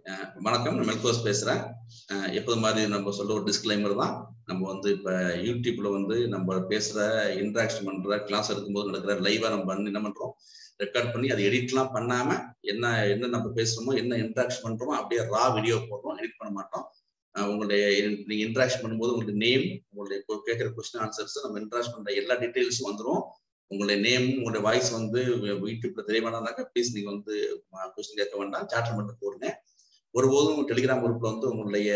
வணக்கம், நான் மெல்கோஸ் பேசுறேன். எப்போது மாதிரி நம்ம சொல்ல ஒரு டிஸ்க்ளைமர் தான். நம்ம வந்து இப்போ யூடியூப்ல வந்து நம்ம பேசுற இன்ட்ராக்ஷன் பண்ற கிளாஸ் இருக்கும்போது நடக்கிற லைவா நம்ம என்ன பண்றோம், ரெக்கார்ட் பண்ணி அதை எடிட்லாம் பண்ணாம என்ன நம்ம பேசுறோமோ என்ன இன்ட்ராக்ஷன் பண்றோமோ அப்படியே ரா வீடியோ போடுறோம், எடிட் பண்ண மாட்டோம். உங்களுடைய நீங்க இன்ட்ராக்ஷன் பண்ணும்போது உங்களுடைய நேம், உங்களுடைய கேட்கிற கொஸ்டின் ஆன்சர்ஸ், நம்ம இன்ட்ராக்ஷன் பண்ற எல்லா டீடைல்ஸும் வந்துடும். உங்களுடைய நேம், உங்களுடைய வாய்ஸ் வந்து யூடியூப்ல தெரிய வேண்டாம்னாக்கா ப்ளீஸ் நீங்க வந்து கொஸ்டின் கேட்க வேண்டாம், சாட் மட்டும் போடுங்க. ஒருபோதும் டெலிகிராம் குரூப்ல வந்து உங்களுடைய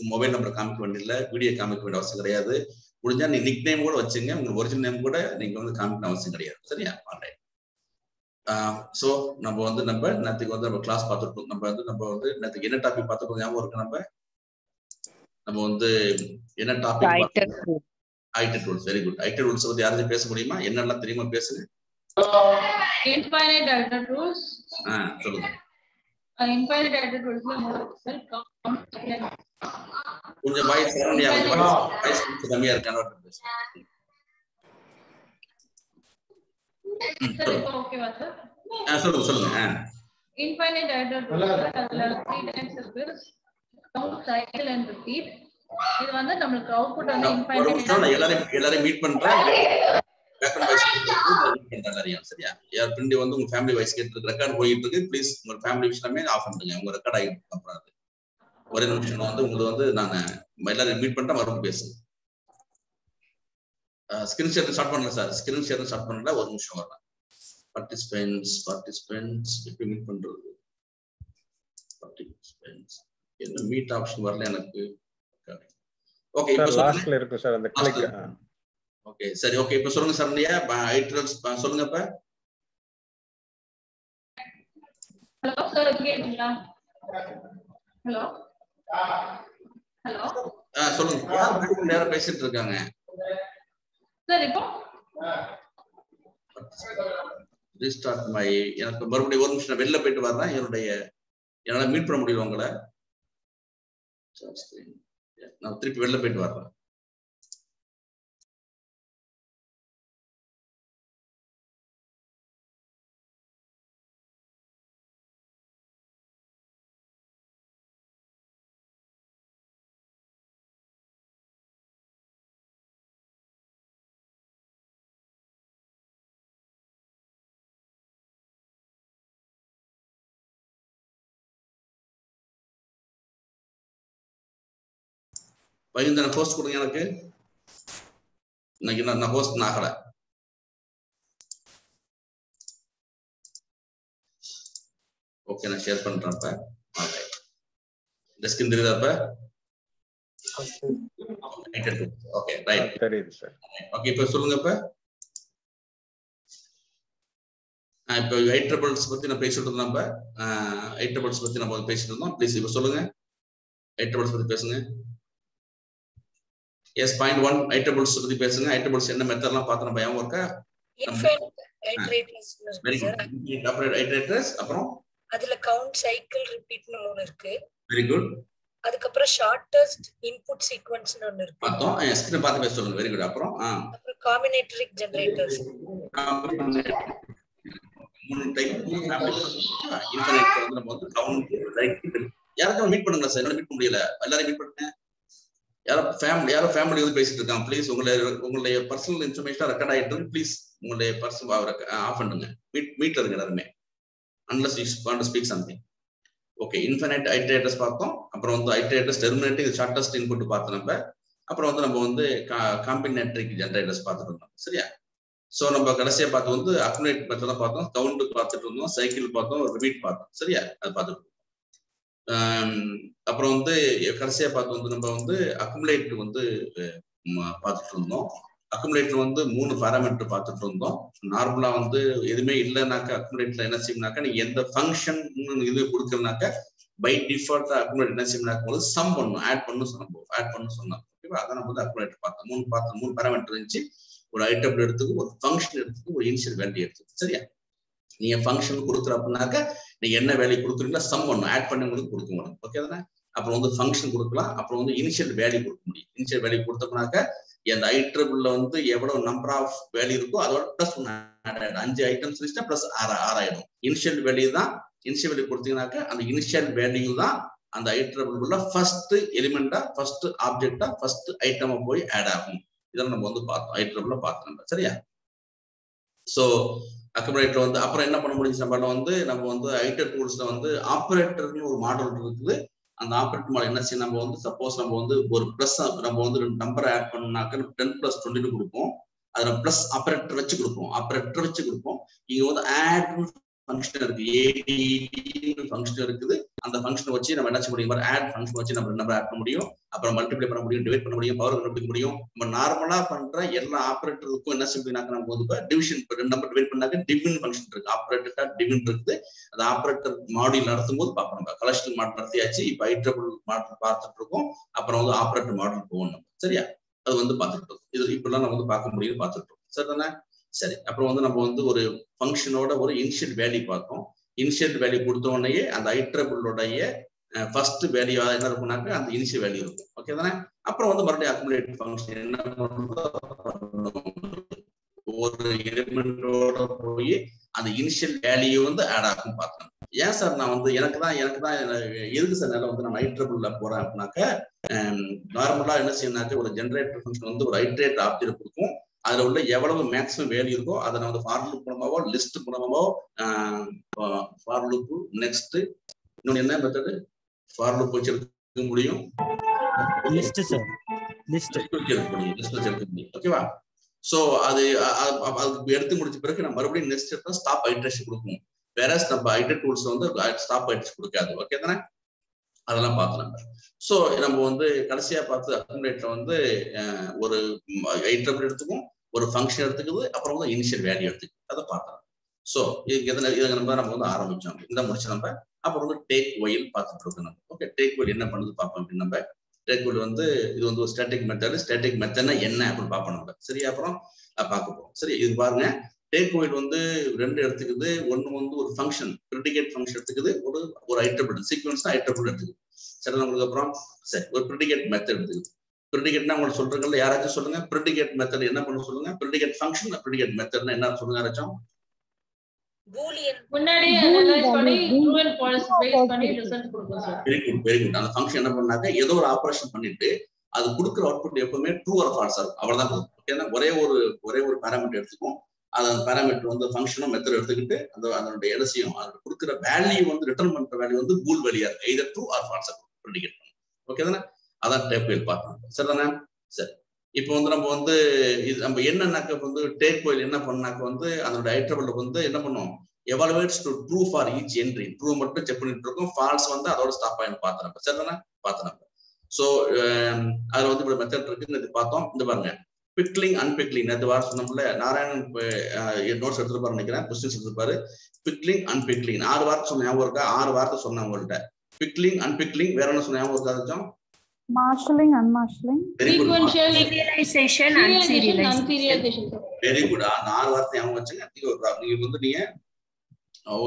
மொபைல் நம்பர் காமிக்க வேண்டியதில்லை, வீடியோ காமிக்க வேண்டிய அவசியம் கிடையாது. முடிஞ்சா நீ நிக் நேம் கூட வச்சுங்க, உங்களுக்கு ஒரிஜினல் நேம் கூட நீங்க வந்து காமிக்க அவசியம் கிடையாது. சரியா? சோ நம்ம வந்து நேற்றுக்கு வந்து நம்ம கிளாஸ் பார்த்துருக்கோம். நம்ம வந்து நேற்றுக்கு என்ன டாபிக் பார்த்துருக்கோம் ஞாபகம் இருக்கு? நம்ம வந்து என்ன topic? IT tools. Very good. IT tools பத்தி யாராவது பேச முடியுமா? என்னெல்லாம் தெரியுமா பேசுங்க. Infinite data tools. சொல்லுங்க. இன்ஃபைனைட் டேட்டா டூல்ஸ்ல கொஞ்சம் வாய்ஸ் கம்மியா இருக்கானோ பேசுங்க. ஓகேவா சார்? சொல்லுங்க. இன்ஃபைனைட் டேட்டா டூல்ஸ் அதுல 3 டைப்ஸ் இருக்கு. Count, cycle and repeat. இது வந்து நமக்கு அவுட்புட் வந்து இன்ஃபைனைட். எல்லாரையும் மீட் பண்றேன். பேக்ரவுண்ட் வாய்ஸ் கேட்கறேன். சரியா? யார் பின்னாடி வந்து உங்க ஃபேமிலி வாய்ஸ் கேட்டு ரெக்கார்ட் போயிட்டு இருக்கு. ப்ளீஸ் உங்க ஃபேமிலி விஷயமே ஆஃப் பண்ணுங்க. உங்க ரெக்கார்ட் ஆகிட்டு அப்புறம் ஒரே நிமிஷம் வந்து உங்களுக்கு வந்து நான் எல்லாரும் மீட் பண்ணிட்டா மறுபடியும் பேசுங்க. ஸ்கிரீன் ஷேர் ஸ்டார்ட் பண்ணல சார். ஸ்கிரீன் ஷேர் ஸ்டார்ட் பண்ணல, ஒரு நிமிஷம் வரலாம். பார்ட்டிசிபென்ட்ஸ் எப்படி மீட் பண்றது? பார்ட்டிசிபென்ட்ஸ் என்ன மீட் ஆப்ஷன் வரல எனக்கு. ஓகே, இப்போ லாஸ்ட்ல இருக்கு சார் அந்த கிளிக். ஓகே சரி. ஓகே இப்போ சொல்லுங்க சார். இல்லையா ஐட்ரல்ஸ் சொல்லுங்க. இப்ப ஹலோ சார், கேக்குங்களா? ஹலோ சொல்லுங்க. யார் நேரா பேசிட்டு இருக்காங்க சார்? இப்போ ரீஸ்டார்ட் மை. எனக்கு மறுபடியும் ஒரு நிமிஷம் வெளில போயிட்டு வர்றேன். என்னால மீட் பண்ண முடியல உங்களை. நான் திருப்பி வெளில போயிட்டு வர்றேன். பகிர்ந்தன போஸ்ட் கொடுங்க எனக்கு. இன்னைக்கு நான் போஸ்ட் ஆகல. ஓகே, நான் ஷேர் பண்றேன். இப்ப டெஸ்க் தெரியுதா? ஓகே ரைட், தெரியுது சார். ஓகே இப்போ சொல்லுங்க. இப்போ ஐட்ரபிள்ஸ் பத்தி நான் பேசிட்டு இருந்தோம். நம்ம ஐட்ரபிள்ஸ் பத்தி நம்ம பேசிட்டு இருந்தோம். ப்ளீஸ் இப்போ சொல்லுங்க. ஐட்ரபிள்ஸ் பத்தி பேசுங்க. எஸ், பாயிண்ட் 1 ஐட்ரபிள்ஸ் பத்தி பேசுங்க. ஐட்ரபிள்ஸ் என்ன மெத்தட்லாம் பார்த்தா நம்ம ஞாபகம் இருக்கா? இன்ஃபைனைட் ஐட்ரேட்டர்ஸ் இருக்கு. ஐட்ரேட்டர்ஸ் அப்புறம் அதுல கவுண்ட், சைக்கிள், ரிப்பீட்னு ஒன்னு இருக்கு. Very good. அதுக்கு அப்புறம் ஷார்ட்டஸ்ட் இன்புட் சீக்வென்ஸ்னு ஒன்னு இருக்கு. பார்த்தோம். ஸ்கிரீன் பார்த்து பேச சொல்லுங்க. Very good. அப்புறம் காம்பினேட்டரிக் ஜெனரேட்டர்ஸ். மூணு டைப் இன்ஃபைனைட் வந்து நம்ம வந்து கவுண்ட், சைக்கிள். யாருக்கும் மீட் பண்ணுங்க சார். என்னால மீட் பண்ண முடியல. எல்லாரும் மீட் பண்ணுங்க. யாரோ ஃபேமிலி வந்து பேசிட்டு இருக்காங்க. ப்ளீஸ் உங்களுடைய பர்சனல் இன்ஃபர்மேஷன் ரெக்கார்ட் ஆயிட்டு இருக்கு. ப்ளீஸ் உங்களுடைய பர்சனல் ஆஃப் பண்ணுங்க. மீட்ல இருங்க எல்லாருமே. unless you want to speak something. Okay, infinite iterators பார்த்தோம். அப்புறம் வந்து iterators terminating shortest input பார்த்தோம் நம்ம. அப்புறம் வந்து நம்ம வந்து combinatoric generators பார்த்துட்டு இருந்தோம். சரியா? சோ நம்ம கடைசியா பார்த்து வந்து accumulate மெத்தட பார்த்தோம், கவுண்ட் பார்த்துட்டு இருந்தோம், சைக்கிள் பார்த்தோம், ரிப்பீட் பார்த்தோம். சரியா? அது பார்த்துட்டு அப்புறம் வந்து கடைசியா பார்த்து வந்து நம்ம வந்து அக்குமுலேட் வந்து பார்த்துட்டு இருந்தோம். அக்குமுலேட்டர் வந்து 3 பாராமீட்டர் பார்த்துட்டு இருந்தோம். நார்மலா வந்து எதுவுமே இல்லைனாக்கா அக்குமுலேட்டர்ல என்ன செய்யணும்னாக்கா, நீங்க எந்த ஃபங்க்ஷன் இது கொடுக்கறனாக்கா பை டிஃபால்ட்டா அக்குமுலேட்டர் என்ன செய்யணும்னாக்கும் போது சம் பண்ணும், ஆட் பண்ணணும் சொன்னோம். ஓகேவா? அதான் நம்ம வந்து அக்குமுலேட்டர் பார்த்தோம். 3 பாராமீட்டர் இருந்துச்சு. ஒரு ஐட்டம் எடுத்துக்கு, ஒரு ஃபங்க்ஷன் எடுத்துக்கு, ஒரு இனிஷியல் வேல்யூ எடுத்துக்கு. சரியா? நீங்க ஃபங்க்ஷன் கொடுக்குற அப்படின்னாக்கா நீங்க என்ன வேல்யூ கொடுக்குறீங்களா சம் பண்ணும், ஆட் பண்ணி உங்களுக்கு கொடுக்க முடியும். ஓகே தானே? அப்புறம் வந்து ஃபங்க்ஷன் கொடுக்கலாம். அப்புறம் வந்து இனிஷியல் வேல்யூ கொடுக்க முடியும். இனிஷியல் வேல்யூ கொடுத்தோம்னாக்கா அந்த ஐட்ரபிள்ல வந்து எவ்வளவு நம்பர் ஆஃப் வேல்யூ இருக்கோ அதோட பிளஸ் 1 5 ஐட்டம்ஸ் லிஸ்ட் பிளஸ் 6 ஆயிடும். இனிஷியல் வேல்யூ தான். இனிஷியல் வேல்யூ கொடுத்தீங்கன்னாக்க அந்த இனிஷியல் வேல்யூ தான் அந்த ஐட்ரபிள் ஃபர்ஸ்ட் எலிமெண்டா, ஃபர்ஸ்ட் ஆப்ஜெக்டா, ஃபர்ஸ்ட் ஐட்டமா போய் ஆட் ஆகும். இதெல்லாம் நம்ம வந்து பார்த்தோம், ஐட்ரபிள்ல பார்த்தோம். சரியா? சோ அக்குமுலேட்டர் வந்து அப்புறம் என்ன பண்ண முடியும் நம்ம வந்து ஐட்டர் டூல்ஸ்ல வந்து ஆபரேட்டர்னு ஒரு மாடல் இருக்குது. அந்த ஆபரேட்டர் மாடல் என்ன செய்யும், நம்ம வந்து சப்போஸ் நம்ம வந்து ஒரு பிளஸ் நம்ம வந்து 2 நம்பர் ஆட் பண்ணாக்க 10 + 20 கொடுப்போம். அதுல பிளஸ் ஆபரேட்டர் வச்சு கொடுப்போம். இங்க வந்து ஆட் ஃபங்க்ஷன் இருக்கு, ADD ஃபங்க்ஷன் இருக்குது. அந்த ஃபங்க்ஷனை வச்சு நம்ம என்ன செய்ய முடியும், ஆட் ஃபங்க்ஷன் வச்சு நம்ம நம்பர் ஆட் பண்ண முடியும், அப்புறம் மல்டிப்ளை பண்ண முடியும், டிவைட் பண்ண முடியும், பவர் கண்டுபிடிக்க முடியும். நம்ம நார்மலா பண்ற எல்லா ஆபரேட்டருக்கும் என்ன செய்யணும்னாக்க நம்ம வந்து டிவிஷன் 2 நம்பர் டிவைட் பண்ணாக்க டிவின் ஃபங்க்ஷன் இருக்கு, ஆபரேட்டர் டிவின் இருக்குது. அந்த ஆபரேட்டர் மாடியூல் நடத்தும் போது பார்ப்போம். நம்ம கலெக்ஷன் மாடல் நடத்தியாச்சு, இப்ப ஐட்ரபிள் மாடல் பார்த்துட்டு இருக்கோம். அப்புறம் வந்து ஆபரேட்டர் மாடல் போகணும். சரியா? அது வந்து பார்த்துட்டு இருக்கோம். இது இப்பெல்லாம் நம்ம வந்து பார்க்க முடியும், பார்த்துட்டு இருக்கோம். சரிதானே? சரி, அப்புறம் வந்து நம்ம வந்து ஒரு ஃபங்க்ஷனோட ஒரு இனிஷியல் வேல்யூ பார்த்தோம். இனிஷியல் வேல்யூ கொடுத்த உடனே அந்த ஐட்ரபிளோடைய ஃபர்ஸ்ட் வேல்யூ என்ன இருக்கும்னாக்க அந்த இனிஷியல் வேல்யூ இருக்கும். ஓகே தானே? அப்புறம் வந்து மறுபடியும் அக்குமுலேட் ஃபங்க்ஷன் என்ன ஒரு எலிமெண்டோட போய் அந்த இனிஷியல் வேல்யூ வந்து ஆட் ஆகும் பார்த்தோம். ஏன் சார் நான் வந்து எனக்கு தான் எதுக்கு சார் வந்து நான் ஐட்ரபிள்ல போறேன் அப்படின்னாக்க, நார்மலா என்ன செய்யணும்னாக்க ஒரு ஜெனரேட்டர் ஃபங்க்ஷன் வந்து ஒரு ஐட்ரேட் ஆப்ஜெக்ட் கொடுக்கும். அதுல உள்ள எவ்வளவு மேக்ஸிமம் வேல்யூ இருக்கோ அதை நான் வந்து ஃபார் லூப் மூலமாவோ லிஸ்ட் மூலமாவோ ஃபார் லூப் நெக்ஸ்ட் இன்னொன்னு என்ன மெத்தட் ஃபார் லூப் வச்சு எடுக்க முடியும், லிஸ்ட் சார் லிஸ்ட் எடுக்க முடியும். ஓகேவா? சோ அது எடுத்து முடிச்ச பிறகு நம்ம மறுபடியும் நெக்ஸ்ட் எடுத்தா ஸ்டாப் ஐட்ரேஷன் கொடுக்கும். வேற நம்ம ஐட்டர் டூல்ஸ் வந்து ஸ்டாப் ஐட்ரேஷன் கொடுக்காது. ஓகே தானே? அதெல்லாம் பார்த்தோம். சோ நம்ம வந்து கடைசியா பார்த்து அக்குமுலேட்டர்ல வந்து ஒரு ஐட்ரபிள் எடுத்துக்கும், ஒரு ஃபங்க்ஷன் எடுத்துக்குது, அப்புறம் வந்து இனிஷியல் வேல்யூ எடுத்துக்குது. அதை பார்த்தோம். சோ இதை நம்ம வந்து ஆரம்பிச்சோம். இந்த முடிச்சு நம்ம அப்புறம் வந்து டேக் ஒயில் பார்த்துட்டு இருக்கோம் நம்ம. ஓகே, டேக் ஒயில் என்ன பண்ணுது பார்ப்போம். அப்படின்னு நம்ம டேக் ஒயில் வந்து இது வந்து ஒரு ஸ்டாட்டிக் மெத்தட்னா என்ன அப்படின்னு பார்ப்போம் நம்ம. சரி, அப்புறம் பார்க்க போறோம். சரி, இது பாருங்க. டேக் ஒயில் வந்து 2 எடுத்துக்குது. ஒன்னு வந்து ஒரு ஃபங்க்ஷன் ப்ரெடிகேட் ஃபங்க்ஷன் எடுத்துக்குது, ஒரு ஐட்ரபிள் சீக்வன்ஸ் தான் ஐட்ரபிள் எடுத்துக்குது. சரி, நம்மளுக்கு அப்புறம் சரி ஒரு ப்ரெடிகேட் மெத்தட் எடுத்துக்குது. ப்ரெடிகேட்னா உங்களுக்கு சொல்றீங்கல்ல, யாராச்சும் சொல்லுங்க. ப்ரெடிகேட் மெத்தட் என்ன பண்ண சொல்லுங்க. ப்ரெடிகேட் ஃபங்க்ஷன் ப்ரெடிகேட் மெத்தட்னா என்ன சொல்லுங்க யாராச்சும். பூலியன் முன்னாடியே அனலைஸ் பண்ணி ட்ரூ அண்ட் ஃபால்ஸ் பேஸ் பண்ணி ரிசல்ட் கொடுக்கும் சார். Very good. அந்த ஃபங்க்ஷன் என்ன பண்ணாக்க ஏதோ ஒரு ஆபரேஷன் பண்ணிட்டு அது கொடுக்குற அவுட்புட் எப்பவுமே ட்ரூ ஆர் ஃபால்ஸா இருக்கும். அவ்வளவுதான். ஓகேனா ஒரே ஒரு பாராமீட்டர் எடுத்துக்கும். அந்த பாராமீட்டர் வந்து ஃபங்க்ஷனும் மெத்தட் எடுத்துக்கிட்டு அதனுடைய எலசியும் அதோட கொடுக்குற வேல்யூ வந்து ரிட்டர்ன் பண்ற வேல்யூ வந்து பூல் வேல்யூயா இருக்கு. எய்தர் ட்ரூ ஆர் ஃபால்ஸா ப்ரெடிகேட் பண்ணும். ஓகே தானே? அதான் டேக் ஒயில் பார்க்கணும். சரிதானே? சரி, இப்போ வந்து நம்ம வந்து இது நம்ம என்னன்னாக்க வந்து டேக் ஒயில் என்ன பண்ணாக்க வந்து அதோட ஐட்ரபிள் வந்து என்ன பண்ணும், evaluates to true for each entry. True மட்டும் செக் பண்ணிட்டு இருக்கோம், ஃபால்ஸ் வந்து அதோட ஸ்டாப் ஆயின்னு பார்த்தோம். சரிதானே? பார்த்தோம். சோ அதுல வந்து இப்படி மெத்தட் இருக்குன்னு இது பார்த்தோம். இந்த பாருங்க, பிக்லிங் அன்பிக்லிங் அது வார்த்தை சொன்னோம்ல. நாராயணன் நோட்ஸ் எடுத்துருப்பாரு நினைக்கிறேன், கொஸ்டின்ஸ் எடுத்துருப்பாரு. பிக்லிங் அன்பிக்லிங் 6 வார்த்தை சொன்ன ஞாபகம் இருக்கா? 6 வார்த்தை சொன்னேன் உங்கள்கிட்ட. பிக்லிங் அன்பிக்லிங் வேற என்ன சொன்ன ஞாபகம் இருக்கா? Marshalling unmarshalling sequential serialisation unserialisation. Very good. அந்த 6 வார்த்தை ஞாபகம் வச்சுங்க. நீங்க வந்து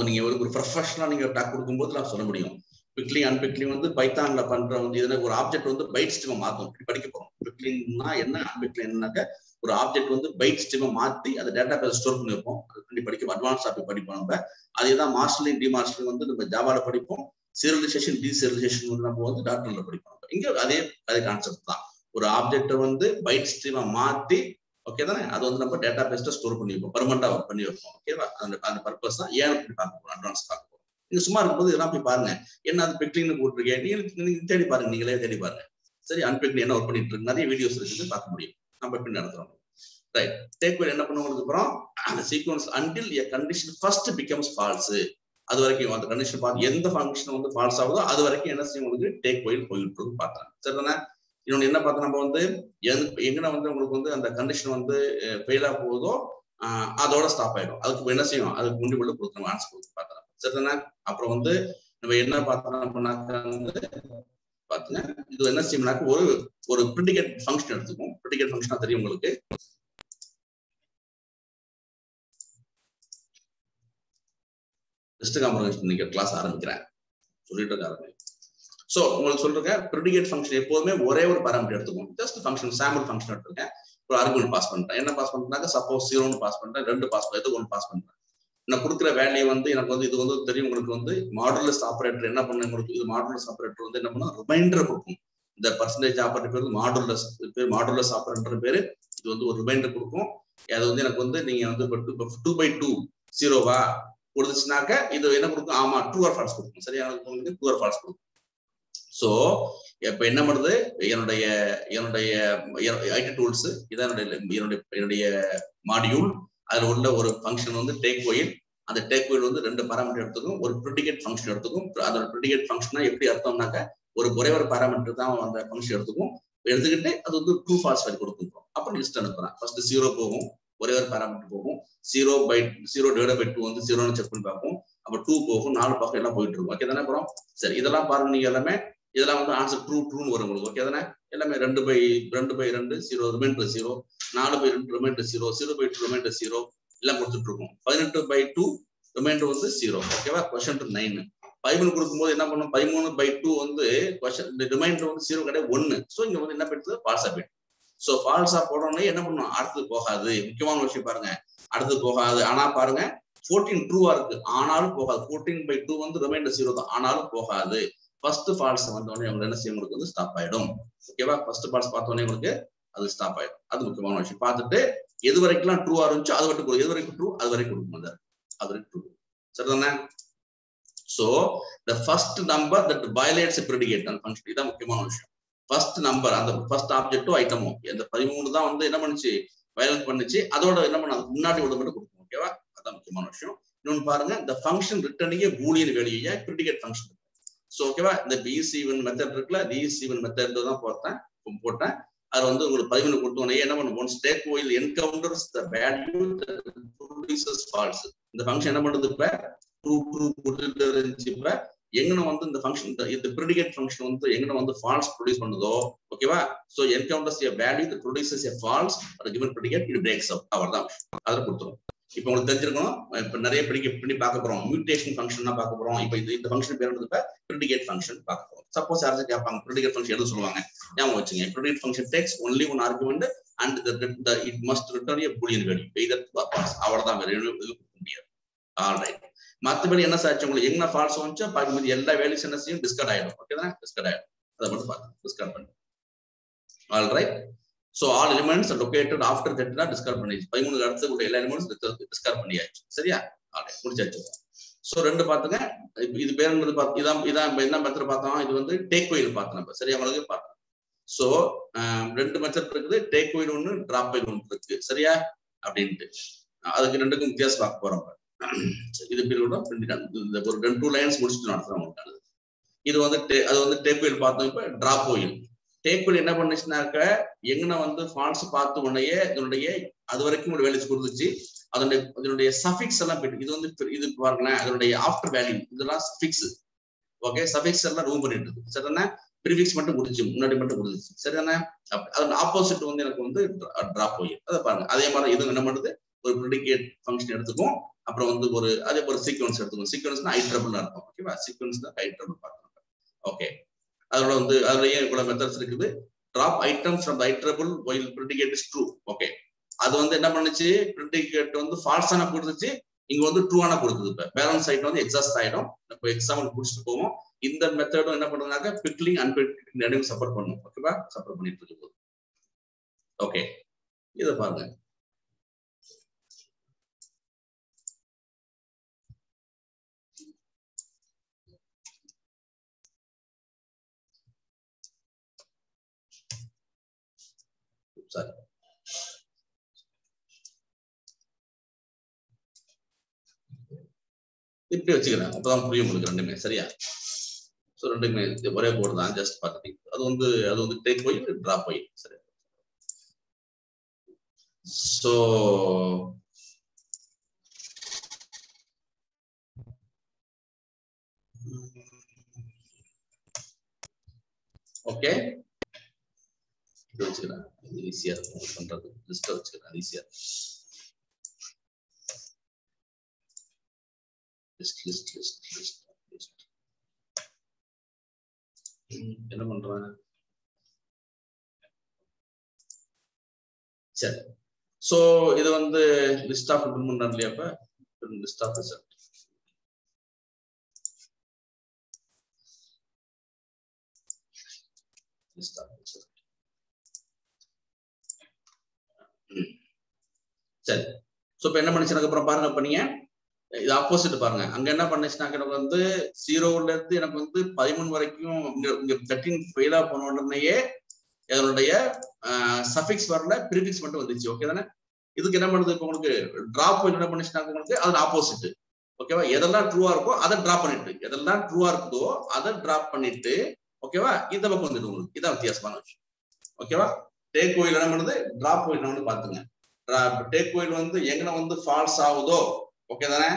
நீங்க ஒரு ப்ரொஃபஷனலா நீங்க டாக் கொடுக்கும்போது நான் சொல்ல முடியும். பிக்லிங் அன்பிக்லிங் வந்து பைத்தான்ல பண்ற வந்து இதுல ஒரு ஆப்ஜெக்ட் வந்து பைட் ஸ்ட்ரீமா மாத்தும். இப்படி படிக்க போறோம். பிக்லிங்னா என்ன, அன்பிக்லிங் என்னன்னாக்க ஒரு ஆப்ஜெக்ட் வந்து பைட் ஸ்ட்ரீமா மாத்தி அந்த டேட்டா பேஸ் ஸ்டோர் பண்ணிருப்போம். அது படிக்கும் அட்வான்ஸ் டாபிக் படிப்போம் நம்ம. அதேதான் மார்ஷலிங் டிமார்ஷலிங் வந்து நம்ம ஜாவால படிப்போம். சீரியலைசேஷன் டீசீரியலைசேஷன் வந்து நம்ம வந்து டாட்ல படிப்போம். இங்க அதே கான்செப்ட் தான். ஒரு ஆப்ஜெக்ட் வந்து பைட் ஸ்ட்ரீமா மாத்தி, ஓகே தானே, அது வந்து நம்ம டேட்டா பேஸ்ல ஸ்டோர் பண்ணிருப்போம், பெர்மனண்டா பண்ணி வைப்போம். ஓகேவா? அந்த பர்பஸ் தான். ஏன் அப்படி பார்க்க போறோம், அட்வான்ஸ் பார்க்க போறோம். நீங்க சும்மா இருக்கும்போது இதெல்லாம் போய் பாருங்க. என்ன அது பிக்லிங்னு போட்டிருக்கேன், நீங்க தேடி பாருங்க, நீங்களே தேடி பாருங்க. சரி, அன்பிக்லிங் என்ன ஒர்க் பண்ணிட்டு இருக்கு, நிறைய வீடியோஸ் இருக்குது, பார்க்க முடியும். நம்ம எப்படி நடத்துறோம். ரைட், டேக் ஒயில் என்ன பண்ணுவோம் அப்புறம் அந்த sequence until a condition first becomes false. அது வரைக்கும் அந்த கண்டிஷன் பார்த்து எந்த ஃபங்க்ஷன் வந்து ஃபால்ஸ் ஆகுதோ அது வரைக்கும் என்ன செய்யும் உங்களுக்கு டேக் ஒயில் போயிட்டு இருக்கு பார்த்தேன். சரிதானே? இன்னொன்னு என்ன பார்த்தா நம்ம வந்து எங்கன்னா வந்து உங்களுக்கு வந்து அந்த கண்டிஷன் வந்து ஃபெயிலா போகுதோ அதோட ஸ்டாப் ஆயிடும். அதுக்கு என்ன செய்யும், அதுக்கு முன்னாடி கொடுக்கணும் ஆன்சர் கொடுத்து பார்த்தேன். சரிதானே? அப்புறம் வந்து நம்ம என்ன பார்த்தோம்னாக்க வந்து பாத்துங்க, இது என்ன செய்யணும்னாக்க ஒரு ப்ரெடிகேட் ஃபங்க்ஷன் எடுத்துக்கும். ப்ரெடிகேட் ஃபங்க்ஷனா தெரியும் உங்களுக்கு. நீங்க கிளாஸ் ஆரம்பிக்கிறேன் சொல்லிட்டு இருக்காங்க. சோ உங்களுக்கு சொல்றேன், ப்ரெடிகேட் ஃபங்க்ஷன் எப்போதுமே ஒரே ஒரு பாராமீட்டர் எடுத்துக்கும். ஜஸ்ட் ஃபங்க்ஷன் சாம்பிள் ஃபங்க்ஷன் எடுத்துருக்கேன். ஒரு ஆர்குமெண்ட் பாஸ் பண்ணிட்டேன். என்ன பாஸ் பண்ணிட்டாங்க? சப்போஸ் 0ன்னு பாஸ் பண்ணிட்டேன், 2 பாஸ் பண்ணிட்டு 1 பாஸ் பண்ணிட்டேன். நான் கொடுக்குற வேல்யூ வந்து எனக்கு வந்து இது வந்து தெரியும் உங்களுக்கு வந்து மாடுலஸ் ஆபரேட்டர் என்ன பண்ண உங்களுக்கு இது மாடுலஸ் ஆபரேட்டர் வந்து என்ன பண்ணா ரிமைண்டர் கொடுக்கும். இந்த பர்சன்டேஜ் ஆபரேட்டர் பேர் மாடுலஸ் ஆபரேட்டர் பேரு. இது வந்து ஒரு ரிமைண்டர் கொடுக்கும். அது வந்து எனக்கு வந்து நீங்க வந்து 2/2 0வா கொடுத்துச்சுனாக்க இது என்ன கொடுக்கும்? ஆமா ட்ரூ ஆர் ஃபால்ஸ் கொடுக்கும். சரியா? உங்களுக்கு ட்ரூ ஆர் ஃபால்ஸ் கொடுக்கும். சோ இப்ப என்ன பண்ணுது என்னுடைய ஐடி டூல்ஸ் இதான் என்னுடைய மாடியூல். அதுல உள்ள ஒரு ஃபங்க்ஷன் வந்து டேக் ஒயில். அந்த டேக் ஒயில் வந்து 2 பாராமீட்டர் எடுத்துக்கும், ஒரு ப்ரெடிகேட் ஃபங்க்ஷன் எடுத்துக்கும். அதோட ப்ரெடிகேட் ஃபங்க்ஷனா எப்படி அர்த்தம்னாக்க ஒரே ஒரு பாராமீட்டர் தான் அந்த ஃபங்க்ஷன் எடுத்துக்கிட்டு அது வந்து ட்ரூ ஃபால்ஸ் வேல்யூ கொடுக்கும். அப்புறம் லிஸ்ட் அனுப்புறேன். ஃபர்ஸ்ட் 0 போகும், ஒரே ஒரு பாராமீட்டர் போகும். 0/2 வந்து 0ன்னு செக் பண்ணி பார்ப்போம். அப்ப 2 போகும், 4 பக்கம் எல்லாம் போயிட்டு இருக்கும். ஓகே தானே? அப்புறம் சரி இதெல்லாம் பாருங்க, நீங்க எல்லாமே இதெல்லாம் வந்து ஆன்சர் ட்ரூன்னு வரும் உங்களுக்கு. ஓகே தானே? எல்லாமே 2/2 0 ரிமைண்டர் 0, 4/2 ரிமைண்டர் 0, 0/2 ரிமைண்டர் 0 எல்லாம் கொடுத்துட்டு இருக்கும். 18/2 ரிமைண்டர் வந்து 0. ஓகேவா? கொஸ்டின் 9 13 கொடுக்கும்போது என்ன பண்ணும்? 13/2 வந்து கொஸ்டின் ரிமைண்டர் வந்து 0 கிடையாது 1. சோ இங்க வந்து என்ன பண்ணுது? ஃபால்ஸா போயிடும். சோ ஃபால்ஸா போடணும்னா என்ன பண்ணும்? அடுத்து போகாது. முக்கியமான விஷயம் பாருங்க, அடுத்து போகாது. ஆனா பாருங்க 14 ட்ரூவா இருக்கு, ஆனாலும் போகாது. 14/2 வந்து ரிமைண்டர் 0 தான், ஆனாலும் போகாது. ஃபர்ஸ்ட் ஃபால்ஸ் வந்தோடனே உங்களுக்கு என்ன செய்யும்? உங்களுக்கு வந்து ஸ்டாப் ஆயிடும். ஓகேவா? ஃபர்ஸ்ட் ஃபால்ஸ் பார்த்தோன்னே உங்களுக்கு அது ஸ்டாப் ஆயிடும். அது முக்கியமான விஷயம். பார்த்துட்டு எது வரைக்கும் ட்ரூவா இருந்துச்சோ அது வரைக்கும் எது வரைக்கும் ட்ரூ அது வரைக்கும் கொடுக்கும். அது வரைக்கும் ட்ரூ. சரிதானே? So the first number that violates a predicate and function இதான் முக்கியமான விஷயம். ஃபர்ஸ்ட் நம்பர் அந்த ஃபர்ஸ்ட் ஆப்ஜெக்ட்டோ ஐட்டமோ இந்த 13 தான் வந்து என்ன பண்ணுச்சு? வயலேட் பண்ணுச்சு. அதோட என்ன பண்ண முன்னாடி உள்ள மட்டும் கொடுக்கும். ஓகேவா? அதான் முக்கியமான விஷயம். இன்னொன்னு பாருங்க, the function returning a boolean value A predicate function. So ஓகேவா? இந்த BC1 மெத்தட் இருக்குல்ல, BC1 மெத்தட் தான் போட்டேன். அது வந்து உங்களுக்கு 13 கொடுத்தோனே என்ன பண்ணும்? One stack while encounters the value that produces false. இந்த ஃபங்க்ஷன் என்ன பண்ணுது? இப்ப ட்ரூ கொடுத்துட்டு இருந்துச்சு. இப்ப எங்கன வந்து இந்த ஃபங்க்ஷன் இந்த ப்ரெடிகேட் ஃபங்க்ஷன் வந்து எங்கன வந்து ஃபால்ஸ் ப்ரொடியூஸ் பண்ணுதோ, ஓகேவா? So encounters a value that produces a false or a given predicate, it breaks up. அவ்வளவுதான். அத கொடுத்துரும். இப்போ உங்களுக்கு தெரிஞ்சிருக்கணும். இப்ப நிறைய பண்ணி பார்க்க போறோம். மியூட்டேஷன் ஃபங்க்ஷன் பார்க்க போறோம். இப்போ இந்த ஃபங்க்ஷன் பேர் வந்து ப்ரெடிகேட் ஃபங்க்ஷன் பார்க்க போறோம். சப்போஸ் யாராச்சும் கேட்பாங்க ப்ரெடிகேட் ஃபங்க்ஷன் எது சொல்லுவாங்க? ஞாபகம் வச்சுங்க. Predicate function takes only one argument and it must return a boolean value either true or false. அவ்வளவுதான், வேற எதுவும் கொடுக்க முடியாது. ஆல்ரைட். மத்தபடி என்ன சாச்சு? உங்களுக்கு எங்க ஃபால்ஸ் வந்துச்சோ பாக்கி எல்லா வேல்யூஸ் என்ன செய்யும்? டிஸ்கார்ட் ஆயிடும். ஓகே தானே? டிஸ்கார்ட் ஆயிடும். அதை மட்டும் பாருங்க, டிஸ்கார்ட் பண்ணு. Alright. So all elements are located after that discard பண்ணியாச்சு. 13 அடுத்து உள்ள எல்லா எலிமெண்ட்ஸ் டிஸ்கார்ட் பண்ணியாச்சு. சரியா? ஆல்ரைட், முடிஞ்சாச்சு. சோ ரெண்டு பாத்துங்க. இது பேர் இதான் என்ன மெத்தட் பார்த்தோம்? இது வந்து டேக் ஒயில் பார்த்தோம் நம்ம. சரியா? உங்களுக்கு பார்த்தோம். சோ ரெண்டு மெத்தட் இருக்குது. டேக் ஒயில் ஒன்னு, டிராப் ஒயில் ஒன்னு இருக்கு. சரியா? அப்படின்ட்டு அதுக்கு ரெண்டுக்கும் வித்தியாசம் பார்க்க போறோம். இது பீரியட் இந்த ஒரு 2 லைன்ஸ் முடிச்சுட்டு நடத்துறோம். இது வந்து அது வந்து டேக் ஒயில் பார்த்தோம். இப்ப டிராப் ஒயில். டேக் ஒயில் என்ன பண்ணுச்சுனாக்க எங்கன வந்து ஃபால்ஸ் பார்த்த உடனே இதனுடைய அது வரைக்கும் ஒரு வேல்யூஸ் கொடுத்துச்சு. அதனுடைய சஃபிக்ஸ் எல்லாம் போயிட்டு இது வந்து இது பாருங்களேன், அதனுடைய ஆஃப்டர் வேல்யூ இதெல்லாம் சஃபிக்ஸ். ஓகே, சஃபிக்ஸ் எல்லாம் ரூம் பண்ணிட்டு இருக்கு. சரிதானே? ப்ரீஃபிக்ஸ் மட்டும் முடிச்சு, முன்னாடி மட்டும் கொடுத்துச்சு. சரிதானே? அதோட ஆப்போசிட் வந்து எனக்கு வந்து டிராப் ஒயில். அதை பாருங்க. அதே மாதிரி இது என்ன பண்ணுது? ஒரு ப்ரெடிகேட் ஃபங்க்ஷன் எடுத்துக்கும். அப்புறம் வந்து அதே ஒரு சீக்வன்ஸ் எடுத்துக்கும். சீக்வன்ஸ்னா ஐட்ரபிள் அர்த்தம். ஓகேவா? சீக்வன்ஸ் தான் ஐட்ரபிள் பார்க்கணும். ஓகே, அதோட வந்து அதுலயே கூட மெத்தட்ஸ் இருக்குது. Drop items from the iterable while predicate is true. Okay, அது வந்து என்ன பண்ணுச்சு? predicate வந்து ஃபால்ஸான கொடுத்துச்சு, இங்க வந்து ட்ரூவான கொடுக்குது. இப்ப பேலன்ஸ் ஐட்டம் வந்து எக்ஸாஸ்ட் ஆயிடும். இப்போ எக்ஸாம்பிள் முடிச்சுட்டு போவோம். இந்த மெத்தடும் என்ன பண்ணுனாக்க பிக்லிங் அன்பிக்லிங் ரெண்டையும் சப்போர்ட் பண்ணும். ஓகேவா? சப்போர்ட் பண்ணிட்டு இருக்கு. ஓகே, இத பாருங்க. சரி, இப்படி வச்சுக்கிறேன். அப்பதான் புரியும் உங்களுக்கு ரெண்டுமே. சரியா? சோ ரெண்டுமே ஒரே கோட் தான். ஜஸ்ட் பார்த்துட்டீங்க. அது வந்து டேக் ஒயில், டிராப் ஒயில். சரி. சோ ஓகே, இப்படி வச்சுக்கிறேன். ஈஸியா இருக்கும் பண்றது. லிஸ்ட் வச்சுக்கிறேன். ஈஸியா லிஸ்ட் என்ன பண்றேன்? சரி. சோ இது வந்து லிஸ்ட் ஆஃப் இம்ப்ளிமெண்ட் இல்லையா? அப்ப லிஸ்ட் ஆஃப் ரிசல்ட் சரி. சோ இப்ப என்ன பண்ணுச்சுனக்கு அப்புறம் பாருங்க, இப்ப நீங்க இது ஆப்போசிட் பாருங்க. அங்க என்ன பண்ணுச்சுனாக்க எனக்கு வந்து 0ல இருந்து எனக்கு வந்து 13 வரைக்கும் இங்க 13 ஃபெயிலா போன உடனேயே இதனுடைய சஃபிக்ஸ் வரல, ப்ரீஃபிக்ஸ் மட்டும் வந்துச்சு. ஓகே தானே? இதுக்கு என்ன பண்ணுது இப்போ உங்களுக்கு டிராப் என்ன பண்ணுச்சுனாக்க உங்களுக்கு அது ஆப்போசிட். ஓகேவா? எதெல்லாம் ட்ரூவா இருக்கோ அதை டிராப் பண்ணிட்டு, எதெல்லாம் ட்ரூவா இருக்குதோ அதை டிராப் பண்ணிட்டு, ஓகேவா, இந்த பக்கம் வந்துட்டு உங்களுக்கு இதான் வித்தியாசமான விஷயம். ஓகேவா? டேக் கோயில் என்ன பண்ணுது, டிராப் கோயில் வந்து பாத்துங்க. டேக் கோயில் வந்து எங்க வந்து ஃபால்ஸ் ஆகுதோ, ஓகே தானே,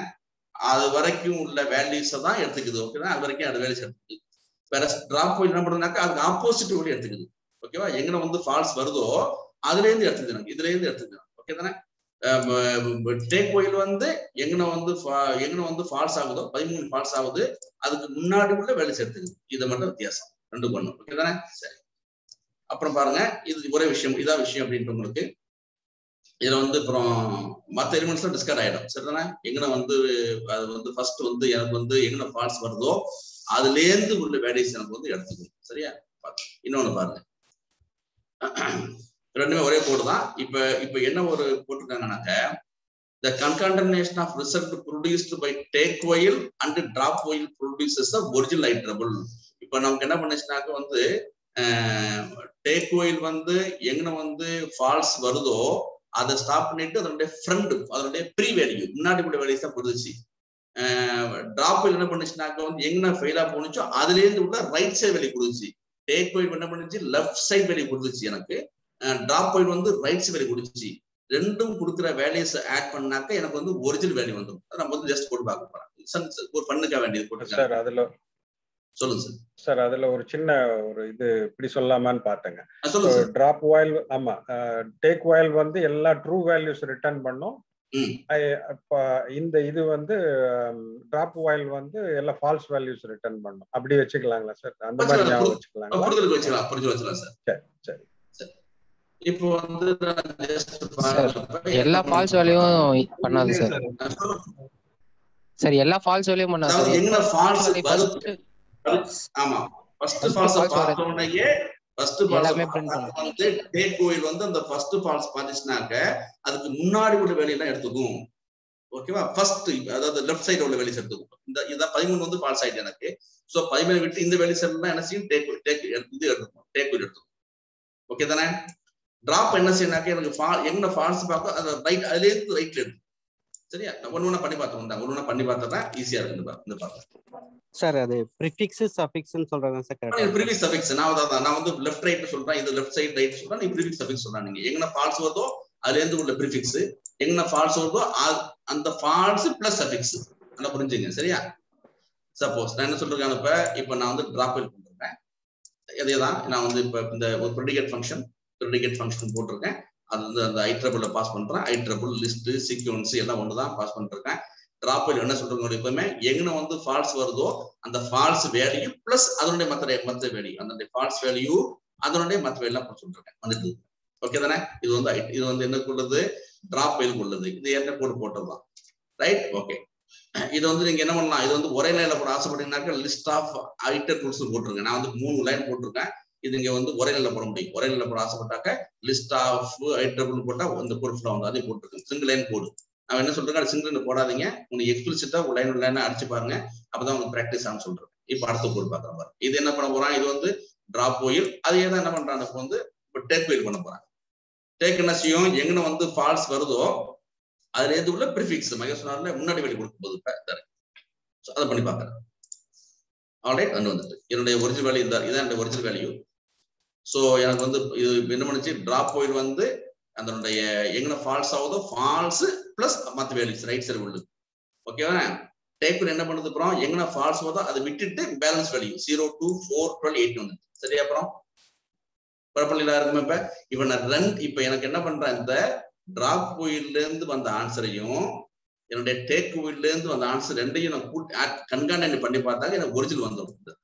அது வரைக்கும் உள்ள வேல்யூஸ் தான் எடுத்துக்குது. ஓகேதான், அது வரைக்கும் அது வேல்யூஸ் எடுத்துக்குது. வேற டிராப் கோயில் என்ன பண்ணுனாக்கா அதுக்கு ஆப்போசிட் வழி எடுத்துக்குது. ஓகேவா? எங்க வந்து ஃபால்ஸ் வருதோ அதுல இருந்து எடுத்துக்கணும், இதுல இருந்து எடுத்துக்கணும். ஓகே தானே? டேக் கோயில் வந்து எங்கன வந்து ஃபால்ஸ் ஆகுதோ, 13 ஃபால்ஸ் ஆகுது, அதுக்கு முன்னாடி உள்ள வேல்யூஸ் எடுத்துக்குது. இது மட்டும் வித்தியாசம், ரெண்டு பண்ணும். ஓகே தானே? சரி. அப்புறம் பாருங்க, இது ஒரே விஷயம், இதான் விஷயம் அப்படின்ட்டு உங்களுக்கு இதுல வந்து அப்புறம் மற்ற எலிமெண்ட்ஸ் டிஸ்கார்ட் ஆயிடும். சரிதானே? எங்கன வந்து அது வந்து ஃபர்ஸ்ட் வந்து எனக்கு வந்து எங்கன ஃபால்ஸ் வருதோ அதுல இருந்து உள்ள வேல்யூஸ் எனக்கு வந்து எடுத்துக்கணும். சரியா? இன்னொன்னு பாருங்க, ரெண்டுமே ஒரே கோடு தான். இப்ப என்ன ஒரு போட்டிருக்காங்கன்னாக்க, the concatenation of result produced by take while and drop while produces the original iterable. இப்ப நமக்கு என்ன பண்ணுச்சுனாக்க வந்து டேக் while வந்து எங்கன வந்து ஃபால்ஸ் வருதோ அதை ஸ்டாப் பண்ணிட்டு அதனுடைய ஃப்ரண்ட், அதனுடைய ப்ரீ வேல்யூ, முன்னாடி கூட வேல்யூஸ் தான் கொடுத்துச்சு. டிராப் என்ன பண்ணுச்சுனாக்க வந்து எங்க ஃபெயிலா போனுச்சோ அதுல இருந்து உள்ள ரைட் சைடு வேல்யூ கொடுத்துச்சு. டேக் பாயிண்ட் என்ன பண்ணுச்சு, லெஃப்ட் சைடு வேல்யூ கொடுத்துச்சு. எனக்கு டிராப் பாயிண்ட் வந்து ரைட் சைடு வேல்யூ கொடுத்துச்சு. ரெண்டும் கொடுக்குற வேல்யூஸ் ஆட் பண்ணாக்க எனக்கு வந்து ஒரிஜினல் வேல்யூ வந்துடும். நம்ம வந்து ஜஸ்ட் போட்டு பார்க்க போறோம். ஒரு பண்ணுக்க வேண்டியது போட்டு அதுல சொல்லுங்க சார். அதுல ஒரு சின்ன ஒரு இது இப்படி சொல்லலாமான்னு பார்த்தேங்க. டிராப் வாயில், ஆமா, டேக் வாயில் வந்து எல்லா ட்ரூ வேல்யூஸ் ரிட்டர்ன் பண்ணும். இந்த இது வந்து டிராப் வாயில் வந்து எல்லா ஃபால்ஸ் வேல்யூஸ் ரிட்டர்ன் பண்ணும். அப்படி வச்சுக்கலாங்களா சார்? அந்த மாதிரி ஞாபகம் வச்சுக்கலாங்களா? சரி சரி. இப்போ வந்து எல்லா ஃபால்ஸ் வேல்யூவும் பண்ணாது சார். சரி, எல்லா ஃபால்ஸ் வேல்யூவும் பண்ணாது. எங்க ஃபால்ஸ் வருது? ஆமா, ஃபர்ஸ்ட் ஃபால்ஸ் பார்த்தோம்னேயே ஃபர்ஸ்ட் ஃபால்ஸ் வந்து டேக் கோயில் வந்து அந்த ஃபர்ஸ்ட் ஃபால்ஸ் பாதிச்சுனாக்க அதுக்கு முன்னாடி உள்ள வேல்யூ எல்லாம் எடுத்துக்கும். ஓகேவா? ஃபர்ஸ்ட் அதாவது லெஃப்ட் சைடு உள்ள வேல்யூஸ் எடுத்துக்கும். இந்த இத 13 வந்து ஃபால்ஸ் ஆயிடுச்சு எனக்கு. சோ 13 விட்டு இந்த வேல்யூஸ் எல்லாம் என்ன செய்யும், டேக் இது எடுத்துக்கும், டேக் கோயில் எடுத்துக்கும். ஓகே தானே? டிராப் என்ன செய்யனாக்க எனக்கு எங்க ஃபால்ஸ் பார்க்க அது ரைட், அதுல இருந்து ரைட்ல எடுத்து. சரியா? ஒண்ணு பண்ணி பார்த்தோம், ஒண்ணு பண்ணி பார்த்தா ஈஸியா இருக்கு. இந்த பாருங்க சார், அது ப்ரிஃபிக்ஸ் சஃபிக்ஸ்னு சொல்றாங்க சார். கரெக்ட்டா ப்ரீஃபிக்ஸ் சஃபிக்ஸ் நான் வந்து லெஃப்ட் ரைட் சொல்றேன், இது லெஃப்ட் சைடு ரைட் சொல்றேன், நீ ப்ரீஃபிக்ஸ் சஃபிக்ஸ் சொல்றேன். நீங்க எங்கன ஃபால்ஸ் வருதோ அதுல இருந்து உள்ள ப்ரீஃபிக்ஸ், எங்கன ஃபால்ஸ் வருதோ அந்த ஃபால்ஸ் பிளஸ் சஃபிக்ஸ். நல்லா புரிஞ்சுங்க. சரியா? சப்போஸ் நான் என்ன சொல்றேன், இப்ப நான் வந்து டிராப் வைல் பண்றேன். இதேதான் நான் வந்து இப்ப இந்த ஒரு ப்ரெடிகேட் ஃபங்க்ஷன் போட்டிருக்கேன். அது வந்து அந்த ஐட்ரபிள்ல பாஸ் பண்றேன். ஐட்ரபிள் லிஸ்ட் சீக்வன்ஸ் எல்லாம் ஒண்ணுதான் பாஸ் பண்ணிருக்கேன். டிராப் வைல் என்ன சொல்றேன், எப்பவுமே எங்கன வந்து ஃபால்ஸ் வருதோ அந்த ஃபால்ஸ் வேல்யூ பிளஸ் அதனுடைய மற்ற வேல்யூ, அந்த ஃபால்ஸ் வேல்யூ அதனுடைய மற்ற வேல்யூ எல்லாம் சொல்லிருக்கேன் வந்துட்டு. ஓகே தானே? இது வந்து என்ன கொள்ளுது, டிராப் வைல் கொள்ளுது. இது என்ன போட்டதுதான். ரைட்? ஓகே. இது வந்து நீங்க என்ன பண்ணலாம், இது வந்து ஒரே லைன்ல போட ஆசைப்பட்டீங்கன்னாக்க லிஸ்ட் ஆஃப் ஐட்டபிள்ஸ் போட்டுருங்க. நான் வந்து 3 லைன் போட்டிருக்கேன். இது இங்க வந்து ஒரே லைன்ல போட முடியும். ஒரே லைன்ல போட ஆசைப்பட்டாக்க லிஸ்ட் ஆஃப் ஐட்டபிள் போட்டா இந்த கோட் ஃபுல்லா வந்து அதையும் போட்டுருக்கு. சிங்கிள் லைன் கோடு. நான் என்ன சொல்றேன், சிங்கிள் லைன் போடாதீங்க. உங்களுக்கு எக்ஸ்பிளிசிட்டா ஒரு லைன் அடிச்சு பாருங்க. அப்பதான் உங்களுக்கு பிராக்டிஸ் ஆகும் சொல்றேன். இப்ப அடுத்த கோட் பாக்குற பாரு. இது என்ன பண்ண போறான், இது வந்து டிராப் கோயில். அதே தான் என்ன பண்றாங்க, இப்ப வந்து டேக் கோயில் பண்ண போறாங்க. டேக் என்ன செய்யும், எங்கன வந்து ஃபால்ஸ் வருதோ அதுல இருந்து உள்ள ப்ரிஃபிக்ஸ் மகேஸ்வரர்ல முன்னாடி வெளியே கொடுக்கும் போது அதை பண்ணி பாக்குறேன். ஆல்ரைட், வந்துட்டு என்னுடைய ஒரிஜினல் வேல்யூ இதான் என்னுடைய ஒரிஜினல் வேல்யூ. சோ எனக்கு வந்து இது என்ன பண்ணுச்சு, டிராப் கோயில் வந்து அதனுடைய எங்கன ஃபால்ஸ் ஆகுதோ ஃபால்ஸ் பிளஸ் மற்ற வேல்யூஸ் ரைட் சைடு உள்ளது. ஓகேவா? டேக் கோயில் என்ன பண்ணுது, அப்புறம் எங்கன ஃபால்ஸ் வருதோ அதை விட்டுட்டு பேலன்ஸ் வேல்யூ 0, 2, 4, 12, 8 வந்து. சரியா? அப்புறம் குழப்பம் இருக்குமே. இப்ப நான் இப்ப எனக்கு என்ன பண்றேன், இந்த டிராப் கோயில்ல இருந்து வந்த ஆன்சரையும் என்னுடைய டேக் கோயில்ல இருந்து வந்த ஆன்சர் ரெண்டையும் நான் கண்காணி பண்ணி பார்த்தாங்க எனக்கு ஒரிஜினல் வந்துடும்.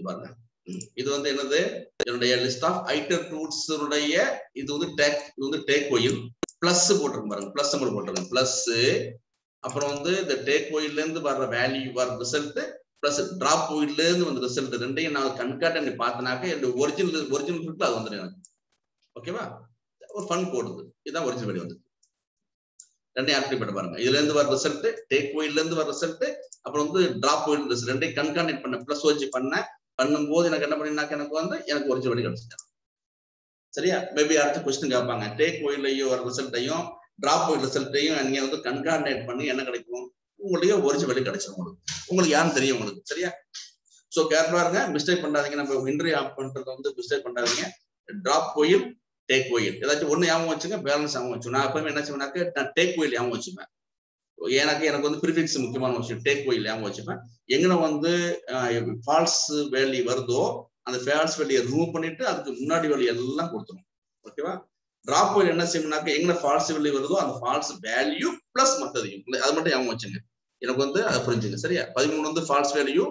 பாருங்க, இது வந்து என்னது என்னுடைய லிஸ்ட் ஆஃப் ஐட்டர் ரூட்ஸ் உடைய இது வந்து டேக் கோயில் பிளஸ் போட்டிருக்கேன் பாருங்க, பிளஸ் சிம்பிள் போட்டிருக்கேன் பிளஸ். அப்புறம் வந்து இந்த டேக் கோயில்ல இருந்து வர்ற வேல்யூ வர ரிசல்ட் பிளஸ் டிராப் கோயில்ல இருந்து வந்து ரிசல்ட் ரெண்டையும் நான் கண்காட்ட பார்த்தனாக்க என்னோட ஒரிஜினல் இருக்குல்ல அது வந்துடும் எனக்கு. ஓகேவா? ஒரு ஃபன் போடுது, இதுதான் ஒரிஜினல் வேல்யூ வந்து ரெண்டையும் ஆக்டிவ் பண்ண பாருங்க. இதுல இருந்து வர ரிசல்ட் டேக் கோயில்ல இருந்து வர ரிசல்ட் அப்புறம் வந்து டிராப் கோயில் ரிசல்ட் ரெண்டையும் கன்கான்டேட் பண்ண பிளஸ் வச்சு பண்ணும்போது எனக்கு என்ன பண்ணினாக்க எனக்கு வந்து எனக்கு ஒரிஜினல் வேல்யூ கிடைச்சிட்டேன். சரியா? மேபி அடுத்த கொஸ்டின் கேட்பாங்க, டேக் கோயிலையும் வர ரிசல்ட்டையும் டிராப் கோயில் ரிசல்ட்டையும் நீங்க வந்து கன்கான்டேட் பண்ணி என்ன கிடைக்கும், உங்களுடைய ஒரிஜினல் வேல்யூ கிடைச்சிடும். உங்களுக்கு யாரும் தெரியும் உங்களுக்கு. சரியா? சோ கேர்ஃபுல்லா இருங்க, மிஸ்டேக் பண்ணாதீங்க. நம்ம இன்டர்வியூ ஆப் பண்றது வந்து மிஸ்டேக் பண்ணாதீங்க. டிராப் கோயில் டேக் கோயில் ஏதாச்சும் ஒண்ணு ஞாபகம் வச்சுங்க, பேலன்ஸ் ஞாபகம் வச்சு. நான் எப்பவுமே என்ன செய்வேனாக்க நான் டேக் கோயில் ஞாபகம் வச்சுப்பேன். எனக்கு வந்து ப்ரிஃபிக்ஸ் முக்கியமான விஷயம். டேக் கோயில் ஞாபகம் வச்சுப்பேன். எங்க வந்து ஃபால்ஸ் வேல்யூ வருதோ அந்த ஃபால்ஸ் வேல்யூ ரிமூவ் பண்ணிட்டு அதுக்கு முன்னாடி வேல்யூ எல்லாம் கொடுத்துரும். ஓகேவா? டிராப் கோயில் என்ன செய்யணும்னாக்க எங்க ஃபால்ஸ் வேல்யூ வருதோ அந்த ஃபால்ஸ் வேல்யூ பிளஸ் மற்றதையும் அது மட்டும் ஞாபகம் வச்சுங்க. எனக்கு வந்து அதை புரிஞ்சுங்க. சரியா? 13 வந்து ஃபால்ஸ் வேல்யூ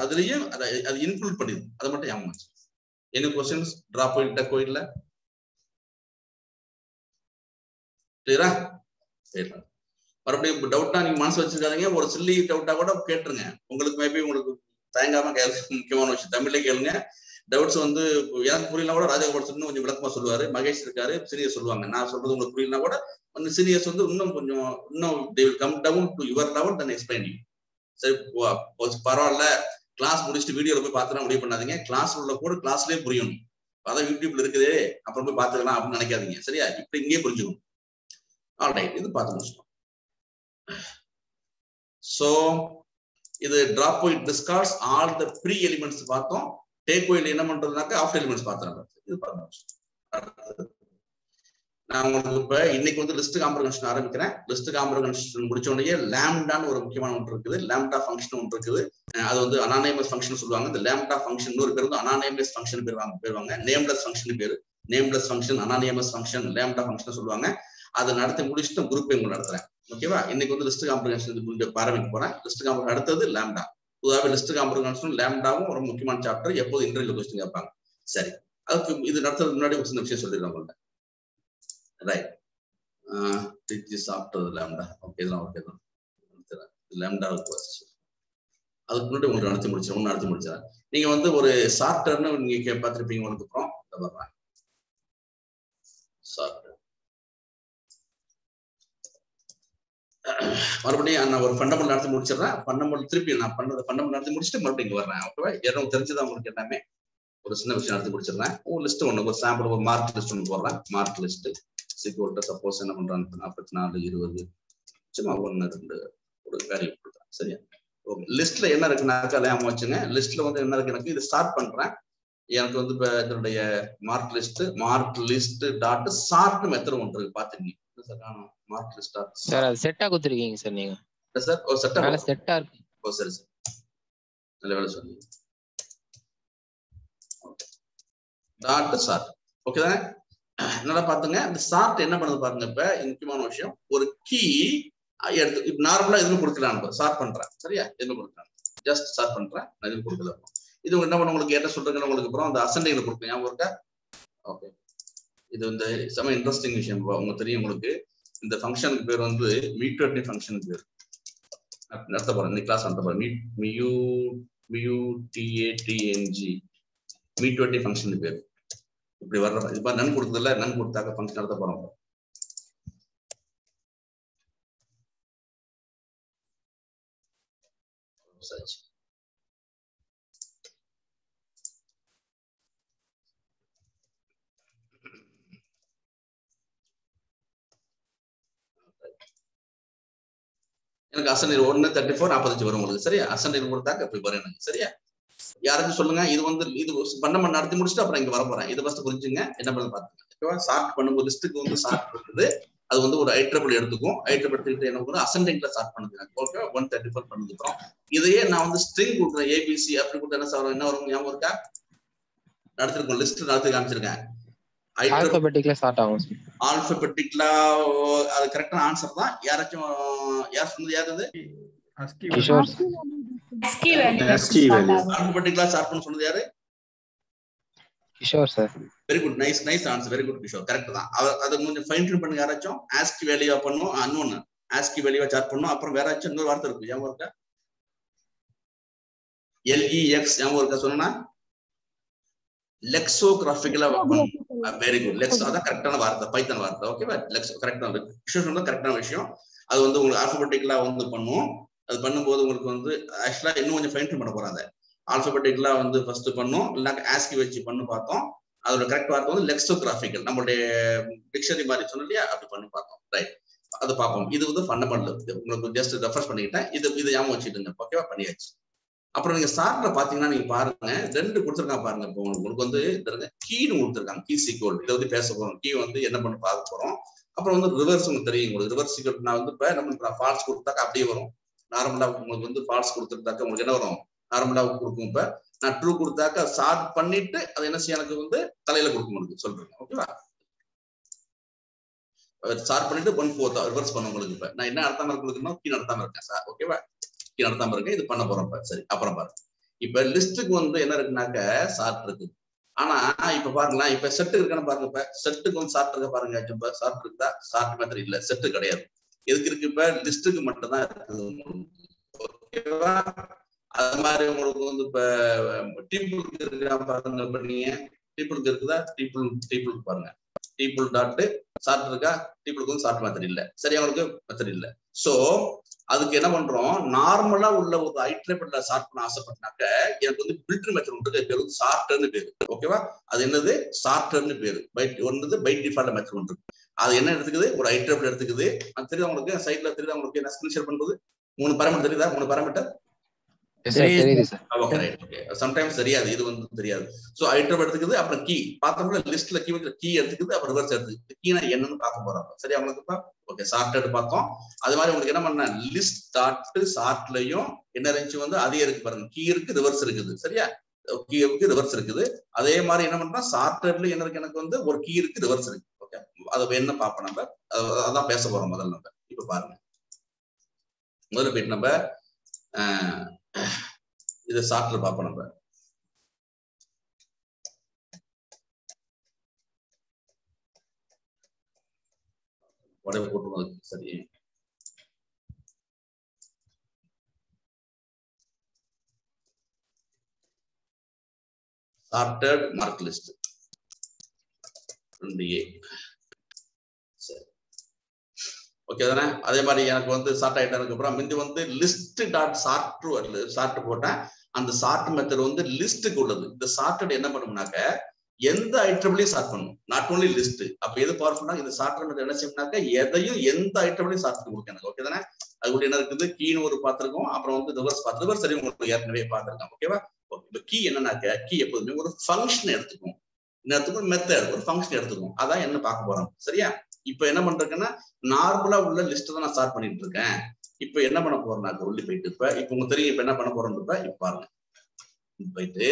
அதுலயும் அது இன்க்ளூட் பண்ணிடும், அதை மட்டும் ஞாபகம் வச்சு. Any questions? Drop point take கோயில்ல கிளியரா? மறுபடியும் டவுட்டா நீங்க மனசு வச்சிருக்காதீங்க. ஒரு சில்லி டவுட்டா கூட கேட்டுருங்க. உங்களுக்கு மேபி உங்களுக்கு தயங்காம முக்கியமான விஷயம் தமிழ்ல கேளுங்க. டவுட்ஸ் வந்து எனக்கு புரியல கூட ராஜகோபால் இன்னும் கொஞ்சம் விளக்கமா சொல்லுவாரு. மகேஷ் இருக்காரு, சீனியர் சொல்லுவாங்க. நான் சொல்றது உங்களுக்கு புரியலனா கூட அந்த சீனியர்ஸ் வந்து இன்னும் they will come down to your level then explain you. சரி பரவாயில்ல, கிளாஸ் முடிச்சுட்டு வீடியோல போய் பார்த்துலாம் முடிவு பண்ணாதீங்க. கிளாஸ் உள்ள கூட கிளாஸ்லயே புரியணும். அதான் யூடியூப்ல இருக்குது அப்புறம் போய் பார்த்துக்கலாம் அப்படின்னு நினைக்காதீங்க. சரியா? இப்படி இங்கேயே புரிஞ்சுக்கணும். ஆல்ரைட், இது பார்த்து முடிச்சிட்டோம். சோ இது drop point discards all the free elements பார்த்தோம். டேக் கோயில் என்ன பண்றதுனாக்க ஆஃப்டர் எலிமெண்ட்ஸ் பார்த்தோம். இது பார்த்தோம். நான் உங்களுக்கு இப்ப இன்னைக்கு வந்து லிஸ்ட் காம்ப்ரஹென்ஷன் ஆரம்பிக்கிறேன். லிஸ்ட் காம்ப்ரஹென்ஷன் முடிச்ச உடனே லேம்டான்னு ஒரு முக்கியமான ஒன்று இருக்குது. லேம்டா ஃபங்க்ஷன் ஒன்று இருக்குது. அது வந்து அனானிமஸ் ஃபங்க்ஷன் சொல்லுவாங்க. இந்த லேம்டா ஃபங்க்ஷன் ஒரு பேர் வந்து அனானிமஸ் ஃபங்க்ஷன் பேருவாங்க. நேம்லெஸ் ஃபங்க்ஷன் பேரு. Nameless function, anonymous function, lambda function சொல்லுவாங்க. அதை நடத்தி முடிச்சுட்டு குரூப் உங்களுக்கு நடத்துறேன். ஓகேவா? இன்னைக்கு வந்து லிஸ்ட் காம்ப்ரஹென்ஷன் ஆரம்பிக்க போறேன். லிஸ்ட் காம்ப்ரஹென்ஷன் அடுத்தது லேம்டா. பொதுவாக லிஸ்ட் காம்ப்ரஹென்ஷன் லேம்டாவும் ஒரு முக்கியமான சாப்டர். எப்போது இன்டர்வியூல கொஸ்டின் கேட்பாங்க. சரி, அதுக்கு இது நடத்துறதுக்கு முன்னாடி ஒரு சின்ன விஷயம் சொல்லிடுறேன் உங்கள்ட்ட. Right, this after lambda. Okay தான். lambda question அதுக்கு முன்னாடி உங்களுக்கு நடத்தி முடிச்சிடறேன். நீங்க வந்து ஒரு சார்ட்டர்னு நீங்க பார்த்திருப்பீங்க. உங்களுக்கு அப்புறம் சார்ட்டர் மறுபடியும் நான் ஒரு ஃபண்டமெண்டல் நடத்தி முடிச்சிடறேன். ஃபண்டமெண்டல் திருப்பி நான் ஃபண்டமெண்டல் நடத்தி முடிச்சுட்டு மறுபடியும் இங்க வர்றேன். ஓகேவா? எனக்கு தெரிஞ்சதான் உங்களுக்கு எல்லாமே ஒரு சின்ன விஷயம் நடத்தி முடிச்சிடுறேன். ஒரு லிஸ்ட் ஒன்று, ஒரு சாம்பிள், ஒரு மார்க் லிஸ்ட் ஒன்று போடுறேன். மார்க் லிஸ்ட் சப்போஸ் என்ன பண்றாங்க 44 20 சும்மா 1 2 ஒரு வேல்யூ கொடுக்குறேன். சரியா? ஓகே. லிஸ்ட்ல என்ன இருக்குன்னாக்கா ஞாபகம் வச்சுங்க. லிஸ்ட்ல வந்து என்ன இருக்கு, எனக்கு இது ஸ்டார்ட் பண்றேன். எனக்கு வந்து இப்ப இதனுடைய mark list dot chart method ஒன்று இருக்கு. பாத்துக்கீங்க மார்க் லிஸ்ட் சார். அது செட்டா கொடுத்துருக்கீங்க சார் நீங்க. சார் ஒரு செட்டா இருக்கு. ஓ சரி சார், நல்ல வேலை சொன்னீங்க. Dot chart. ஓகே தானே? என்னடா பாத்துங்க, இந்த சார்ட் என்ன பண்ணுது பாருங்க. இப்ப முக்கியமான விஷயம், ஒரு கீ எடுத்து நார்மலா எதுவும் கொடுக்கலாம். சார்ட் பண்றேன். சரியா? எதுவும் கொடுக்கலாம், ஜஸ்ட் சார்ட் பண்றேன். நான் எதுவும் கொடுக்கல. இது என்ன பண்ண உங்களுக்கு என்ன சொல்றேன்னு உங்களுக்கு அப்புறம் அந்த அசெண்டிங்ல கொடுப்பேன். ஞாபகம் இருக்கா? ஓகே. இது இந்த செம இன்ட்ரெஸ்டிங் விஷயம். உங்களுக்கு தெரியும். உங்களுக்கு இந்த ஃபங்க்ஷனுக்கு பேர் வந்து மீட்டர்னி ஃபங்க்ஷன் பேர். நடத்த போறேன் இந்த கிளாஸ் நடத்த போறேன். மீட்டர்னி ஃபங்க்ஷன் பேர். இப்படி வர்ற இது மாதிரி நன் கொடுத்ததில்ல, நன் கொடுத்தாக்க ஃபங்க்ஷன் நடத்த போறோம். எனக்கு அசன்ட் 1 34 45 வரும் உங்களுக்கு. சரியா? அசன்ட் கொடுத்தாக்க இப்படி வரும் எனக்கு. சரியா? யாராச்சும் சொல்லுங்க. இது வந்து இது பண்ண நடத்தி முடிச்சுட்டு அப்புறம் இங்க வர போறேன். இதை ஃபர்ஸ்ட் புரிஞ்சுங்க. என்ன பண்ண பாத்துங்க. சார்ட் பண்ணும்போது லிஸ்ட்டுக்கு வந்து சார்ட் இருக்குது. அது வந்து ஒரு ஐட்ரபிள் எடுத்துக்கும். ஐட்ரபிள் எடுத்துக்கிட்டு என்ன பண்ணும், அசெண்டிங்ல ஸ்டார்ட் பண்ணுது. ஓகே, 134 பண்ணிருக்கோம். இதையே நான் வந்து ஸ்ட்ரிங் கொடுக்குறேன். ஏபிசி அப்படி கொடுத்தா என்ன வரும் ஞாபகம் இருக்கா? நடத்திருக்கோம். லிஸ்ட் நடத்தி காமிச்சிருக்கேன். ஆல்பபெட்டிக்கலா ஸ்டார்ட் ஆகும். ஆல்பபெட்டிக்கலா அது கரெக்டான ஆன்சர் தான். யாராச்சும் யார் சொன்னது? யார் அது? கிஷோர். ASCII value. ஆல்பபெட்டிக்கலா ஸ்டார்ட் பண்ண சொன்னது யாரு? Kishore sir. Very good, nice answer, very good Kishore, correct தான். அதை கொஞ்சம் ஃபைன் டியூன் பண்ணுங்க யாராச்சும். ASCII வேல்யூவா பண்ணும், அன்னொன்னு ASCII வேல்யூவா ஸ்டார்ட் பண்ணும். அப்புறம் வேற ஏதாச்சும் இன்னொரு வார்த்தை இருக்கு, ஞாபகம் இருக்கா? LEX ஞாபகம் இருக்கா? சொன்னா லெக்ஸோகிராஃபிக்கலா பண்ணும். வெரி குட், லெக்ஸ் அதான் கரெக்டான வார்த்தை, பைத்தன் வார்த்தை. ஓகேவா? லெக்ஸ் கரெக்டான கிஷோர் சொன்னா கரெக்டான விஷயம். அது வந்து உங்களுக்கு ஆல்பபெட்டிக்கலா வந்து பண்ணும். அது பண்ணும்போது உங்களுக்கு வந்து ஆக்சுவலா இன்னும் கொஞ்சம் ஃபைன் டியூன் பண்ண போறாங்க. ஆல்பபெட்டிக்கலா வந்து ஃபர்ஸ்ட் பண்ணும், இல்ல ASCII வச்சு பண்ணு பார்த்தோம். அதோட கரெக்ட் வார்த்தை வந்து லெக்ஸோகிராஃபிக்கல், நம்மளுடைய டிக்ஷனரி மாதிரி சொன்னோம் இல்லையா, அப்படி பண்ணி பார்த்தோம். ரைட், அது பார்ப்போம். இது வந்து ஃபண்டமெண்டல், உங்களுக்கு ஜஸ்ட் ரெஃபர் பண்ணிக்கிட்டேன். இது ஞாபகம் வச்சுட்டுங்க. ஓகேவா? பண்ணியாச்சு. அப்புறம் நீங்க ஸ்டார்ட்ல பாத்தீங்கன்னா நீங்க பாருங்க, 2 கொடுத்துருக்காங்க பாருங்க. இப்போ உங்களுக்கு வந்து கீன்னு கொடுத்துருக்காங்க, கீ சீக்வல். இதை வந்து பேச போறோம். கீ வந்து என்ன பண்ண பார்க்க போறோம். அப்புறம் வந்து ரிவர்ஸ் உங்களுக்கு தெரியும். உங்களுக்கு ரிவர்ஸ் சீக்வல் நான் வந்து இப்ப நம்ம ஃபால்ஸ் கொடுத்தாக்க அப்படியே வரும். நார்மலா உங்களுக்கு வந்து ஃபால்ஸ் கொடுத்துருந்தாக்க உங்களுக்கு என்ன வரும்? நார்மலா கொடுக்கும். இப்ப நான் ட்ரூ கொடுத்தாக்க ஸ்டார்ட் பண்ணிட்டு அது என்ன செய்ய எனக்கு வந்து தலையில கொடுக்க முடியுது சொல்றேன். ஓகேவா? ஸ்டார்ட் பண்ணிட்டு 1/4 ரிவர்ஸ் பண்ண உங்களுக்கு. இப்ப நான் என்ன நடத்தாம இருக்குன்னா கீ நடத்தாம இருக்கேன் சார். ஓகேவா? கீ நடத்தாம இருக்கேன், இது பண்ண போறோம். சரி, அப்புறம் பாருங்க. இப்ப லிஸ்ட்டுக்கு வந்து என்ன இருக்குனாக்க சார்ட் இருக்கு. ஆனா இப்ப பாருங்களேன், இப்ப செட்டு இருக்குன்னு பாருங்க. இப்ப செட்டுக்கு வந்து சார்ட் இருக்க பாருங்க. இப்ப சார்ட் இருக்குதா? சார்ட் மாதிரி இல்ல, செட்டு கிடையாது. எதுக்கு இருக்கு? இப்ப லிஸ்ட்டுக்கு மட்டும் தான் இருக்குது. ஓகேவா? அது மாதிரி உங்களுக்கு வந்து இப்ப டீப்புளுக்கு இருக்கா பாருங்க. இப்ப நீங்க டீப்புளுக்கு இருக்குதா? டீப்புளுக்கு பாருங்க. டீப்புள் டாட் சார்ட் இருக்கா? டீப்புளுக்கு வந்து சார்ட் மெத்தட் இல்ல. சரியா? உங்களுக்கு மெத்தட் இல்ல. சோ அதுக்கு என்ன பண்றோம்? நார்மலா உள்ள ஒரு ஐட்ரேபிள்ல சார்ட் பண்ண ஆசைப்பட்டாக்க எனக்கு வந்து பில்டர் மெத்தட் உண்டு, பேரு சார்ட்னு பேரு. ஓகேவா? அது என்னது? சார்ட்னு பேரு. ஒன்று பை டிஃபால்ட் மெத்தட் உண்டு. அது என்ன எடுத்துக்குது? ஒரு ஐட்ரேபிள் எடுத்துக்குது. அது தெரியுது உங்களுக்கு? சைட்ல தெரியுது உங்களுக்கு? என்ன ஸ்கிரீன் ஷேர் பண்றது? 3 பாராமீட்டர் தெரியுதா? 3 பாராமீட்டர் சம்டைம்ஸ் தெரியாது, இது வந்து தெரியாது. சோ ஐட்ரேபிள் எடுத்துக்குது. அப்புறம் கீ பார்த்தோம்ல, லிஸ்ட்ல கீ எடுத்துக்குது. அப்புறம் ரிவர்ஸ் எடுத்துக்குது. கீனா என்னன்னு பார்க்க போறோம். சரியா உங்களுக்கு? ஓகே, சார்ட்டட் பார்த்தோம். அது மாதிரி உங்களுக்கு என்ன பண்ண, லிஸ்ட் டாட் சார்ட்லயும் என்ன இருந்துச்சு வந்து அதே இருக்கு பாருங்க. கீ இருக்கு, ரிவர்ஸ் இருக்குது. சரியா? கீ இருக்கு, ரிவர்ஸ் இருக்குது. அதே மாதிரி என்ன பண்றோம், சார்ட்டட்ல என்ன இருக்கு? எனக்கு வந்து ஒரு கீ இருக்கு, ரிவர்ஸ் இருக்கு. ஓகே, அது என்ன பார்ப்போம் நம்ம. அதான் பேச போறோம் முதல்ல நம்ம. இப்ப பாருங்க, முதல்ல போயிட்டு நம்ம இதை சார்ட்ல பார்ப்போம் நம்ம. உடம்பு போட்டு சரி. Sorted mark list 2A. சரி, ஓகே தானே? அதே மாதிரி எனக்கு வந்து சார்ட் ஆயிட்டதுக்கு அப்புறம் முந்தி வந்து லிஸ்ட் டாட் சார்ட் போட்டேன். அந்த சார்ட் மெத்தட் வந்து லிஸ்ட்டுக்கு உள்ளது. இந்த சார்ட்டட் என்ன பண்ணும்னாக்க எந்த ஐட்டம்லயும் சார்ட் பண்ணும், நாட் ஓன்லி லிஸ்ட். அப்ப எது பவர்ஃபுல்னா இந்த சார்ட் மெத்தட் என்ன செய்யணும்னாக்க எதையும் எந்த ஐட்டம்லயும் சார்ட் கொடுக்கும் எனக்கு. ஓகே தானே? அது கூட என்ன இருக்குது? கீன்னு ஒரு பார்த்திருக்கோம். அப்புறம் வந்து ரிவர்ஸ் சரி உங்களுக்கு ஏற்கனவே பார்த்திருக்கோம். ஓகேவா? இப்ப கீ என்னன்னாக்க கீ எப்போதுமே ஒரு ஃபங்க்ஷன் எடுத்துக்கும். இன்னத்துக்கும் மெத்தட் ஒரு ஃபங்க்ஷன் எடுத்துக்கும். அதான் என்ன பார்க்க போறோம். சரியா? இப்ப என்ன பண்றேன்னா நார்மலா உள்ள லிஸ்ட் தான் நான் ஸ்டார்ட் பண்ணிட்டு இருக்கேன். இப்ப என்ன பண்ண போறேன்னா உள்ளி போயிட்டு இப்ப உங்களுக்கு தெரியும் இப்ப என்ன பண்ண போறோம். இப்ப பாருங்க, போயிட்டு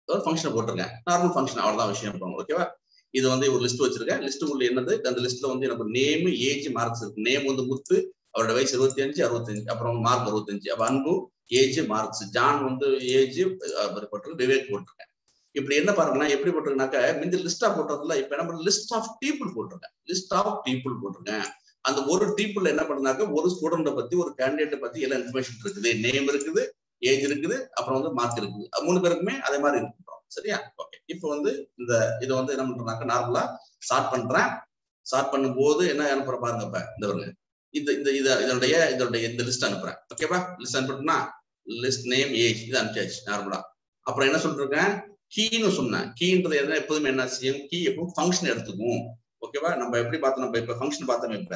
ஒரு ஃபங்க்ஷன் போட்டிருக்கேன், நார்மல் ஃபங்க்ஷன், அவ்வளவுதான் விஷயம். ஓகேவா? இது வந்து ஒரு லிஸ்ட் வச்சிருக்கேன். லிஸ்ட் உள்ள என்னது? அந்த லிஸ்ட்ல வந்து எனக்கு நேம், ஏஜ், மார்க்ஸ் இருக்கு. நேம் வந்து முத்து, அவரோட வயசு 25, 65, அப்புறம் மார்க் 65. அப்ப அன்பு, ஏஜ், மார்க்ஸ். ஜான் வந்து ஏஜ் போட்டிருக்கு, விவேக் போட்டிருக்கேன். இப்படி என்ன பாருங்கன்னா எப்படி போட்டிருக்கேன்னாக்க இந்த லிஸ்டா போட்டதுல இப்ப என்ன லிஸ்ட் ஆஃப் பீப்புள் போட்டிருக்கேன். லிஸ்ட் ஆஃப் பீப்புள் போட்டிருக்கேன். அந்த ஒரு பீப்புள் என்ன பண்ணுனாக்க ஒரு ஸ்டூடெண்ட்டை பத்தி, ஒரு கேண்டிடேட்டை பத்தி எல்லாம் இன்ஃபர்மேஷன் இருக்குது. நேம் இருக்குது, ஏஜ் இருக்குது, அப்புறம் வந்து மார்க் இருக்குது. 3 பேருக்குமே அதே மாதிரி இருக்கு. சரியா? ஓகே, இப்போ வந்து இதை வந்து என்ன பண்றேன்னாக்க நார்மலா ஸ்டார்ட் பண்றேன். ஸ்டார்ட் பண்ணும்போது என்ன அனுப்புற பாருங்க. இப்ப இதனுடைய இந்த லிஸ்ட் அனுப்புறேன். ஓகேவா? லிஸ்ட் அனுப்பிட்டோம்னா லிஸ்ட் நேம், ஏஜ் இது அனுப்பிச்சாச்சு நார்மலா. அப்புறம் என்ன சொல்லிருக்கேன்? கீன்னு சொன்னேன். கீன்றது எதுனா எப்போதுமே என்ன செய்யும்? கீ எப்பவும் ஃபங்க்ஷன் எடுத்துக்கும். ஓகேவா? நம்ம எப்படி பார்த்தோம்? நம்ம இப்ப ஃபங்க்ஷன் பார்த்தோம். இப்ப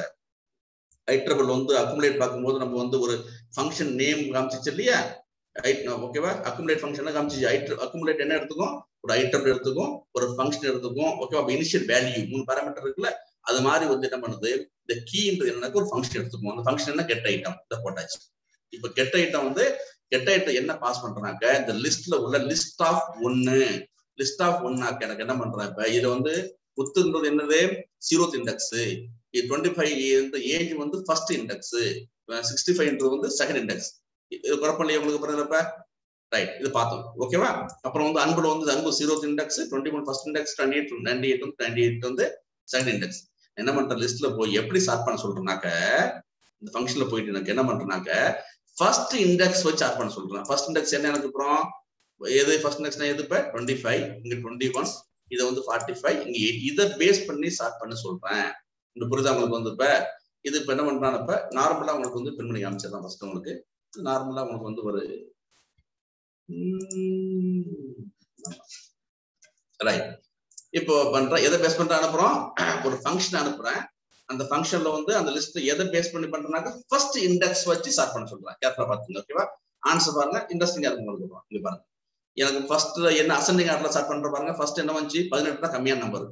ஐட்ரபிள் வந்து அக்குமுலேட் பார்க்கும்போது நம்ம வந்து ஒரு ஃபங்க்ஷன் நேம் காமிச்சிச்சு இல்லையா? ஓகேவா? Accumulate function காமிச்சிச்சு. அக்குமுலேட் என்ன எடுத்துக்கும்? ஒரு ஐட்ரபிள் எடுத்துக்கும், ஒரு ஃபங்க்ஷன் எடுத்துக்கும். ஓகேவா? இனிஷியல் வேல்யூ 3 பாராமீட்டர் இருக்குல்ல, அது மாதிரி வந்து என்ன பண்ணுது? இந்த கீன்றது என்னன்னா ஒரு ஃபங்க்ஷன் எடுத்துக்கும். அந்த ஃபங்க்ஷன் என்ன? Get item. இதை போட்டாச்சு. இப்ப கெட் ஐட்டம் வந்து என்ன பாஸ் பண்றாங்க? இந்த லிஸ்ட்ல உள்ள லிஸ்ட் ஆஃப் 1 எனக்கு என்ன பண்றேன்? இப்ப இது வந்து புத்துன்றது என்னது? 0th index. 25 ஏஜ் வந்து ஃபர்ஸ்ட் இண்டெக்ஸ். 65 வந்து செகண்ட் இண்டெக்ஸ். இது குழப்பம் இல்லையா உங்களுக்கு பிறந்தப்ப? ரைட், இது பார்த்தோம். ஓகேவா? அப்புறம் வந்து அன்புல வந்து அன்பு 0th இண்டெக்ஸ், 21 ஃபர்ஸ்ட் இண்டெக்ஸ், 28 வந்து செகண்ட் இண்டெக்ஸ். என்ன பண்ற லிஸ்ட்ல போய் எப்படி சார்ட் பண்ண சொல்றேன்னாக்க, இந்த ஃபங்க்ஷன்ல போயிட்டு எனக்கு என்ன பண்றேன்னாக்க ஃபர்ஸ்ட் இண்டெக்ஸ் வச்சு சார்ட் பண்ண சொல்றேன். ஃபர்ஸ்ட் இண்டெக்ஸ் என்ன எனக்கு அப்புறம் எது ஃபர்ஸ்ட் இண்டெக்ஸ்னா எது? இப்ப 25, இங்க 21, இதை வந்து 45, இங்க 8. இதை பேஸ் பண்ணி சார்ட் பண்ண சொல்றேன். இந்த புரிதா உங்களுக்கு வந்து? இப்ப இது இப்ப என்ன பண்றான், இப்ப நார்மலா உங்களுக்கு வந்து பின் பண்ணி காமிச்சிடலாம். ஃபர்ஸ்ட் உங்களுக்கு நார்மலா உங்களுக்கு வந்து ஒரு ரைட். இப்போ பண்றேன், எதை பேஸ் பண்ற அனுப்புறோம்? ஒரு ஃபங்க்ஷன் அனுப்புறேன். அந்த ஃபங்க்ஷன்ல வந்து அந்த லிஸ்ட் எதை பேஸ் பண்ணி பண்றேன்னாக்க ஃபர்ஸ்ட் இண்டெக்ஸ் வச்சு சார்ட் பண்ண சொல்றேன். கேர்ஃபுல்லா பாத்துங்க. ஓகேவா? ஆன்சர் பாருங்க, இன்ட்ரெஸ்டிங்கா இருக்கும் உங்களுக்கு. இங்க பாருங்க, எனக்கு ஃபர்ஸ்ட் என்ன அசெண்டிங் ஆர்டர்ல ஸ்டார்ட் பண்ற பாருங்க. ஃபர்ஸ்ட் என்ன வந்துச்சு? 18 தான் கம்மியான நம்பர்.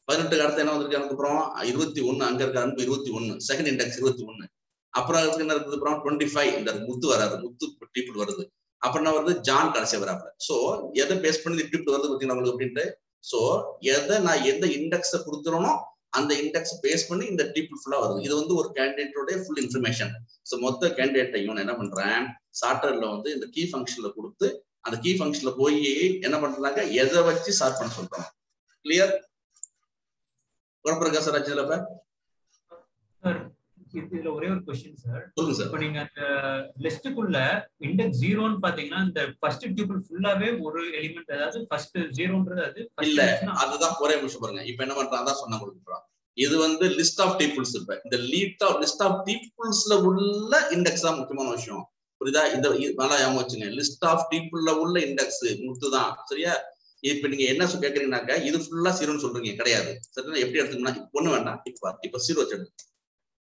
18க்கு அடுத்து என்ன வந்திருக்கு எனக்கு அப்புறம் 21, அங்க இருக்க அனுப்பு 21, செகண்ட் இண்டெக்ஸ் 21. அப்புறம் என்ன இருக்குது அப்புறம் 25, இந்த முத்து வராது, முத்து டீப்புள் வருது. அப்புறம் என்ன வருது? ஜான் கடைசி வராப்ல. சோ எதை பேஸ் பண்ணி டீப்புள் வருது பார்த்தீங்கன்னா உங்களுக்கு அப்படின்ட்டு. சோ எதை நான் எந்த இண்டெக்ஸை கொடுத்துறனோ அந்த இண்டெக்ஸ் பேஸ் பண்ணி இந்த டீப்புள் ஃபுல்லா வருது. இது வந்து ஒரு கேண்டிடேட்டோட ஃபுல் இன்ஃபர்மேஷன். சோ மொத்த கேண்டிடேட்டையும் என்ன பண்றேன், சார்ட்டர்ல வந்து இந்த கீ ஃபங்க்ஷன்ல கொடுத்து அந்த கீ ஃபங்க்ஷன்ல போய் என்ன பண்றாங்க, எதை வச்சு சார்ட் பண்ண சொல்றோம். கிளியர்? குழப்பம் இருக்கா சார்? ஆச்சுல இதுல ஒரே ஒரு क्वेश्चन சார். சொல்லுங்க சார். இப்போ நீங்க அந்த லிஸ்டுக்குள்ள இண்டெக்ஸ் 0ன்னு பாத்தீங்கன்னா இந்த ஃபர்ஸ்ட் டியூபிள் ஃபுல்லாவே ஒரு எலிமெண்ட், அதாவது ஃபர்ஸ்ட் 0ன்றது அது இல்ல, அதுதான் ஒரே நிமிஷம் பாருங்க. இப்போ என்ன பண்றான் அதான் சொன்ன உங்களுக்கு. இது வந்து லிஸ்ட் ஆஃப் டீப்புள்ஸ். இப்ப இந்த லிஸ்ட் ஆஃப் டீப்புள்ஸ்ல உள்ள இண்டெக்ஸ் தான் முக்கியமான விஷயம். புரியுதா? இந்த நல்லா ஞாபகம் வச்சுங்க. லிஸ்ட் ஆஃப் டீப்புள்ல உள்ள இண்டெக்ஸ் முத்துதான். சரியா? இப்ப நீங்க என்ன கேக்குறீங்கன்னாக்க இது ஃபுல்லா 0ன்னு சொல்றீங்க. கிடையாது. சரியா? எப்படி எடுத்துக்கணும்னா ஒண்ணு வேண்டாம். இப்ப 0 வச்சு எடுத்து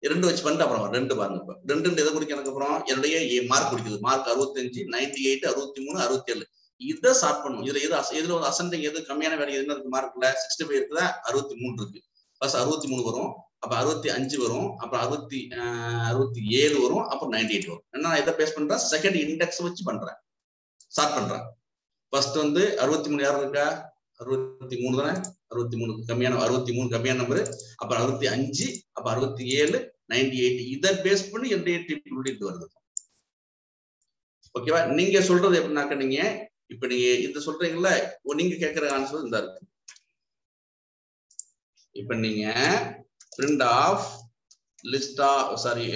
2 வச்சு பண்ணிட்டு அப்புறம் 2 பாருங்க. இப்ப 2 எதை குறிக்க எனக்கு அப்புறம் என்னுடைய மார்க் குடிக்குது. மார்க் 65, 98, 63, 67. இதை சார்ட் பண்ணும். இதுல ஒரு அசெண்டிங் எது கம்மியான வேல்யூ என்ன இருக்கு மார்க்ல? 65 இருக்குதா? 63 இருக்கு. ஃபர்ஸ்ட் 63 வரும், அப்ப 65 வரும், அப்புறம் 67 வரும், அப்புறம் 98 வரும். என்ன இதை பேஸ் பண்றேன்? செகண்ட் இண்டெக்ஸ் வச்சு பண்றேன், சார்ட் பண்றேன். ஃபர்ஸ்ட் வந்து 63 யார் இருக்கா? 63 தானே? 63 கம்மியான 63 கம்மியான நம்பர், அப்புறம் 65, அப்ப 67, 98. இதை பேஸ் பண்ணி என்னுடைய டிபிள் வருது. ஓகேவா? நீங்க சொல்றது எப்படின்னாக்க நீங்க இப்ப நீங்க இந்த சொல்றீங்கல்ல, நீங்க கேட்கிற ஆன்சர் இந்த இருக்கு. இப்ப நீங்க print of list of sorry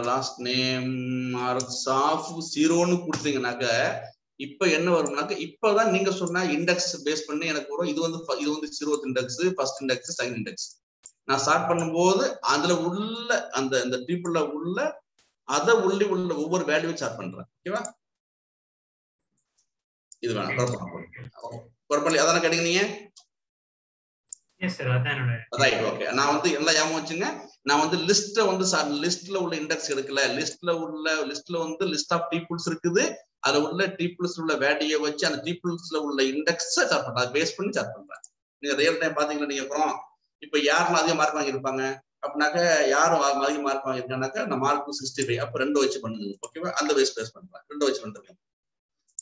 last name marks of 0ன்னு கொடுத்தீங்கன்னாக்க இப்ப என்ன வரும்னாக்க இப்பதான் நீங்க சொன்ன இண்டெக்ஸ் பேஸ் பண்ணி எனக்கு வரும். இது வந்து 0th index, first index, second index. நான் ஸ்டார்ட் பண்ணும்போது அதுல உள்ள அந்த டீப்புள்ல உள்ள அதை உள்ள ஒவ்வொரு வேல்யூ சார்ட் பண்றேன். ஓகேவா? இது வேணாம் குழப்பம் அதான கேட்டீங்க நீங்க? எஸ் சார், அதான் என்னோட ரைட். ஓகே, நான் வந்து எல்லாம் ஞாபகம் வச்சுங்க. நான் வந்து லிஸ்ட்டை வந்து லிஸ்ட்ல உள்ள இண்டெக்ஸ் எடுக்கல. லிஸ்ட்ல வந்து லிஸ்ட் ஆஃப் டீப்புள்ஸ் இருக்குது. அதுல உள்ள டீப்புள்ஸ் உள்ள வேல்யூ வச்சு அந்த டீப்புள்ஸ்ல உள்ள இண்டெக்ஸ் சார்ட் பண்றேன், பேஸ் பண்ணி சார்ட் பண்றேன். நீங்க ரியல் டைம் பாத்தீங்களா நீங்க? அப்புறம் இப்ப யாரும் அதிக மார்க் வாங்கியிருப்பாங்க அப்படின்னாக்க, யாரும் அதிக மார்க் வாங்கியிருக்காங்கனாக்கா நான் மார்க் 65, அப்ப 2 வச்சு பண்ணுது. ஓகேவா? அந்த பேஸ் பண்றேன், 2 வச்சு பண்றேன்.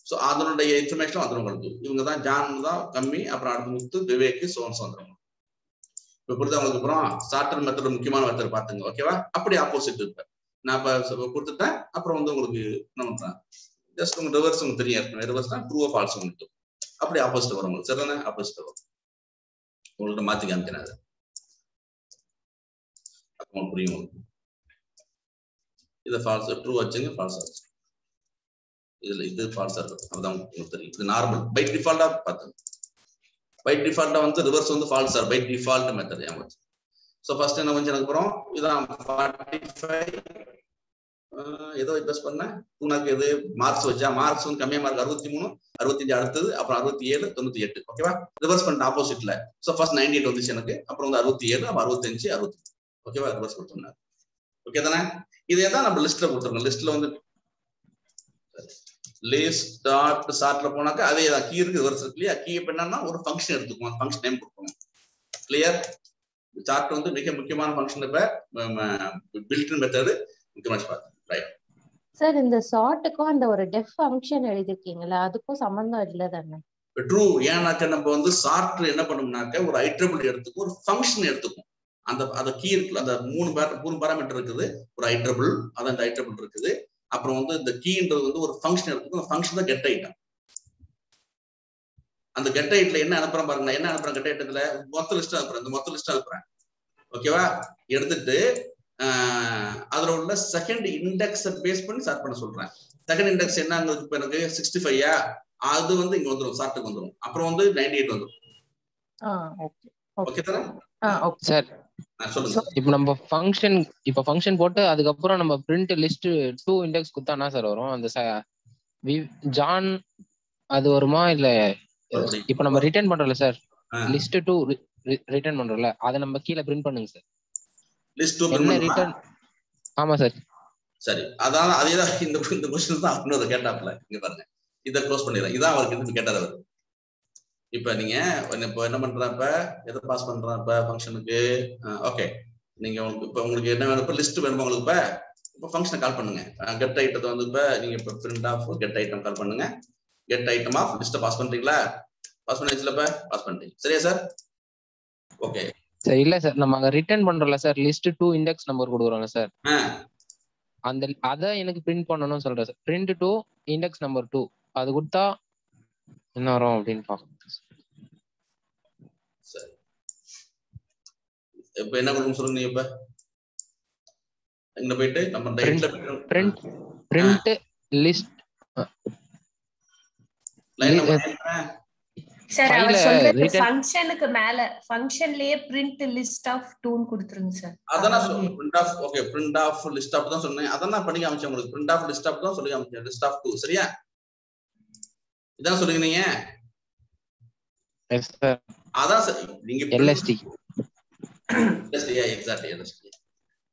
சோ அதனுடைய இன்ஃபர்மேஷன் வந்துடும் உங்களுக்கு. இவங்க தான் ஜான் தான் கம்மி, அப்புறம் அடுத்து முத்து, விவேக், சோன்ஸ் வந்துடும். இப்ப புரியுதா உங்களுக்கு? அப்புறம் சார்ட்டர் மெத்தட் முக்கியமான மெத்தட் பாத்துங்க. ஓகேவா? அப்படி ஆப்போசிட் இருப்பேன் நான் இப்ப கொடுத்துட்டேன். அப்புறம் வந்து உங்களுக்கு என்ன பண்றேன், ஜஸ்ட் உங்க ரிவர்ஸ் உங்களுக்கு தெரியும். ரிவர்ஸ் தான் ட்ரூ ஃபால்ஸ் உங்களுக்கு. அப்படி ஆப்போசிட் வரும் உங்களுக்கு. சரிதானே? ஆப்போசிட் வரும் உங்கள்ட்ட மாத்தி காமிக்கிறேன். அது அப்போ புரியும் உங்களுக்கு. இதை ஃபால்ஸ் ட்ரூ வச்சுங்க, ஃபால்ஸ் ஆச்சு. இதுல இது ஃபால்ஸா இருக்கும், அதுதான் உங்களுக்கு தெரியும். இது நார்மல் பை டிஃபால்ட்டா பாத்துங்க. பை டிஃபால்ட்டா வந்து ரிவர்ஸ் வந்து false or by default method ஞாபகம். சோ ஃபர்ஸ்ட் என்ன வந்து எனக்கு அப்புறம் இதான் 45 ஏதோ இன்வெஸ்ட் பண்ணேன். உனக்கு எது மார்க்ஸ் வச்சா மார்க்ஸ் வந்து கம்மியா மார்க் 63, 65 அடுத்தது, அப்புறம் 67, 98. ஓகேவா? ரிவர்ஸ் பண்ணிட்டு ஆப்போசிட்ல. சோ ஃபர்ஸ்ட் 98 வந்துச்சு எனக்கு, அப்புறம் வந்து 67, அப்புறம் 65, 60. ஓகேவா? ரிவர்ஸ் கொடுத்தோம்னா ஓகே தானே? இதே தான் நம்ம லிஸ்ட்ல கொடுத்துருக்கோம். லிஸ்ட்ல வந்து லிஸ்ட் டாட் சார்ட்ல போனாக்க அதே தான் கீ இருக்கு, ரிவர்ஸ் இருக்கு இல்லையா? கீ என்னன்னா ஒரு ஃபங்க்ஷன் எடுத்துக்கோங்க, ஃபங்க்ஷன் நேம் கொடுக்கணும். கிளியர்? சார்ட் வந்து மிக முக்கியமான ஃபங்க்ஷன். இப்ப பில்ட்-இன் மெத்தட் முக்கியமா பாருங்க. ரைட் சார், இந்த சார்ட்டுக்கும் அந்த ஒரு டெஃப் ஃபங்க்ஷன் எழுதிருக்கீங்களா, அதுக்கும் சம்பந்தம் இல்லை தானே? ட்ரூ. ஏன்னாக்க நம்ம வந்து சார்ட்ல என்ன பண்ணோம்னாக்க ஒரு ஐட்ரபிள் எடுத்துக்கும், ஒரு ஃபங்க்ஷன் எடுத்துக்கும். அந்த கீ இருக்குல்ல, அந்த மூணு பாராமீட்டர் இருக்குது. ஒரு ஐட்ரபிள், அதான் இந்த ஐட்ரபிள் இருக்குது. அப்புறம் வந்து இந்த கீன்றது வந்து ஒரு ஃபங்க்ஷன் எடுத்துக்கும். அந்த ஃபங்க்ஷன் தான் கெட் ஐட்டம். அந்த கெட் ஐட்ல என்ன அனுப்புறேன் பாருங்க, என்ன அனுப்புறேன் கெட் ஐட்டத்துல மொத்த லிஸ்ட் அனுப்புறேன். இந்த மொத்த லிஸ்ட் அனுப்புறேன். ஓகேவா? எடுத்துட்டு அதுல உள்ள செகண்ட் இண்டெக்ஸ் பேஸ் பண்ணி ஸ்டார்ட் பண்ண சொல்றேன். செகண்ட் இண்டெக்ஸ் என்ன இப்ப எனக்கு 65 அது வந்து இங்க வந்துடும், சார்ட்டுக்கு வந்துடும். அப்புறம் வந்து 98 வந்துடும். ஓகே தானே? சார் சொல்லுங்க. இப்போ நம்ம ஃபங்க்ஷன் போட்டு அதுக்கப்புறம் நம்ம பிரிண்ட் லிஸ்ட் 2 இண்டெக்ஸ் கொடுத்தானா சார் வரும்? அந்த ஜான் அது வருமா இல்ல? இப்போ நம்ம ரிட்டர்ன் பண்றோம்ல சார், லிஸ்ட் 2 ரிட்டர்ன் பண்றோம்ல, அதை நம்ம கீழே பிரிண்ட் பண்ணுங்க சார். List 2 print return. ஆமா சார். சரி, அதான் அதேதான் இந்த क्वेश्चन தான் இன்னொரு கேட்டாப்ல. இங்க பாருங்க, இத க்ளோஸ் பண்ணிடுறேன். இதான் அவருக்கு இது கேட்டாரு அவர். இப்ப நீங்க இப்ப என்ன பண்றப்ப எதை பாஸ் பண்றப்ப ஃபங்க்ஷனுக்கு ஓகே, நீங்க இப்ப உங்களுக்கு என்ன வேணும், இப்ப லிஸ்ட் வேணுமா உங்களுக்கு? இப்ப ஃபங்க்ஷனை கால் பண்ணுங்க. கெட் ஐட்டத்தை வந்து இப்ப நீங்க இப்ப print of get item call பண்ணுங்க. Get item of list pass பண்றீங்களா? பாஸ் பண்ணியாச்சுல? இப்ப பாஸ் பண்ணிட்டீங்க. சரியா சார்? Okay sir. இல்ல சார், நம்ம அங்க ரிட்டர்ன் பண்றோம்ல சார், லிஸ்ட் 2 இண்டெக்ஸ் நம்பர் கொடுக்குறோம்ல சார், அத எனக்கு பிரிண்ட் பண்ணணும்னு சொல்றேன் சார். பிரிண்ட் 2 இண்டெக்ஸ் நம்பர் 2 அது கொடுத்தா என்ன வரும் அப்படின்னு பாக்கணும். சரி, இப்ப என்ன கொடுக்கணும் சொல்லுங்க. இப்ப இங்க போயிட்டு நம்ம பிரிண்ட் லிஸ்ட் லைன் சார் அவர் சொல்றது ஃபங்க்ஷனுக்கு மேல ஃபங்க்ஷன்லயே பிரிண்ட் லிஸ்ட் ஆஃப் 2 ன்னு கொடுத்துருங்க சார். அதான் print of okay, print of list of தான் சொன்னேன். அதான் நான் பண்ணி காமிச்சேன் உங்களுக்கு. பிரிண்ட் ஆஃப் லிஸ்ட் ஆஃப் தான் சொல்லி காமிச்சேன். லிஸ்ட் ஆஃப் 2 சரியா? இதான் சொல்லுங்க நீங்க. Yes sir. அதான் சார் நீங்க LST எக்ஸாக்ட்லி LST.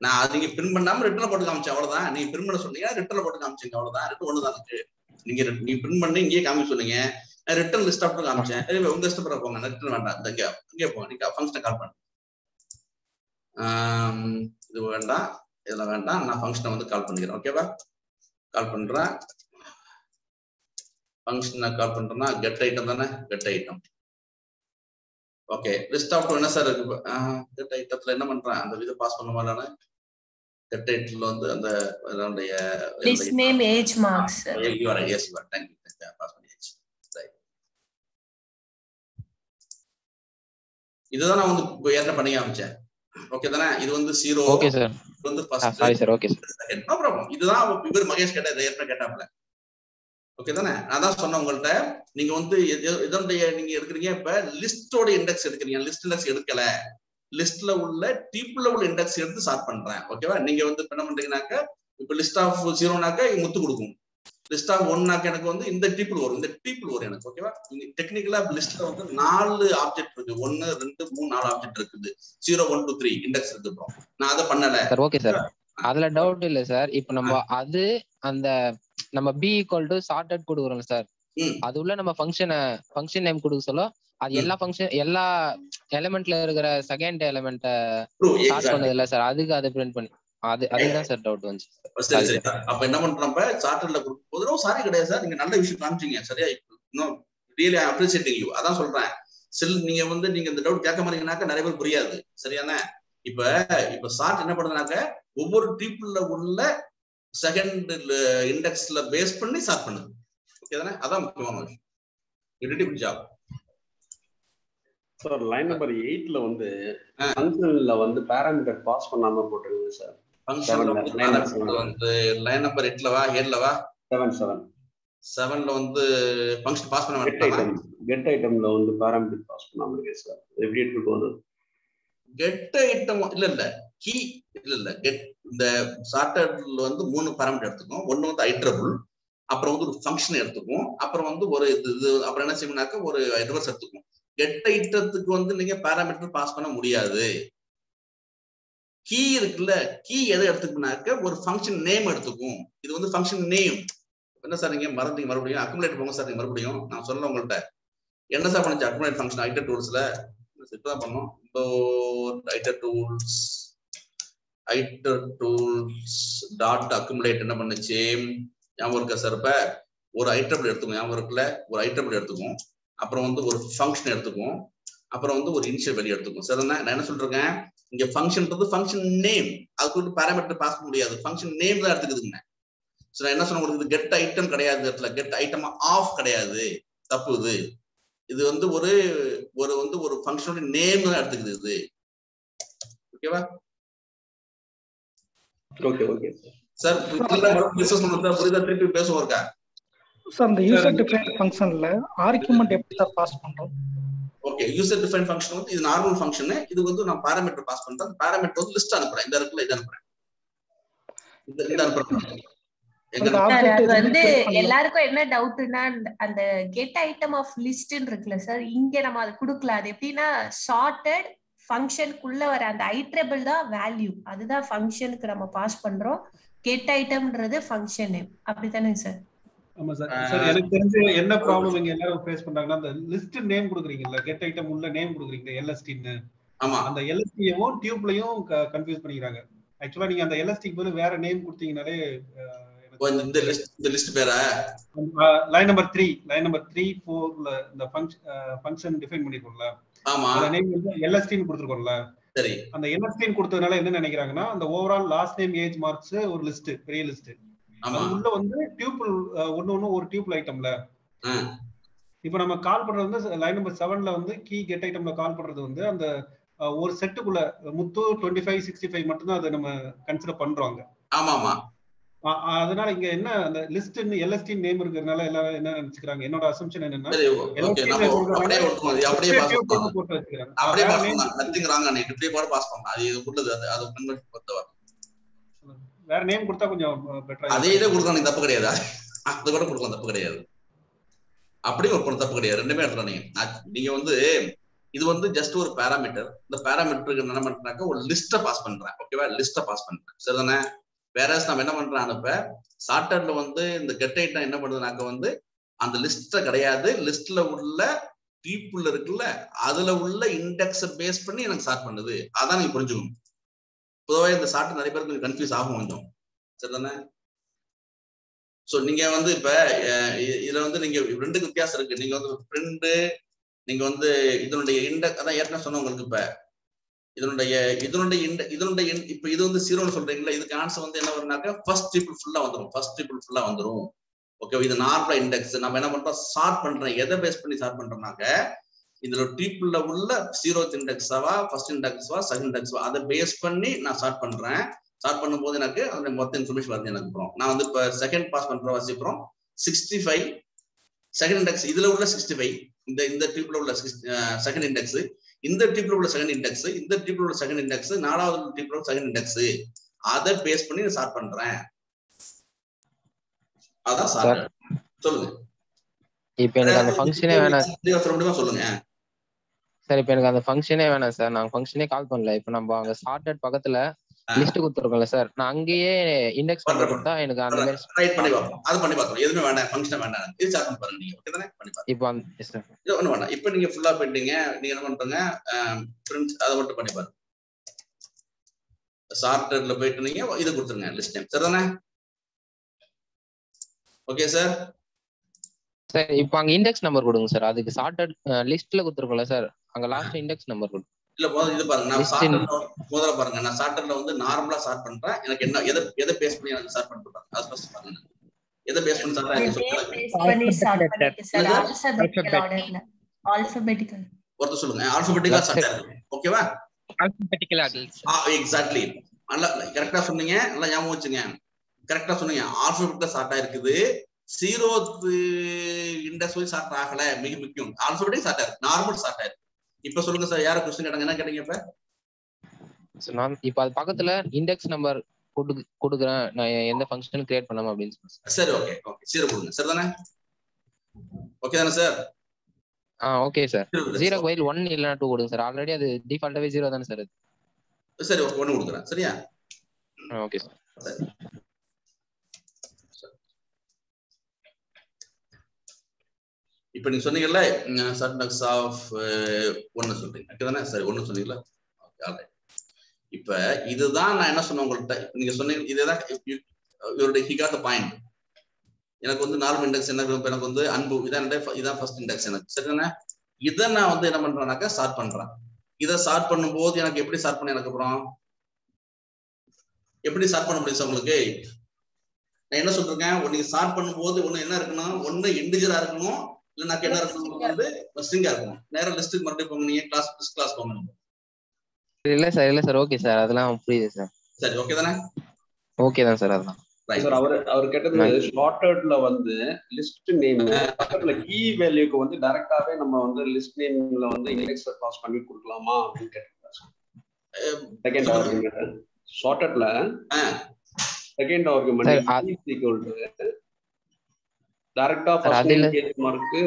நான் அது நீங்க பிரிண்ட் பண்ணாம ரிட்டர்ன்ல போட்டு காமிச்சேன், அவ்வளவுதான். நீங்க பிரிண்ட் பண்ண சொன்னீங்க, ரிட்டர்ன்ல போட்டு காமிச்சீங்க, அவ்வளவுதான். ரிட்டர்ன் ஒண்ணுதான் இருக்கு. நீங்க பிரிண்ட் பண்ணி இங்கேயே காமிக்க சொன்னீங்க, ரிட்டர்ன் லிஸ்ட் ஆஃப் காமிச்சேன். உங்க இஷ்டப்பட போங்க, ரிட்டர்ன் வேண்டாம். இங்கே போங்க, நீங்க ஃபங்க்ஷனை கால் பண்ணுங்க. இது வேண்டாம், இதெல்லாம் வேண்டாம். நான் ஃபங்க்ஷனை வந்து கால் பண்ணிக்கிறேன். ஓகேவா? கால் பண்றேன். ஃபங்க்ஷனை கால் பண்றேன்னா கெட் ஐட்டம் தானே? Get item. Okay, list of என்ன சார் இருக்கு? கெட் ஐட்டத்துல என்ன பண்றேன்? அந்த இது பாஸ் பண்ணுமா? நானு கெட் ஐட்டத்துல வந்து அந்த அதனுடைய list name age marks. You are yes you are thank you. Pass பண்ணியாச்சு. இதுதான் நான் வந்து ஏற்கனவே பண்ணி காமிச்சேன். ஓகே தானே? இது வந்து 0. Okay sir. இது வந்து first. Sorry sir. Okay sir. No problem. இதுதான் இவர் மகேஷ் கேட்டாரு, ஏற்கனவே கேட்டாப்ல. ஓகே தானே? நான் தான் சொன்னேன் உங்கள்ட்ட, நீங்க வந்து இதனுடைய நீங்க எடுக்கிறீங்க. இப்ப லிஸ்டோட இண்டெக்ஸ் எடுக்கிறீங்க. லிஸ்ட் இண்டெக்ஸ் எடுக்கல, லிஸ்ட்ல உள்ள டீப்ல உள்ள இண்டெக்ஸ் எடுத்து ஸ்டார்ட் பண்றேன். ஓகேவா? நீங்க வந்து என்ன பண்றீங்கன்னாக்க, இப்ப லிஸ்ட் ஆஃப் 0னாக்க முத்து கொடுக்கும். லிஸ்ட் ஆஃப் 1னாக்க எனக்கு வந்து இந்த டீப்பிள் வரும். இந்த டீப்பிள் வரும் எனக்கு. ஓகேவா? டெக்னிக்கலா லிஸ்ட்ல வந்து 4 ஆப்ஜெக்ட் இருக்கு. 1 2 3 4 ஆப்ஜெக்ட் இருக்குது. 0 1 2 3 இண்டெக்ஸ் இருக்கு. ப்ரோ நான் அதை பண்ணல சார். ஓகே சார், அதுல டவுட் இல்ல சார். இப்போ நம்ம அது அந்த நம்ம b = sorted கொடுக்குறோம் சார், அது உள்ள நம்ம ஃபங்க்ஷன் நேம் கொடுக்க சொல்ல அது எல்லா ஃபங்க்ஷன் எல்லா எலிமெண்ட்ல இருக்கிற செகண்ட் எலிமெண்ட்ட ஸ்டார்ட் பண்ணது இல்ல சார், அதுக்கு அதை பிரிண்ட் பண்ணி அதுதான் சார் டவுட் வந்துச்சு. சரி சரி. அப்ப என்ன பண்றோம், சார்ட்டர்ல கொடுக்கும்போது சாரி கிடையாது சார், நீங்க நல்ல விஷயம் காமிச்சீங்க. சரியா? இன்னும் ரியலி அப்ரிசியேட்டிங் யூ. அதான் சொல்றேன். நீங்க வந்து நீங்க இந்த டவுட் கேட்க மாட்டீங்கன்னாக்க நிறைய பேர் புரியாது. சரியானே? இப்ப சார்ட் என்ன பண்ணுதுனாக்க ஒவ்வொரு டீப்புல உள்ள செகண்ட் இண்டெக்ஸ்ல பேஸ் பண்ணி ஸ்டார்ட் பண்ணுது. ஓகே தானே? அதான் முக்கியமான விஷயம். You did good job. Sir line number 8ல வந்து ஃபங்க்ஷன்ல வந்து பாராமீட்டர் பாஸ் பண்ணாம போட்டுருங்க சார். ஃபங்க்ஷன்ல வந்து லைன் நம்பர் 8ல வா 7ல வா 7ல வந்து ஃபங்க்ஷன் பாஸ் பண்ண மாட்டேன். கெட் ஐட்டம்ல வந்து பாராமீட்டர் பாஸ் பண்ணாம இருக்கு சார். எப்படி இருக்கு போகுது? கெட் ஐட்டம் இல்ல கீ இல்ல கெட் இந்த சார்ட்டர்ல வந்து 3 பாராமீட்டர் எடுத்துக்கும். ஒன்னு வந்து ஐட்ரபிள், அப்புறம் வந்து ஒரு ஃபங்க்ஷன் எடுத்துக்கும், அப்புறம் வந்து ஒரு இது அப்புறம் என்ன செய்யணும்னாக்க ஒரு ரிவர்ஸ் எடுத்துக்கும். கெட் ஐட்டத்துக்கு வந்து நீங்க பாராமீட்டர் பாஸ் பண்ண முடியாது. கீ இருக்குல்ல, கீ எதை எடுத்துக்குனாக்க ஒரு ஃபங்க்ஷன் நேம் எடுத்துக்கும். இது வந்து ஃபங்க்ஷன் நேம். என்ன சார் நீங்க மறந்தீங்க? மறுபடியும் அக்குமுலேட் போங்க சார். நீங்க மறுபடியும் நான் சொல்ல உங்கள்கிட்ட என்ன சார் பண்ணுச்சு அக்குமுலேட் ஃபங்க்ஷன் ஐட்டர் டூல்ஸ்ல இப்பதான் பண்ணோம். இப்போ ஐட்டர் டூல்ஸ் டாட் அக்குமுலேட் என்ன பண்ணுச்சு ஞாபகம் இருக்கா சார்? இப்ப ஒரு ஐட்டபிள் எடுத்துக்கும். ஞாபகம் இருக்குல்ல? ஒரு ஐட்டபிள் எடுத்துக்கும், அப்புறம் வந்து ஒரு ஃபங்க்ஷன் எடுத்துக்கும், அப்புறம் வந்து ஒரு இனிஷியல் வேல்யூ எடுத்துக்கும். சார் நான் என்ன சொல்றேன், இங்க ஃபங்க்ஷன்ன்றது ஃபங்க்ஷன் நேம், அதுக்கு வந்து பாராமீட்டர் பாஸ் பண்ண முடியாது. ஃபங்க்ஷன் நேம் தான் எடுத்துக்குதுங்க. சோ நான் என்ன சொன்ன உங்களுக்கு கெட் ஐட்டம் கிடையாது, இடத்துல கெட் ஐட்டம் ஆஃப் கிடையாது, தப்பு இது. இது வந்து ஒரு ஒரு வந்து ஒரு ஃபங்க்ஷனோட நேம் தான் எடுத்துக்குது இது. ஓகேவா? ஓகே ஓகே சார் டிஸ்கஸ் பண்ணுறதா புரியுதா? திருப்பி பேசுவோம் இருக்கா சார்? இந்த யூசர் டிஃபைன்ட் ஃபங்க்ஷன்ல ஆர்குமென்ட் எப்படி சார் பாஸ் பண்றோம்? ஓகே, யூசர் டிஃபைன்ட் ஃபங்க்ஷன் வந்து இது நார்மல் ஃபங்க்ஷன். இது வந்து நான் பாராமீட்டர் பாஸ் பண்றேன். அந்த பாராமீட்டர் வந்து லிஸ்ட் அனுப்புறேன். இந்த இடத்துல இது அனுப்புறேன், இந்த அனுப்புறேன். அது வந்து எல்லாருக்கும் என்ன டவுட்னா, அந்த கெட் ஐட்டம் ஆஃப் லிஸ்ட்னு இருக்குல்ல சார், இங்க நம்ம அது கொடுக்கல. அது எப்படின்னா சார்ட்டட் ஃபங்க்ஷனுக்குள்ள வர அந்த ஐட்ரபிள் தான் வேல்யூ, அதுதான் ஃபங்க்ஷனுக்கு நம்ம பாஸ் பண்றோம். கெட் ஐட்டம்ன்றது ஃபங்க்ஷன் நேம், அப்படிதானே சார்? ஆமா சார். சார் எனக்கு தெரிஞ்சு என்ன ப்ராப்ளம் இங்க எல்லாரும் ஃபேஸ் பண்றாங்கன்னா, அந்த லிஸ்ட் நேம் கொடுக்குறீங்கல்ல, கெட் ஐட்டம் உள்ள நேம் கொடுக்குறீங்க எல்எஸ்டின்னு. ஆமா, அந்த எல்எஸ்டியும் டியூப்லயும் கன்ஃபியூஸ் பண்ணிக்கிறாங்க. ஆக்சுவலா நீங்க அந்த எல்எஸ்டிக்கு பதிலா வேற நேம் கொடுத்தீங்கனாலே இந்த லிஸ்ட் பேரா லைன் நம்பர் 3 4ல இந்த ஃபங்க்ஷன் டிஃபைன் பண்ணிருக்கோம்ல. ஆமா, அந்த நேம் வந்து எல்எஸ்டின்னு கொடுத்துருக்கோம்ல. சரி, அந்த எல்எஸ்டின்னு கொடுத்ததுனால என்ன நினைக்கிறாங்கன்னா, அந்த overall last name age marks ஒரு லிஸ்ட், பெரிய லிஸ்ட். அது உள்ள வந்து டியூபிள் ஒன்னு ஒரு டியூபிள் ஐட்டம்ல. இப்போ நம்ம கால் பண்றது வந்து லைன் நம்பர் 7ல வந்து கீ கெட் ஐட்டம்ல கால் பண்றது வந்து அந்த ஒரு செட்டுக்குள்ள முத்து 25 65 மட்டும் தான் அதை நம்ம கன்சிடர் பண்றோம். ஆமா ஆமா. அதனால இங்க என்ன அந்த லிஸ்ட் எல்எஸ்டி நேம் இருக்கிறதுனால எல்லாரும் என்ன நினைச்சுக்கிறாங்க, என்னோட அசம்ப்ஷன் என்னன்னா வேற நேம் கொடுத்தா கொஞ்சம் பெட்டரா. அதே இதை கொடுக்கலாம், தப்பு கிடையாது. அது கூட கொடுக்கலாம், தப்பு கிடையாது. அப்படியே ஒரு தப்பு கிடையாது, ரெண்டுமே எடுத்துக்கலாம். நீங்க வந்து இது வந்து ஜஸ்ட் ஒரு பேராமீட்டர். இந்த பேராமீட்டருக்கு என்ன பண்றாங்க, ஒரு லிஸ்ட்டை பாஸ் பண்றேன். ஓகேவா? லிஸ்ட்டை பாஸ் பண்றேன், சரிதானே? வேற நம்ம என்ன பண்றோம், இப்ப சார்ட்டர்ல வந்து இந்த கெட் ஐட்டம் என்ன பண்ணுதுனாக்க வந்து அந்த லிஸ்ட்ல கிடையாது, லிஸ்ட்ல உள்ள பீப்புள் இருக்குல்ல, அதுல உள்ள இண்டெக்ஸை பேஸ் பண்ணி எனக்கு சார்ட் பண்ணுது. அதான் நீங்க புரிஞ்சுக்கணும். பொதுவாக இந்த சார்ட் நிறைய பேருக்கு கன்ஃபியூஸ் ஆகும் கொஞ்சம், சரிதானே? சோ நீங்க வந்து இப்ப இதுல வந்து நீங்க ரெண்டுக்கு வித்தியாசம் இருக்கு. நீங்க வந்து ஃப்ரெண்டு, நீங்க வந்து இதனுடைய இண்டெக்ஸ் அதான் ஏற்கனவே சொன்ன உங்களுக்கு. இப்ப இதனுடைய இப்ப இது வந்து 0ன்னு சொல்றீங்களா, இதுக்கு ஆன்சர் வந்து என்ன வரும்னாக்க ஃபர்ஸ்ட் ட்ரிபிள் ஃபுல்லா வந்துரும். ஓகே, இது நார்மலா இண்டெக்ஸ். நம்ம என்ன பண்றோம், சார்ட் பண்றோம். எதை பேஸ் பண்ணி சார்ட் பண்றோம்னாக்க இதுல ட்ரிபிள்ல உள்ள 0th இண்டெக்ஸாவா, ஃபர்ஸ்ட் இண்டெக்ஸாவா, செகண்ட் இண்டெக்ஸாவா, அதை பேஸ் பண்ணி நான் சார்ட் பண்றேன். ஸ்டார்ட் பண்ணும்போது எனக்கு அந்த மொத்த இன்ஃபர்மேஷன் வருது எனக்கு. அப்புறம் நான் வந்து இப்போ செகண்ட் பாஸ் பண்ற வாசிப்புறோம் 65 செகண்ட் இண்டெக்ஸ், இதுல உள்ள 65 இந்த ட்ரிபிள்ல உள்ள செகண்ட் இண்டெக்ஸ், இந்த ட்ரிபிள்ல உள்ள செகண்ட் இண்டெக்ஸ், இந்த ட்ரிபிள்ல உள்ள செகண்ட் இண்டெக்ஸ், நாலாவது ட்ரிபிள்ல உள்ள செகண்ட் இண்டெக்ஸ், அதை பேஸ் பண்ணி நான் ஸ்டார்ட் பண்றேன். அதான் சார். சொல்லுங்க. இப்போ எனக்கு அந்த ஃபங்க்ஷனே வேணாம். சொல்லுங்க சார். இப்போ எனக்கு அந்த ஃபங்க்ஷனே வேணாம் சார். நான் ஃபங்க்ஷனே கால் பண்ணல. இப்போ நம்ம அங்க சார்ட்டட் பக்கத்துல லிஸ்ட் கொடுத்துருக்கோம்ல சார், நான் அங்கேயே இண்டெக்ஸ் பண்ணி கொடுத்தா எனக்கு அந்த மாதிரி ரைட் பண்ணி பார்ப்போம். அது பண்ணி பார்ப்போம். எதுவுமே வேண்டாம், ஃபங்க்ஷன் வேண்டாம், இது ஸ்டார்ட் பண்ணி பாருங்க. நீங்க ஓகே தானே? பண்ணி பாருங்க. இப்போ சார் இது ஒண்ணு வேண்டாம். இப்போ நீங்க ஃபுல்லா போயிட்டீங்க. நீங்க என்ன பண்றீங்க, பிரிண்ட் அதை மட்டும் பண்ணி பாருங்க. சார்ட்டர்ல போயிட்டு நீங்க இது கொடுத்துருங்க, லிஸ்ட் நேம், சரிதானே? Okay sir. சார் இப்போ அங்க இண்டெக்ஸ் நம்பர் கொடுங்க சார். அதுக்கு சார்ட்டட் லிஸ்ட்ல கொடுத்துருக்கோம்ல சார், அங்க லாஸ்ட் இண்டெக்ஸ் நம்பர் கொடுங்க. இல்ல இது பாருங்க, நான் சார்ட்டர்ல முதல்ல பாருங்க, நான் சார்ட்டர்ல வந்து நார்மலா ஸ்டார்ட் பண்றேன். எனக்கு என்ன எதை பேஸ் பண்ணி எனக்கு ஸ்டார்ட் பண்ணிட்டு பாருங்க. அது ஃபர்ஸ்ட் பாருங்க, எதை பேஸ் பண்ணி ஸ்டார்ட் ஆல்பபெட்டிக்கல் ஒருத்தர் சொல்லுங்க. ஆல்பபெட்டிக்கலா ஸ்டார்ட் ஆகுது. ஓகேவா? Alphabetical exactly. நல்லா கரெக்டா சொன்னீங்க, நல்லா ஞாபகம் வச்சுங்க. கரெக்டா சொன்னீங்க. ஆல்பபெட்டிக்கலா ஸ்டார்ட் ஆயிருக்குது. 0th இண்டெக்ஸ் போய் ஸ்டார்ட் ஆகல, மிக முக்கியம். ஆல்பபெட்டிக் ஸ்டார்ட் ஆயிருக்கு, நார்மல் ஸ்டார்ட் ஆயிருக்கு. இப்ப சொல்லுங்க சார், யார क्वेश्चन கேட்டாங்க, என்ன கேட்டீங்க? இப்ப நான் இப்ப அது பக்கத்துல இண்டெக்ஸ் நம்பர் கொடுக்குறேன், நான் எந்த ஃபங்க்ஷன் கிரியேட் பண்ணாம அப்படின்னு சொல்லுங்க. சரி, ஓகே ஓகே, 0 கொடுங்க, சரிதானே? ஓகே தானே சார்? Okay sir. 0 க்கு பதில் 1 இல்லனா 2 கொடுங்க சார். ஆல்ரெடி அது டிஃபால்ட்டாவே 0 தானே சார் அது. சரி, ஓகே, 1 கொடுக்குறேன். சரியா? Okay sir. சரி. இப்ப நீங்க சொன்னீங்கல்ல சர்டக்ஸ் ஆஃப் 1 சொல்றீங்க, ஓகேதானே? சரி, 1 சொன்னீங்களா? Okay, alright. இப்ப இதுதான் நான் என்ன சொன்னேன் உங்கள்கிட்ட. நீங்க சொன்னீங்க இதேதான் இவருடைய he got the point. எனக்கு வந்து நார்மல் இண்டெக்ஸ் என்ன, எனக்கு வந்து அன்பு இதான் ஃபர்ஸ்ட் இண்டெக்ஸ் எனக்கு, சரிதானே? இதை நான் வந்து என்ன பண்றேன்னாக்கா ஸ்டார்ட் பண்றேன். இதை ஸ்டார்ட் பண்ணும்போது எனக்கு எப்படி ஸ்டார்ட் பண்ண, எனக்கு அப்புறம் எப்படி ஸ்டார்ட் பண்ண முடியும் சார் உங்களுக்கு? நான் என்ன சொல்றேன், நீங்க ஸ்டார்ட் பண்ணும்போது ஒண்ணு என்ன இருக்கணும், ஒண்ணு இண்டிஜரா இருக்கணும், இல்லைன்னா என்ன இருக்கணும் வந்து ஸ்ட்ரிங்கா இருக்கணும். நேரா லிஸ்ட்டுக்கு மறுபடியும் போங்க, நீங்க கிளாஸ் போங்க. இல்ல சார் ஓகே சார், அதெல்லாம் புரியுது சார். சரி ஓகே தானே? ஓகே தான் சார். அதெல்லாம் சார் அவர் கேட்டது ஷார்ட்டட்ல வந்து லிஸ்ட் நேம் பக்கத்துல கீ வேல்யூக்கு வந்து டைரக்டாவே நம்ம வந்து லிஸ்ட் நேம்ல வந்து இண்டெக்ஸ் பாஸ் பண்ணி கொடுக்கலாமா அப்படின்னு கேட்டிருக்காரு. செகண்ட் ஆர்குமெண்ட் ஷார்ட்டட்ல second argument is equal to டைரக்டா ஃபர்ஸ்ட் நேம் கேஸ் மார்க்கு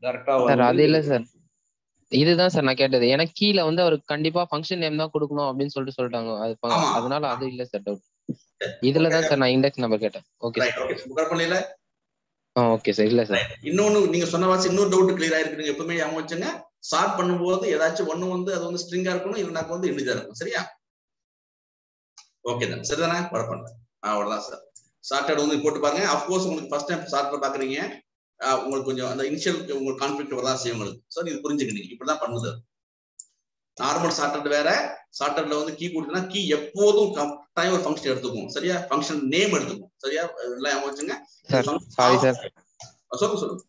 டைரக்டா சார் அது இல்ல சார், இதுதான் சார் நான் கேட்டது. எனக்கு கீழ வந்து அவர் கண்டிப்பா ஃபங்க்ஷன் நேம் தான் கொடுக்கணும் அப்படின்னு சொல்லிட்டாங்க. அதனால அது இல்ல சார் டவுட். இதுலதான் சார் நான் இண்டெக்ஸ் நம்பர் கேட்டேன். Okay sir. Okay sir. இல்ல சார் இன்னொன்னு நீங்க சொன்ன வாசி இன்னொரு டவுட் கிளியர் ஆயிருக்கு. எப்பவுமே ஞாபகம் வச்சுங்க, ஸ்டார்ட் பண்ணும்போது ஏதாச்சும் ஒண்ணு வந்து அது வந்து ஸ்ட்ரிங்கா இருக்கணும், இல்லைன்னா வந்து இண்டிஜரா இருக்கும். சரியா? ஓகே தான், சரிதானே? குழப்பம் இல்லை, அவ்வளவுதான் சார். சார்ட்டட் வந்து போட்டு பாருங்க. அப்கோர்ஸ் உங்களுக்கு ஃபர்ஸ்ட் டைம் சார்ட் பாக்குறீங்க, உங்களுக்கு கொஞ்சம் அந்த இனிஷியல் உங்களுக்கு கான்ஃபிளிக்ட் வரதான் செய்யும் உங்களுக்கு. சார் இது புரிஞ்சுக்கணும், இப்படிதான் பண்ணுது. நார்மல் சார்ட்டட் வேற, சார்ட்டட்ல வந்து கீ கொடுத்தீங்கன்னா கீ எப்போதும் கரெக்டாக ஒரு ஃபங்க்ஷன் எடுத்துக்கும். சரியா? ஃபங்க்ஷன் நேம் எடுத்துக்கும். சரியா? எல்லாம் வச்சுங்க. சாரி சார், சொல்லுங்க.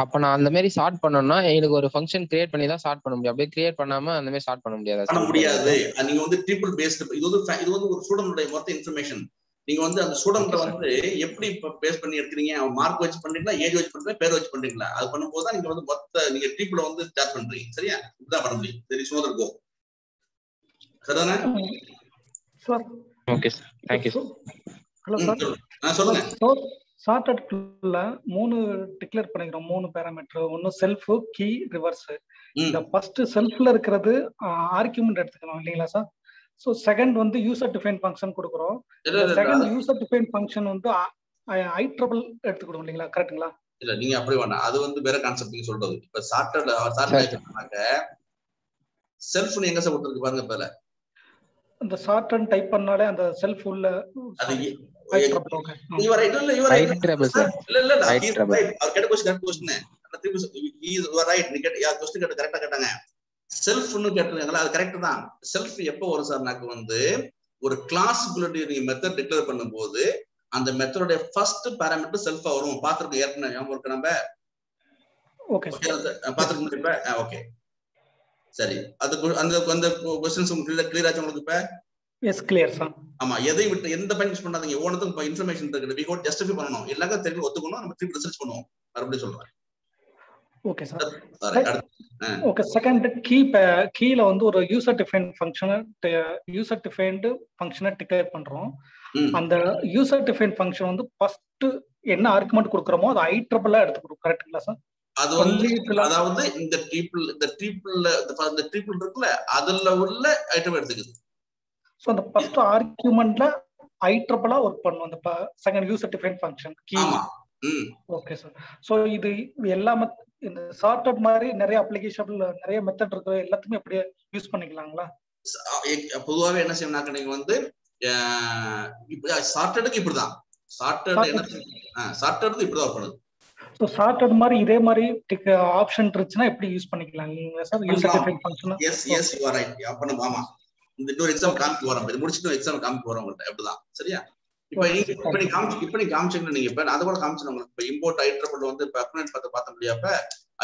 அப்ப நான் அந்த மாதிரி ஸ்டார்ட் பண்ணனும்னா எனக்கு ஒரு ஃபங்க்ஷன் கிரியேட் பண்ணி தான் ஸ்டார்ட் பண்ண முடியும். அப்படியே கிரியேட் பண்ணாம அந்த மாதிரி ஸ்டார்ட் பண்ண முடியாது. நீங்க வந்து ட்ரிபிள் பேஸ்ட், இது வந்து ஒரு ஸ்டூடெண்டோட மொத்த இன்ஃபர்மேஷன். நீங்க வந்து அந்த ஸ்டூடெண்ட்டை வந்து எப்படி பேஸ் பண்ணி எடுக்கிறீங்க, மார்க் வச்சு பண்றீங்களா, ஏஜ் வச்சு பண்றீங்களா, பேர் வச்சு பண்றீங்களா, அது பண்ணும்போது தான் நீங்க வந்து மொத்த நீங்க ட்ரிபிள் வந்து ஸ்டார்ட் பண்றீங்க. சரியா? இப்படிதான் பண்ண முடியும். சரி சோதர் கோ. சரிதானே? Okay sir, thank you. Hello sir. சொல்லுங்க. சார்ட்டட்ல 3 டிக்ளேர் பண்ணிக்கிறோம், 3 பாராமீட்டர். ஒன்னு செல்ஃப், கீ, ரிவர்ஸ். இந்த ஃபர்ஸ்ட் செல்ஃப்ல இருக்கிறது ஆர்குமெண்ட் எடுத்துக்கணும் இல்லீங்களா சார்? சோ செகண்ட் வந்து யூசர் டிஃபைன் ஃபங்க்ஷன் கொடுக்குறோம். செகண்ட் யூசர் டிஃபைன் ஃபங்க்ஷன் வந்து ஐட்ரபிள் எடுத்துக்கணும் இல்லீங்களா? கரெக்ட்டுங்களா? இல்ல நீங்க அப்படி வேணாம், அது வந்து வேற கான்செப்ட் நீங்க சொல்றது. இப்ப சார்ட்டட் செல்ஃப்னு எங்க சார் கொடுத்திருக்கு பாருங்க. இப்ப அந்த சார்ட் டைப் பண்ணாலே அந்த செல்ஃப் உள்ள அது செல்ஃப்னு கேட்டிருக்காங்களா, அது கரெக்ட் தான். செல்ஃப் எப்போ வரும் சார்? எனக்கு வந்து ஒரு கிளாஸுக்குள்ள நீங்க மெத்தட் டிக்ளேர் பண்ணும்போது அந்த மெத்தடோட ஃபர்ஸ்ட் பாராமீட்டர் செல்ஃபா வரும். பாத்துருக்கு ஏற்கனவே ஞாபகம் இருக்கு நம்ம. ஓகே பாத்துருக்கு முடிப்ப. ஓகே சரி, அது அந்த அந்த क्वेश्चंस உங்களுக்கு கிளியர் ஆச்சு உங்களுக்கு? இப்ப எஸ் கிளியர் சார். ஆமா, எதை விட்டு எந்த பாயிண்ட் யூஸ் பண்ணாதீங்க. ஒவ்வொருத்துக்கும் இன்ஃபர்மேஷன் இருக்கு, வி கோட் ஜஸ்டிஃபை பண்ணனும். எல்லாரும் தெரிஞ்சு ஒத்துக்கணும், நம்ம திருப்பி ரிசர்ச் பண்ணுவோம். மறுபடியும் சொல்றேன். Okay sir. ஓகே, செகண்ட் கீல வந்து ஒரு யூசர் டிஃபைன்ட் ஃபங்க்ஷனை டிக்ளேர் பண்றோம். அந்த யூசர் டிஃபைன்ட் ஃபங்க்ஷன் வந்து ஃபர்ஸ்ட் என்ன ஆர்குமெண்ட் கொடுக்கறோமோ அது ஐட்ரபிளா எடுத்துக்கணும். கரெக்ட்டுங்களா சார்? அது வந்து அதாவது இந்த ட்ரிபிள்ல இருக்குல்ல, அதுல உள்ள ஐட்டம் எடுத்துக்குது. சோ அந்த ஃபர்ஸ்ட் ஆர்குமெண்ட்ல ஐட்ரபிளா வர்க் பண்ணும் அந்த second user defined function key. Okay sir. So இது எல்லாமே இந்த சார்ட்டட் மாதிரி நிறைய அப்ளிகேஷன்ல நிறைய மெத்தட் இருக்கு, எல்லாத்தையுமே அப்படியே யூஸ் பண்ணிக்கலாங்களா? பொதுவாக என்ன செய்யணும்னாக்க நீங்க வந்து சார்ட்டடுக்கு இப்படிதான், சார்ட்டடுக்கு இப்படிதான் பண்ணுது. சோ சார்ட்டட் மாதிரி இதே மாதிரி ஆப்ஷன் இருந்துச்சுன்னா எப்படி யூஸ் பண்ணிக்கலாம் நீங்க sir user defined function? Yes you are right. அப்ப ஆமா, இந்த இன்னொரு எக்ஸாம் காமிக்க வரோம், இது முடிச்சிட்டு எக்ஸாம் காமிக்க வரோம் உங்களுக்கு. அப்படிதான் சரியா? இப்ப நீ காமிச்சீங்க நீங்க. இப்ப அதை கூட காமிச்சோம் உங்களுக்கு. இப்ப இம்போர்ட் ஐட்ரபிள் வந்து இப்ப அக்குமுலேட் பார்த்த முடியாப்ப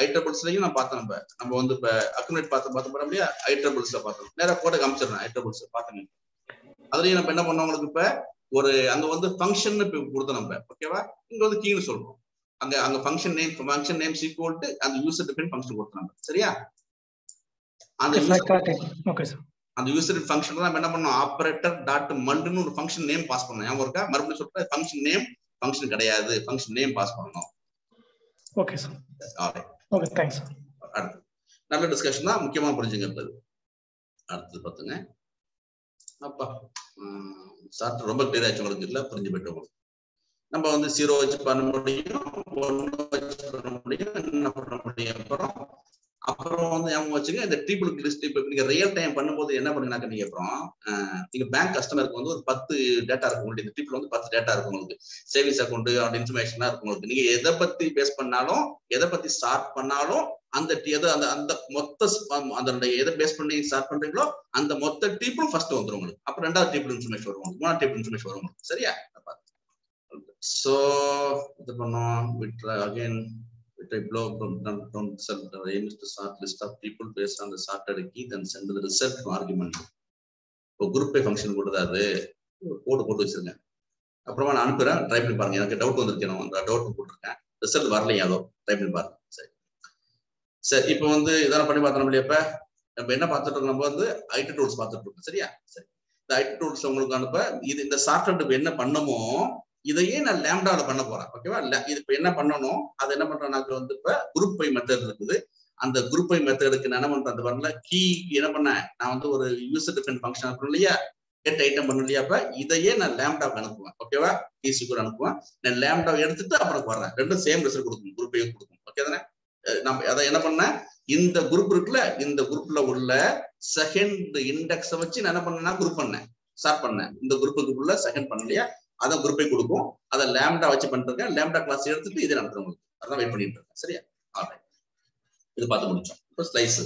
ஐட்ரபிள்ஸ்லயும் நான் பார்த்தேன். நம்ம வந்து இப்ப அக்குமுலேட் பார்த்த பண்ண முடியாது, ஐட்ரபிள்ஸ்ல பார்த்தோம். நேரா போட்டு காமிச்சிடறேன். ஐட்ரபிள்ஸ் பார்த்தேன். அதுலயும் நம்ம என்ன பண்ணோம் உங்களுக்கு? இப்ப ஒரு அங்க வந்து ஃபங்க்ஷன் கொடுத்தோம் நம்ம. ஓகேவா? இங்க வந்து கீன்னு சொல்றோம். அங்க ஃபங்க்ஷன் நேம் ஈக்குவல் டு அந்த யூசர் டிஃபைன் ஃபங்க்ஷன் கொடுத்தோம். சரியா? அந்த யூசர் ஃபங்க்ஷன் தான் என்ன பண்ணோம்? ஆபரேட்டர் டாட் மல்ட்னு ஒரு ஃபங்க்ஷன் நேம் பாஸ் பண்ணோம். ஞாபகம் இருக்கா? மறுபடியும் சொல்றேன், ஃபங்க்ஷன் நேம் ஃபங்க்ஷன் கிடையாது, ஃபங்க்ஷன் நேம் பாஸ் பண்ணணும். Okay sir. Alright. Okay, thanks sir. அடுத்து நல்ல டிஸ்கஷன் தான், முக்கியமா புரிஞ்சுங்க. அடுத்து பாத்துங்க. அப்பா சார் ரொம்ப கிளியர் ஆச்சு உங்களுக்கு. இல்ல புரிஞ்சு போயிட்டு உங்களுக்கு. நம்ம வந்து 0 வச்சு பண்ண முடியும், 1 வச்சு பண்ண முடியும், என்ன பண்ண முடியும். அப்புறம் வந்து ஞாபகம் வச்சுங்க, இந்த ட்ரிபிள் லிஸ்ட் இப்ப நீங்க ரியல் டைம் பண்ணும்போது என்ன பண்ணுங்கனாக்க நீங்க அப்புறம் நீங்க பேங்க் கஸ்டமருக்கு வந்து ஒரு 10 டேட்டா இருக்கும் உங்களுக்கு. இந்த ட்ரிபிள் வந்து 10 டேட்டா இருக்கும் உங்களுக்கு. சேவிங்ஸ் அக்கௌண்ட் அந்த இன்ஃபர்மேஷனா இருக்கும் உங்களுக்கு. நீங்க எதை பத்தி பேஸ் பண்ணாலும், எதை பத்தி ஸ்டார்ட் பண்ணாலும் அந்த அந்த மொத்த அதனுடைய எதை பேஸ் பண்ணி ஸ்டார்ட் பண்றீங்களோ அந்த மொத்த ட்ரிபிள் ஃபர்ஸ்ட் வந்துடும் உங்களுக்கு. அப்புறம் 2வது ட்ரிபிள் இன்ஃபர்மேஷன் வரும், 3வது ட்ரிபிள் இன்ஃபர்மேஷன் வரும். சரியா? So இது பண்ணோம் again with a blow don't self the aim is to sort list of people based on the sorted key then send the result to argument. இப்போ group by function கொடுத்தாது கோட் போட்டு வச்சிருங்க. அப்புறமா நான் அனுப்புறேன், ட்ரை பண்ணி பாருங்க. எனக்கு டவுட் வந்திருக்கு, நான் அந்த டவுட் போட்டுருக்கேன், ரிசல்ட் வரலையா அதோ ட்ரை பண்ணி பாருங்க. சரி சரி, இப்போ வந்து இதெல்லாம் பண்ணி பார்த்தோம் இல்லையா? இப்ப நம்ம என்ன பார்த்துட்டு இருக்கோம், நம்ம வந்து ஐடி டூல்ஸ் பார்த்துட்டு இருக்கோம். சரியா? சரி, இந்த ஐடி டூல்ஸ் உங்களுக்கு அனுப்ப இது இந்த சாஃப்ட்வேர் என்ன பண்ணமோ இதையே நான் லேம்டால பண்ண போறேன். ஓகேவா? இது இப்ப என்ன பண்ணணும், அது என்ன பண்றேன்னாக்க வந்து இப்ப குரூப் பை மெத்தட் இருக்குது. அந்த குரூப் பை மெத்தடுக்கு நான் என்ன பண்றேன், அந்த வரல கீ என்ன பண்ணேன், நான் வந்து ஒரு யூசர் டிஃபரெண்ட் ஃபங்க்ஷன் அனுப்பணும் இல்லையா, கெட் ஐட்டம் பண்ணணும் இல்லையா? அப்ப இதையே நான் லேம்டாக்கு அனுப்புவேன். ஓகேவா? டிசிக்கு அனுப்புவேன். நான் லேம்டாவை எடுத்துட்டு அப்புறம் வர்றேன். ரெண்டும் சேம் ரிசல்ட் கொடுக்கும், குரூப் பையும் கொடுக்கும். ஓகே தானே? நம்ம அதை என்ன பண்ணேன், இந்த குரூப் இருக்குல்ல, இந்த குரூப்ல உள்ள செகண்ட் இண்டெக்ஸை வச்சு நான் என்ன பண்ணேன்னா குரூப் பண்ணேன், ஸ்டார்ட் பண்ணேன். இந்த குரூப்புக்கு உள்ள செகண்ட் பண்ணலையா, அதை குரூப்பை கொடுக்கும். அதை லேம்டா வச்சு பண்ணிருக்கேன். லேம்டா கிளாஸ் எடுத்துட்டு இதை நடத்துறேன் உங்களுக்கு. அதான் வெயிட் பண்ணிட்டு இருக்கேன். சரியா? ஆல்ரைட், இது பார்த்து முடிச்சோம். இப்போ ஸ்லைஸ்,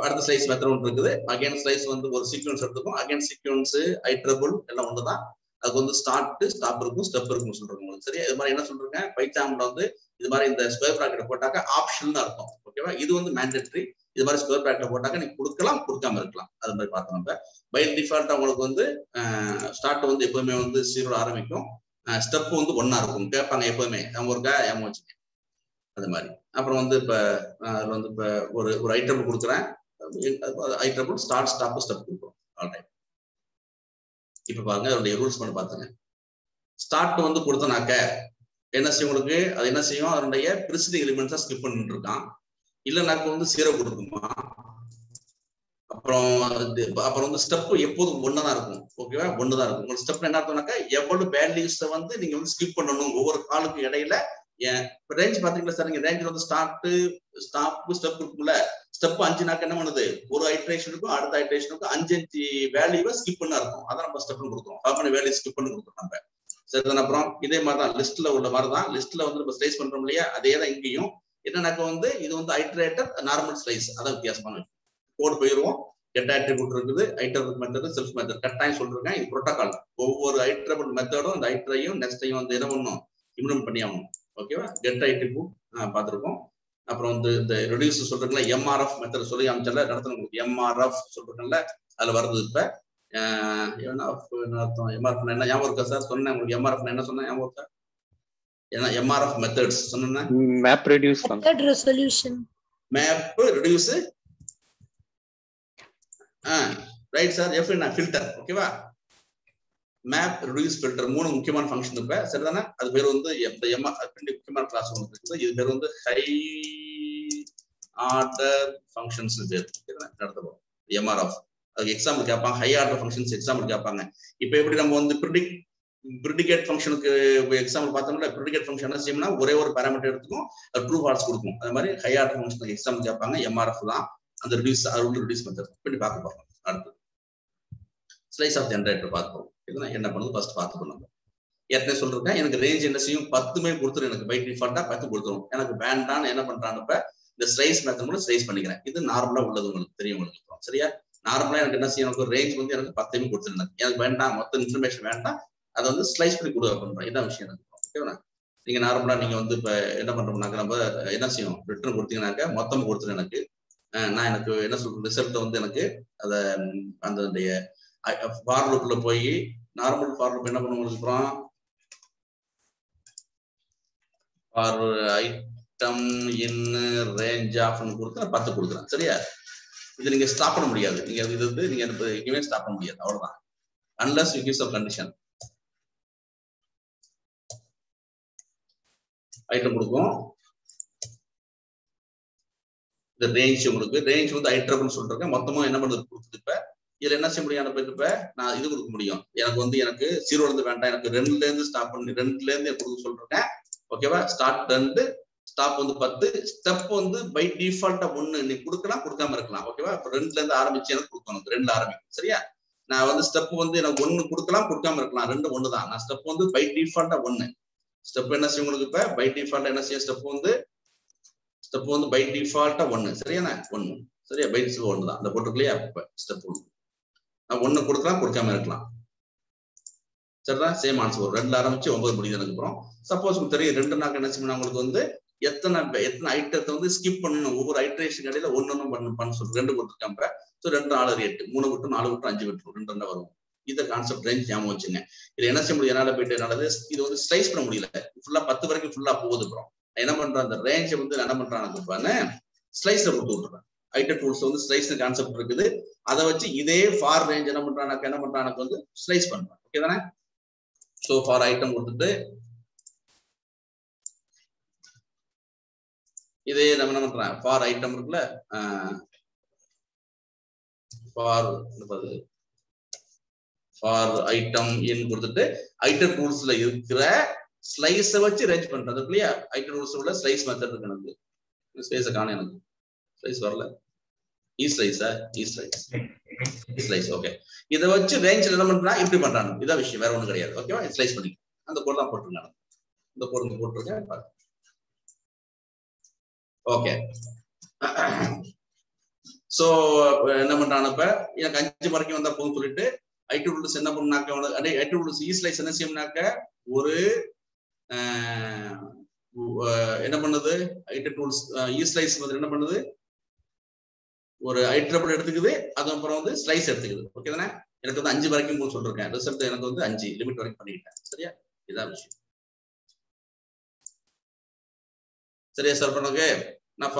அடுத்த ஸ்லைஸ் மெத்தட் ஒன்று இருக்குது. அகைன் ஸ்லைஸ் வந்து ஒரு சீக்வன்ஸ் எடுத்துக்கும். அகைன் சீக்வன்ஸ் ஐட்ரபிள் எல்லாம் ஒன்றுதான். அதுக்கு வந்து ஸ்டார்ட் ஸ்டாப் இருக்கும், ஸ்டெப் இருக்கும்னு சொல்றேன் உங்களுக்கு. சரியா? இது மாதிரி என்ன சொல்றேன், பைத்தான்ல வந்து இது மாதிரி இந்த ஸ்கொயர் பிராக்கெட் போட்டாக்க ஆப்ஷன் தான் இருக்கும். ஓகேவா? இது வந்து மேண்டேட்டரி. இது மாதிரி ஸ்கொயர் பிராக்கெட் போட்டாக்க நீங்க கொடுக்கலாம், கொடுக்காம இருக்கலாம். அது மாதிரி பார்த்தோம். நம்ம பை டிஃபால்ட்டா உங்களுக்கு வந்து ஸ்டார்ட் வந்து எப்பவுமே வந்து 0 ஆரம்பிக்கும், ஸ்டெப் வந்து 1 இருக்கும். கேட்பாங்க எப்பவுமே நம்ம இருக்கா ஏமா வச்சுக்க அது மாதிரி. அப்புறம் வந்து இப்ப அதுல வந்து இப்ப ஒரு ஐட்டம் கொடுக்குறேன், ஐட்டம் ஸ்டார்ட் ஸ்டாப் ஸ்டெப் கொடுக்குறோம். ஆல்ரைட், இப்ப பாருங்க அதோடைய ரூல்ஸ் பண்ணி பாத்துங்க. ஸ்டார்ட் வந்து கொடுத்தனாக்க என்ன செய்யும் உங்களுக்கு, அது என்ன செய்யும், அதனுடைய பிரிசிடிங் எலிமெண்ட்ஸா ஸ்கிப் பண்ணிட்டு இருக்கான். இல்லைனாக்க வந்து 0 கொடுக்குமா. அப்புறம் வந்து ஸ்டெப் எப்போதும் 1 தான் இருக்கும். ஓகேவா? 1 தான் இருக்கும். உங்களுக்கு ஸ்டெப் என்ன அர்த்தம்னாக்கா எவ்வளவு வேல்யூஸை வந்து நீங்க வந்து ஸ்கிப் பண்ணணும் ஒவ்வொரு காலுக்கு இடையில. ரேஞ்ச் பாத்தீங்களா சார், நீங்க ரேஞ்ச் வந்து ஸ்டார்ட் ஸ்டாப் ஸ்டெப் இருக்கும்ல, ஸ்டெப் 5நாக்க என்ன பண்ணுது, ஒரு ஐட்ரேஷனுக்கும் அடுத்த ஐட்ரேஷனுக்கும் 5 வேல்யூவை ஸ்கிப் பண்ணா இருக்கும். அதான் நம்ம ஸ்டெப் கொடுக்குறோம். அப்ப வேல்யூ ஸ்கிப் பண்ணி கொடுக்குறோம் நம்ம. சரிதான்? அப்புறம் இதே மாதிரிதான் லிஸ்ட்ல உள்ள மாதிரிதான், லிஸ்ட்ல வந்து நம்ம ஸ்லைஸ் பண்றோம் இல்லையா, அதே தான் இங்கேயும். என்னன்னாக்க வந்து இது வந்து ஐட்ரேட்டர் நார்மல் ஸ்லைஸ், அதான் வித்தியாசமான கோட் போயிருவோம். கெட் ஆட்ரிபியூட் இருக்குது, ஐட்ரபிள் மெத்தட், செல்ஃப் மெத்தட். கட்டாயம் சொல்றேன், இது புரோட்டோகால். ஒவ்வொரு ஐட்ரபிள் மெத்தடும் அந்த ஐட்ரையும் நெக்ஸ்டையும் வந்து என்ன பண்ணணும், இம்ப்ளிமெண்ட் பண்ணி ஆகணும். ஓகேவா? கெட் ஐட்ரிபியூட் பார்த்துருக்கோம். அப்புறம் வந்து இந்த ரெடியூஸ் சொல்றீங்களா, எம்ஆர்எஃப் மெத்தட் சொல்லி அமைச்சல நடத்தணும் உங்களுக்கு. எம்ஆர்எஃப் சொல்றீங்கல்ல, அதுல வருது. இப்ப அர்த்தம் எம்ஆர்எஃப் என்ன ஞாபகம் இருக்கா சார்? சொன்னேன் உங்களுக்கு எம்ஆர்எஃப் என்ன சொன்னேன் ஞாபகம் இருக்கா? ஏன்னா எம்ஆர்எஃப் மெத்தட்ஸ் சொன்னேன். Map reduce method resolution, map reduce, right sir. F என்ன ஃபில்டர். ஓகேவா? மேப் ரெடியூஸ் ஃபில்டர் 3 முக்கியமான ஃபங்க்ஷன் இப்ப. சரிதானே? அது பேர் வந்து முக்கியமான கிளாஸ் ஒன்று இருக்குது. இது பேர் வந்து ஹை ஆர்டர் ஃபங்க்ஷன்ஸ் பேர். நடத்துவோம் எம்ஆர்எஃப். அதுக்கு எக்ஸாம்பிள் கேட்பாங்க, ஹை ஆர்டர் ஃபங்க்ஷன்ஸ் எக்ஸாம்பிள் கேட்பாங்க. இப்போ எப்படி நம்ம வந்து ப்ரிடிகேட் ஃபங்க்ஷனுக்கு எக்ஸாம்பிள் பார்த்தோம்னா, ப்ரிடிகேட் ஃபங்க்ஷன் என்ன செய்யணும்னா ஒரே ஒரு பேராமீட்டர் எடுத்துக்கும், அது ட்ரூ ஃபால்ஸ் கொடுக்கும். அது மாதிரி ஹை ஆர்டர் ஃபங்க்ஷனுக்கு எக்ஸாம்பிள் கேட்பாங்க. எம்ஆர்எஃப் தான் அந்த ரெடியூஸ், அது வந்து ரெடியூஸ் மெத்தட் பண்ணி பார்க்க போறோம். அடுத்து ஸ்லைஸ் ஆஃப் ஜெனரேட்டர் பார்ப்போம். இதுதான் என்ன பண்ணுது ஃபர்ஸ்ட் பார்த்துக்கணும். நம்ம ஏற்கனவே சொல்றேன், எனக்கு ரேஞ்ச் என்ன செய்யும், 10 கொடுத்துரும். எனக்கு பை டிஃபால்ட்டா 10 கொடுத்துரும். எனக்கு வேண்டான்னு என்ன பண்றான்னு இப்ப இந்த ஸ்லைஸ் மெத்தட் மூலம் ஸ்லைஸ் பண்ணிக்கிறேன். இது நார்மலா உள்ளது, உங்களுக்கு தெரியும் உங்களுக்கு. சரியா? நார்மலா எனக்கு என்ன செய்யும், எனக்கு ரேஞ்ச் வந்து எனக்கு 10 கொடுத்துருந்தேன். எனக்கு வேண்டாம், மொத்த இன்ஃபர்மேஷன் வேண்டாம், அதை வந்து ஸ்லைஸ் பண்ணி கொடுக்க பண்றேன். இதான் விஷயம் எனக்கு. ஓகேவா? நீங்க நார்மலா நீங்க வந்து இப்ப என்ன பண்றோம்னாக்க நம்ம என்ன செய்யும், ரிட்டர்ன் கொடுத்தீங்கன்னாக்க மொத்தம் கொடுத்துரு. எனக்கு நான் எனக்கு என்ன சொல்றேன், ரிசல்ட் வந்து எனக்கு அதை அந்த ஃபார் லூப்ல போய் நார்மல் ஃபார் லூப் என்ன பண்ணுவோம், அப்புறம் ஃபார் ஐட்டம் இன் ரேஞ்ச் ஆஃப்னு கொடுத்து 10 கொடுக்குறேன். சரியா? இது நீங்க ஸ்டாப் பண்ண முடியாது. நீங்க இது வந்து நீங்க எங்கேயுமே ஸ்டாப் பண்ண முடியாது. அவ்வளவுதான். Unless you give some condition. Item கொடுக்கும். இந்த ரேஞ்ச் உங்களுக்கு ரேஞ்ச் வந்து ஐட்ரபிள் சொல்றேன். மொத்தமா என்ன பண்றது கொடுத்துட்டு இப்ப இதுல என்ன செய்ய முடியும், இப்ப நான் இது கொடுக்க முடியும். எனக்கு வந்து எனக்கு 0 இருந்து வேண்டாம், எனக்கு 2ல இருந்து ஸ்டாப் பண்ணி 2ல இருந்து கொடுக்க சொல்றேன். ஓகேவா? ஸ்டார்ட் 2, ஸ்டாப் வந்து 10, ஸ்டெப் வந்து பை டிஃபால்ட்டா 1 நீ கொடுக்கலாம், கொடுக்காம இருக்கலாம். ஓகேவா? இப்ப 2ல இருந்து ஆரம்பிச்சு எனக்கு கொடுக்கணும். 2ல ஆரம்பிக்கும். சரியா? நான் வந்து ஸ்டெப் வந்து எனக்கு 1 கொடுக்கலாம், கொடுக்காம இருக்கலாம். 2 1 தான். நான் ஸ்டெப் வந்து பை டிஃபால்ட்டா 1. ஸ்டெப் என்ன செய்யும் உங்களுக்கு, இப்ப பை டிஃபால்ட்டா என்ன செய்யும், ஸ்டெப் வந்து பை டிஃபால்ட்டா 1. சரியா? 1. சரியா? பை டிஃபால்ட் 1 தான். அந்த போட்டுக்கலையா? ஸ்டெப் 1 நான் 1 கொடுக்கலாம், கொடுக்காம இருக்கலாம். சரிதான்? சேம் ஆன்சர் வரும். 2 ஆரம்பிச்சு 9 முடியுது எனக்கு. அப்புறம் சப்போஸ் உங்களுக்கு தெரியும் 2 நாக்கு என்ன செய்யணும், உங்களுக்கு வந்து எத்தனை ஐட்டத்தை வந்து ஸ்கிப் பண்ணணும், ஒவ்வொரு ஐட்ரேஷன் இடையில ஒன்னு பண்ண சொல்லி 2 கொடுத்துருக்காங்க. ஸோ 2 4 8 3 விட்டு 4 விட்டு 5 விட்டு 2 2 வரும். இந்த கான்செப்ட் ரேஞ்ச் ஞாபகம் வச்சுங்க. இது என்ன செய்ய முடியும், என்னால போயிட்டு என்னால இது வந்து ஸ்லைஸ் பண்ண முடியல, ஃபுல்லா 10 வரைக்கும் ஃபுல்லா போகுது. அப்புறம் என்ன பண்றேன், அந்த ரேஞ்சை வந்து என்ன பண்றான்னு ஸ்லைஸ்ல கொடுத்து விட்டுறேன். ஐட்ட டூல்ஸ் வந்து ஸ்லைஸ் கான்செப்ட் இருக்குது. அதை வச்சு இதே ஃபார் ரேஞ்ச் என்ன பண்றான் வந்து ஸ்லைஸ் பண்றேன். ஓகே தானே? ஸோ ஃபார் ஐட்டம் கொடுத்துட்டு இதே நம்ம என்ன பண்றேன், ஃபார் ஐட்டம் இருக்குல்ல, ஃபார் ஐட்டம் இன் கொடுத்துட்டு ஐட்டம் டூல்ஸ்ல இருக்கிற ஸ்லைஸை வச்சு ரேஞ்ச் பண்றது இல்லையா? ஐட்டம் டூல்ஸ் உள்ள ஸ்லைஸ் மெத்தட் இருக்கு. எனக்கு ஸ்லைஸை காணும், எனக்கு ஸ்லைஸ் வரல. Slice okay. இதை வச்சு ரேஞ்சில் என்ன பண்றா, இப்படி பண்றாங்க. இதான் விஷயம், வேற ஒண்ணும் கிடையாது. ஓகேவா? ஸ்லைஸ் பண்ணி அந்த கோட் தான் போட்டுருங்க. இந்த கோட் போட்டிருக்கேன். ஓகே. சோ என்ன பண்றான், இப்ப எனக்கு 5 வரைக்கும் வந்தா போதும் சொல்லிட்டு ஐட்டம் டூல்ஸ் என்ன பண்ணாக்க, ஐட்டம் டூல்ஸ் ஸ்லைஸ் என்ன செய்யணும்னாக்க ஒரு என்ன பண்ணுது, ஐட்டம் டூல்ஸ் ஸ்லைஸ் வந்து என்ன பண்ணுது, ஒரு ஐட்ரபிள் எடுத்துக்குது, அதுக்கப்புறம் வந்து ஸ்லைஸ் எடுத்துக்குது. ஓகே தானே? எனக்கு வந்து 5 வரைக்கும் சொல்லிருக்கேன். ரிசல்ட் எனக்கு வந்து 5 லிமிட் வரைக்கும் பண்ணிக்கிட்டேன். சரியா? இதான் விஷயம். சரியா சார்? பண்ணுங்க. நான்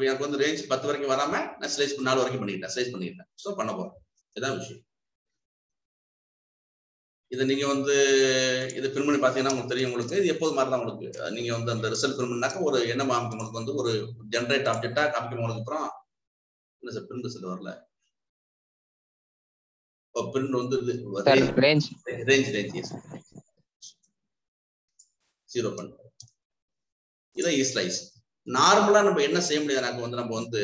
எனக்கு வந்து ரேஞ்ச் 10 வரைக்கும் வராம நான் ஸ்லைஸ் 4 வரைக்கும் பண்ணிக்கிட்டேன். ஸோ பண்ண போறேன். இதான் விஷயம். இதை நீங்க வந்து இது பிரிண்ட் பண்ணி பாத்தீங்கன்னா உங்களுக்கு தெரியும். உங்களுக்கு இது எப்போது மாதிரி தான் உங்களுக்கு நீங்க வந்து அந்த ரிசல்ட் பிரிண்ட் பண்ணாக்க ஒரு என்ன உங்களுக்கு வந்து ஒரு ஜென்ரேட் ஆப்ஜெக்டா காமிக்கும். உங்களுக்கு அப்புறம் என்ன சார் பிரிண்ட் ரிசல்ட் வரல, பிரிண்ட் வந்து ரேஞ்ச் 0 பண்ணுறோம். இதை ஸ்லைஸ் நார்மலா நம்ம என்ன செய்ய முடியாது, நம்ம வந்து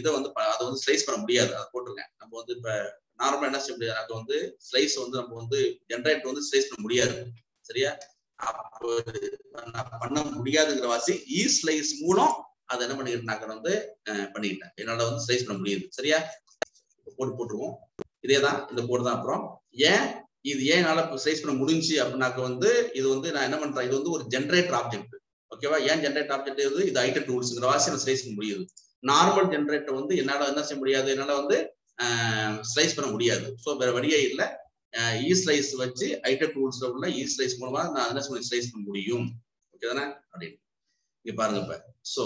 இதை வந்து அதை வந்து ஸ்லைஸ் பண்ண முடியாது. அதை போட்டிருக்கேன். நம்ம வந்து இப்ப நார்மலா என்ன செய்ய முடியாது, வந்து ஸ்லைஸ் வந்து நம்ம வந்து ஜென்ரேட் வந்து ஸ்லைஸ் பண்ண முடியாது. சரியா? அப்போ பண்ண முடியாதுங்கிற வாசி ஸ்லைஸ் மூலம் அதை என்ன பண்ணிக்கிட்டு வந்து பண்ணிக்கிட்டேன். என்னால வந்து ஸ்லைஸ் பண்ண முடியுது. சரியா? போட்டுருவோம். இதேதான் இந்த கோடு தான். அப்புறம் ஏன் என்னால ஸ்லைஸ் பண்ண முடிஞ்சு அப்படின்னாக்க வந்து இது வந்து நான் என்ன பண்றேன், இது வந்து ஒரு ஜென்ரேட்டர் ஆப்ஜெக்ட். ஓகேவா? ஏன் ஜென்ரேட்டர் ஆப்ஜெக்ட் இது ஐட்டம் டூல்ஸ்ங்கிற வாசி நான் ஸ்லைஸ் பண்ண முடியுது. நார்மல் ஜென்ரேட்டர் வந்து என்னால என்ன செய்ய முடியாது, என்னால வந்து ஸ்லைஸ் பண்ண முடியாது. ஸோ வேற வழியே இல்லை. ஸ்லைஸ் வச்சு ஐட்டம் டூல்ஸ்ல உள்ள ஸ்லைஸ் மூலமா நான் என்ன சொல்லி ஸ்லைஸ் பண்ண முடியும். ஓகே தானே? அப்படின்னு இங்க பாருங்க. இப்ப ஸோ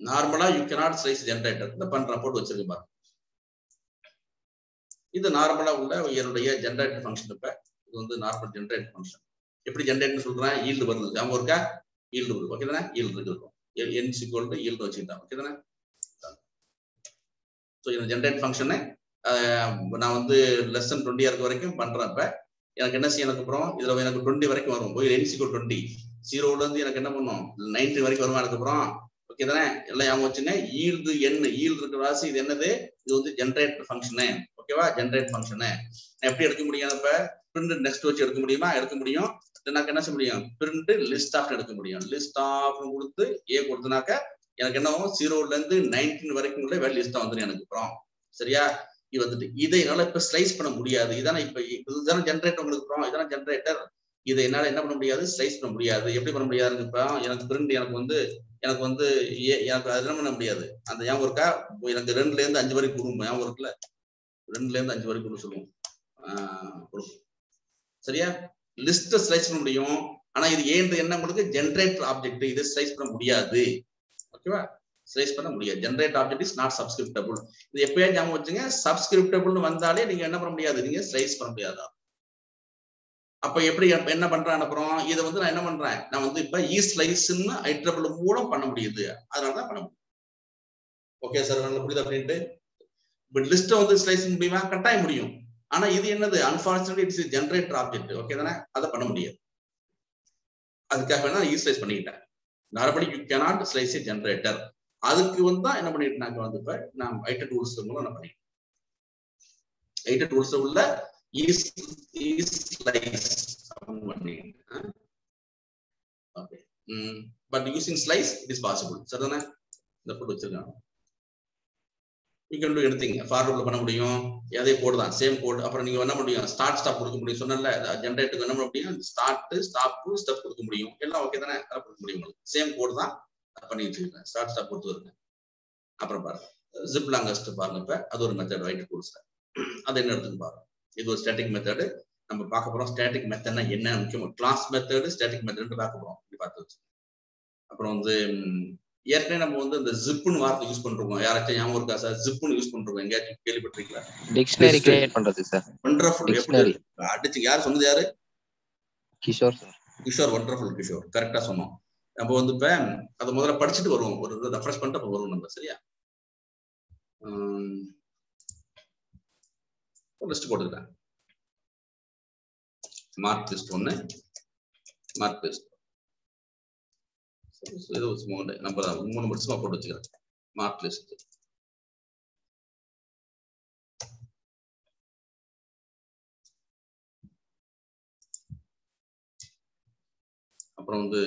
நார்மலா யூ கேனாட் ஸ்லைஸ் ஜென்ரேட்டர் இந்த பண்ற போட்டு வச்சிருக்கு பாருங்க. இது நார்மலா உள்ள என்னுடைய ஜென்ரேட்டர் ஃபங்க்ஷன். இப்ப இது வந்து நார்மல் ஜென்ரேட் ஃபங்க்ஷன். எப்படி ஜென்ரேட்னு சொல்றேன், ஈல்டு வருது. அவங்க இருக்கா ஈல்டு வருது. ஓகே தானே? ஈல்டு இருக்கும். n = ஈல்டு வச்சுக்கிட்டேன். ஓகே தானே? ஸோ இந்த ஜென்ரேட் ஃபங்க்ஷனை நான் வந்து லெசன் 20 இருக்க வரைக்கும் பண்றப்ப எனக்கு என்ன செய்யும், எனக்கு அப்புறம் இதுல எனக்கு 20 வரைக்கும் வரும். போய் n = 20 0ல இருந்து எனக்கு என்ன பண்ணும் 90 வரைக்கும் வருமா எனக்கு அப்புறம். ஓகே தானே? எல்லாம் ஞாபகம் வச்சுங்க. ஈல்டு இருக்கிற ராசி இது என்னது, இது வந்து ஜென்ரேட் ஃபங்க்ஷனு. ஓகேவா? ஜென்ரேட் ஃபங்க்ஷனு எப்படி எடுக்க முடியும், இப்ப பிரிண்ட் நெக்ஸ்ட் வச்சு எடுக்க முடியுமா? எடுக்க முடியும். எனக்கு என்ன செய்ய முடியும், பிரிண்ட் லிஸ்ட் ஆஃப் எடுக்க முடியும். லிஸ்ட் ஆஃப் கொடுத்து கொடுத்தனாக்க எனக்கு என்ன 0ல இருந்து 19 வரைக்கும் உள்ள வேலை லிஸ்டா வந்துடும் எனக்கு அப்புறம். சரியா? இது வந்துட்டு இதை என்னால இப்ப ஸ்லைஸ் பண்ண முடியாது. இதானே இப்ப இதுதானே ஜென்ரேட்டர் உங்களுக்கு அப்புறம். இதான ஜென்ரேட்டர். இதை என்னால என்ன பண்ண முடியாது, ஸ்லைஸ் பண்ண முடியாது. எப்படி பண்ண முடியாது, இப்ப எனக்கு பிரிண்ட் எனக்கு வந்து எனக்கு அது என்ன பண்ண முடியாது. அந்த ஞாபகம் இருக்கா? எனக்கு 2ல இருந்து 5 வரைக்கும் கொடுக்கும். ஞாபகம் இருக்குல்ல? 2ல இருந்து 5 வரைக்கும் கொடுக்க சொல்லுவோம். சரியா? லிஸ்ட் ஸ்லைஸ் பண்ண முடியும். ஆனா இது என்ன உங்களுக்கு ஜென்ரேட்டர் ஆப்ஜெக்ட், இது ஸ்லைஸ் பண்ண முடியாது. ஓகேவா? ஸ்லைஸ் பண்ண முடியாது. Generate object is not subscriptable. இது எப்பயே ஞாபகம் வச்சுங்க. சப்ஸ்கிரிப்டபிள்னு வந்தாலே நீங்க என்ன பண்ண முடியாது, நீங்க ஸ்லைஸ் பண்ண முடியாதா? அப்ப எப்படி என்ன பண்றேன் அப்புறம் இதை வந்து நான் என்ன பண்றேன், நான் வந்து இப்ப ஸ்லைஸ்ன்னு ஐட்ரபிள் மூலம் பண்ண முடியுது. அதனாலதான் பண்ண முடியும். ஓகே சார், நல்லா புரியுது அப்படின்ட்டு. பட் லிஸ்ட்டை வந்து ஸ்லைஸ் பண்ண முடியுமா? கட்டாயம் முடியும். ஆனா இது என்னது, unfortunately it's generator object. Okay தானே? அதை பண்ண முடியாது. அதுக்காக வேணா ஸ்லைஸ் பண்ணிக்கிட்டேன். Normally you cannot slice A generator. அதுக்கு வந்து தான் என்ன பண்ணிட்டு வந்து இப்ப நான் ஐட்ட டூல்ஸ் மூலம் என்ன பண்ணிட்டேன், ஐட்ட டூல்ஸ் உள்ள ஸ்லைஸ் பண்ணிட்டேன். Okay. But using slice it is possible. சரிதானே? இந்த போட்டு வச்சிருக்காங்க. You can do anything. For லூப்ல பண்ண முடியும், அதே கோட் தான், சேம் கோட். அப்புறம் நீங்க என்ன முடியும், ஸ்டார்ட் ஸ்டாப் கொடுக்க முடியும். சொன்னல ஜெனரேட்டுக்கு என்ன பண்ண முடியும், ஸ்டார்ட் ஸ்டாப் ஸ்டெப் கொடுக்க முடியும். எல்லாம் ஓகே தானே, அதை கொடுக்க முடியும். உங்களுக்கு சேம் கோட் தான் பண்ணி வச்சிருக்கேன். ஸ்டார்ட் ஸ்டாப் கொடுத்து வருங்க. அப்புறம் பாருங்க ஜிப் லாங்கஸ்ட் பாருங்க. இப்ப அது ஒரு மெத்தட் ரைட் கோர்ஸ்ல அது என்ன எடுத்துன்னு பாருங்க. இது ஒரு ஸ்டாட்டிக் மெத்தட். நம்ம பார்க்க போறோம் ஸ்டாட்டிக் மெத்தட்னா என்ன முக்கியம். கிளாஸ் மெத்தட் ஸ்டாட்டிக் மெத்தட் பார்க்க போறோம். பார்த்து வச்சு அப்புறம் வந்து ஏற்கனவே நம்ம வந்து இந்த ஜிப்னு வார்த்தை யூஸ் பண்றோம். யாராச்சும் ஞாபகம் இருக்கா சார்? ஜிப்னு யூஸ் பண்றோம், எங்கேயாச்சும் கேள்விப்பட்டிருக்கீங்களா? டிக்ஷனரி கிரியேட் பண்றது சார். வண்டர்ஃபுல். எப்படி அடிச்சு யார் சொன்னது? யாரு? கிஷோர் சார். கிஷோர், வண்டர்ஃபுல் கிஷோர், கரெக்டா சொன்னோம். நம்ம வந்து இப்ப அதை முதல்ல படிச்சுட்டு வருவோம், ஒரு ரெஃப்ரெஷ் பண்ணிட்டு வருவோம் நம்ம. சரியா? லிஸ்ட் போட்டுக்கிறேன். மார்க் லிஸ்ட் 1, மார்க் லிஸ்ட் நம்ம 3 வருஷமா போட்டு வச்சுக்கிறேன். மார்க் லிஸ்ட் அப்புறம் வந்து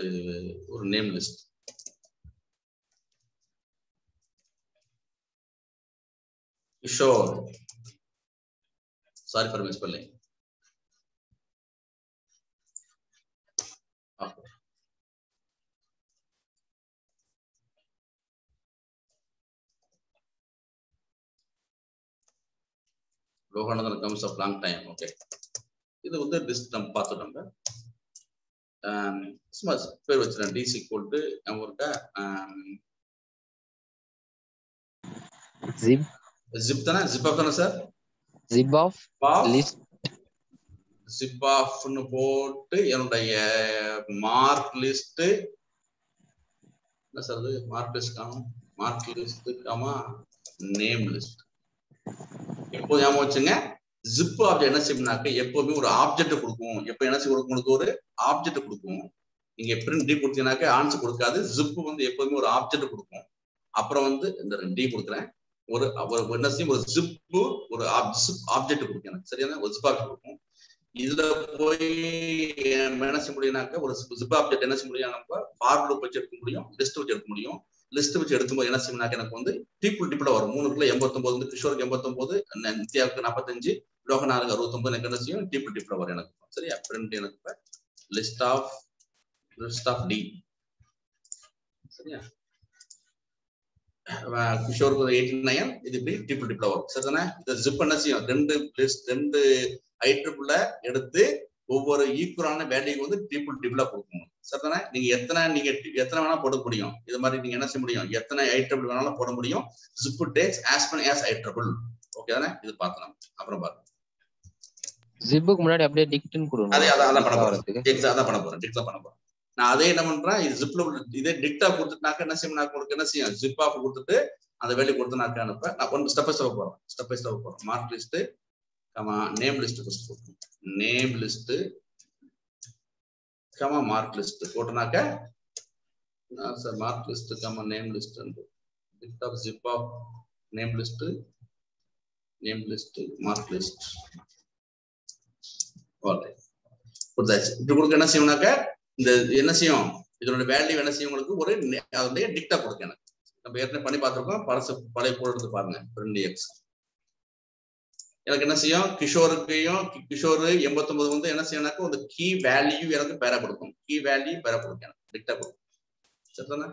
ஒரு name list. Kishore, sorry for misspelling. Lokanandan comes of long time. Okay, இது வந்து லிஸ்ட் நம்ம பார்த்துட்டோம். நம்ம சும்மா பேர் வச்சிருக்கேன். டிசி ஈக்குவல் டு நம்ம இருக்கா ஜிப். ஜிப் தானே? ஜிப் ஆஃப் தானே sir? Zip of list. Zip ஆஃப்னு போட்டு என்னுடைய மார்க் லிஸ்ட் என்ன சார்? அது மார்க் லிஸ்ட் காணும். Mark list comma name list. எப்போ ஞாபகம் வச்சுங்க, ஜிப் ஆப்ஜெக்ட் என்ன செய்யணும்னாக்க எப்பவுமே ஒரு ஆப்ஜெக்ட் கொடுக்கும். எப்ப என்ன செய்ய கொடுக்கும்? உங்களுக்கு ஒரு ஆப்ஜெக்ட் கொடுக்கும். நீங்க பிரிண்ட் டி கொடுத்தீங்கன்னாக்க ஆன்சர் கொடுக்காது. ஜிப் வந்து எப்பவுமே ஒரு ஆப்ஜெக்ட் கொடுக்கும். அப்புறம் வந்து இந்த டி கொடுக்குறேன், ஒரு என்ன செய்யும், ஒரு ஜிப் ஒரு ஆப்ஜெக்ட் கொடுக்கும் எனக்கு. சரியான ஒரு ஜிப் ஆப்ஜெக்ட் கொடுக்கும். இதுல போய் என்ன செய்ய முடியும்னாக்க ஒரு ஜிப் ஆப்ஜெக்ட் என்ன செய்ய முடியும், நம்ம ஃபார் லூப் வச்சு எடுக்க முடியும், லிஸ்ட் வச்சு எடுக்க முடியும். லிஸ்ட் வச்சு எடுக்கும்போது என்ன செய்யணும்னாக்க எனக்கு வந்து டிப்ல வரும். 3க்குள்ள 89 வந்து கிஷோருக்கு 89, நித்யாவுக்கு 45, லோகநாதனுக்கு 69. எனக்கு என்ன செய்யும், டிப்ல வரும் எனக்கு. சரியா? பிரிண்ட் எனக்கு லிஸ்ட் ஆஃப் டி. சரியா? கிஷோருக்கு 89, இது இப்படி டிப்ல வரும். சரிதானே? இந்த ஜிப் என்ன செய்யும், 2 ஐட்ரபிள்ல எடுத்து ஒவ்வொரு ஈக்குவலான வேல்யூ வந்து டிப்ல கொடுக்கணும். சரிதானே? நீங்க எத்தனை வேணா போட முடியும். இது மாதிரி நீங்க என்ன செய்ய முடியும், எத்தனை ஐட்ரபிள் வேணாலும் போட முடியும். Zip takes as many as iterable. Okay தானே? இது பார்க்கலாம். அப்புறம் பாருங்க, ஜிப்புக்கு முன்னாடி அப்படியே டிக்ட்னு கொடுங்க. அதான் பண்ண போறேன். அதான் பண்ண போறேன். டிக்டா பண்ண போறேன். நான் அதே என்ன பண்றேன், இது ஜிப்ல இதே டிக்டா கொடுத்துட்டாக்க என்ன செய்யும், உங்களுக்கு என்ன செய்யும், ஜிப் ஆஃப் கொடுத்துட்டு அந்த வேல்யூ கொடுத்துனாக்க அனுப்ப நான் ஒன் ஸ்டெப் பை ஸ்டெப் போறேன். Mark list comma name list first போடுறேன். Name list comma mark list போட்டனாக்க sir mark list comma name list dict of zip of name list mark list. Okay, கொடுத்தாச்சு. இப்படி கொடுக்க என்ன செய்யும்னாக்க இந்த என்ன செய்யும், இதோட வேல்யூ என்ன செய்யும், உங்களுக்கு ஒரு அதோடைய டிக்டா கொடுக்க. எனக்கு நம்ம ஏற்கனவே பண்ணி பார்த்துருக்கோம். பழைய கோட் எடுத்து பாருங்க. 2x எனக்கு என்ன செய்யும், கிஷோர் 89 வந்து என்ன செய்யணும்னாக்க ஒரு கீ வேல்யூ எனக்கு பேரா கொடுக்கும். கீ வேல்யூ பேரா கொடுக்கும், எனக்கு டிக்டா கொடுக்கும். சரிதானே?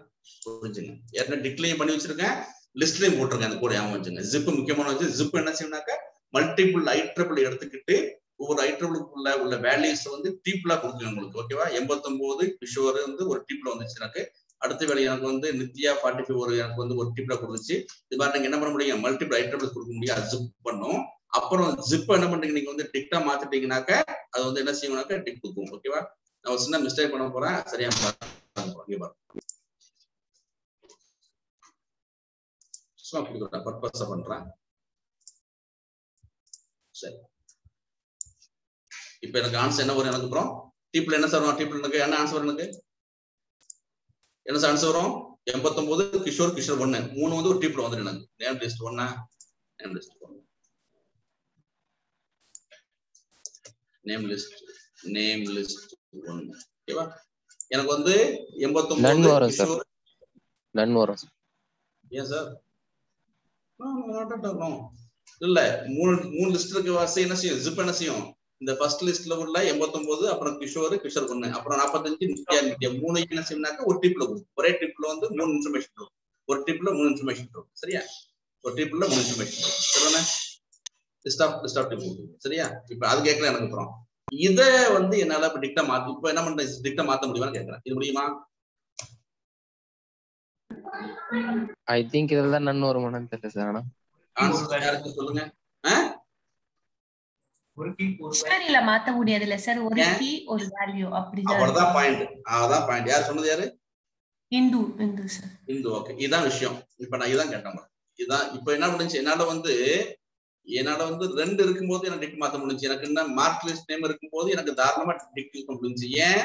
புரிஞ்சுங்க. ஏற்கனவே டிக்ளையும் பண்ணி வச்சிருக்கேன், லிஸ்ட்லயும் போட்டிருக்கேன். அந்த கூட ஞாபகம் வச்சுங்க. ஜிப் முக்கியமான வச்சு ஜிப் என்ன செய்யணும்னாக்க மல்டிபிள் ஐட்ரபிள் எடுத்துக்கிட்டு ஒவ்வொரு ஐட்ரபிளுக்குள்ள உள்ள வேல்யூஸ் வந்து டீப்லா கொடுக்கும் உங்களுக்கு. ஓகேவா? 89 கிஷோர் வந்து ஒரு டீப்ல வந்துச்சு எனக்கு. அடுத்த வேலை எனக்கு வந்து நித்யா 45 ஒரு எனக்கு வந்து ஒரு டீப்ல கொடுத்துச்சு. இது மாதிரி நீங்க என்ன பண்ண முடியும், மல்டிபிள் ஐட்ரபிள்ஸ் கொடுக்க முடியும். ஜிப் பண்ணும். அப்புறம் ஜிப் என்ன பண்றீங்க, நீங்க வந்து டிக்டா மாத்திட்டீங்கன்னாக்க அது வந்து என்ன செய்யணும்னாக்க டிக் கொடுக்கும். ஓகேவா? நான் ஒரு சின்ன மிஸ்டேக் பண்ண போறேன். சரியா? பர்பஸா பண்றேன். சரி, இப்ப எனக்கு ஆன்சர் என்ன வரும், எனக்கு அப்புறம் டீப்ல என்ன சார் வரும், டீப்ல எனக்கு என்ன ஆன்சர் வரும், எனக்கு என்ன ஆன்சர் வரும், 89 கிஷோர் 1 3 வந்து ஒரு டீப்ல வந்துடும். எனக்கு name list 1 name list 1 name list 1. ஓகேவா? எனக்கு வந்து 89 கிஷோர் நன் வரும். ஏன் சார் இல்ல மூணு லிஸ்ட் இருக்க வாசி என்ன செய்யும், ஜிப் என்ன செய்யும், இந்த ஃபர்ஸ்ட் லிஸ்ட்ல உள்ள 89, அப்புறம் கிஷோர் 1, அப்புறம் 45 நித்யா 3 என்ன செய்யணும்னாக்க ஒரு டிப்ல கொடுக்கும். ஒரே டிப்ல வந்து 3 இன்ஃபர்மேஷன் இருக்கும். ஒரு டிப்ல 3 இன்ஃபர்மேஷன் இருக்கும். சரியா? ஒரு டிப்ல 3 இன்ஃபர்மேஷன் இருக்கும். சரிதானே? லிஸ்ட் ஆஃப் டிப் கொடுக்கும். சரியா? இப்ப அது கேட்கல எனக்கு. அப்புறம் இத வந்து என்னால இப்ப டிக்டா மாத்தி இப்ப என்ன பண்றேன், டிக்டா மாத்த முடியுமான்னு கேட்கறேன். இது முடியுமா? ஐ திங்க் இதெல்லாம் நன்னு வருமானு தெரியல சார். ஆனா ஆன்சர் யாருக்கு சொல்லுங்க. ஒரு கீ டிக்ஷனரியில மாத்த முடியாதுல சார், ஒரு கீ ஒரு வேல்யூ அப்படிதான். அவ்வளவுதான் பாயிண்ட். அதான் பாயிண்ட். யார் சொன்னது? யாரு? இந்து சார். இந்து. ஓகே, இதான் விஷயம். இப்ப நான் இதான் கேட்டேன். இதான் இப்ப என்ன பண்ணுச்சு, என்னால வந்து 2 இருக்கும்போது எனக்கு டிக்ட் மாத்த முடிஞ்சு. எனக்கு என்ன மார்க் லிஸ்ட் நேம் இருக்கும்போது எனக்கு தாராளமா டிக்ட் இருக்க முடிஞ்சு. ஏன்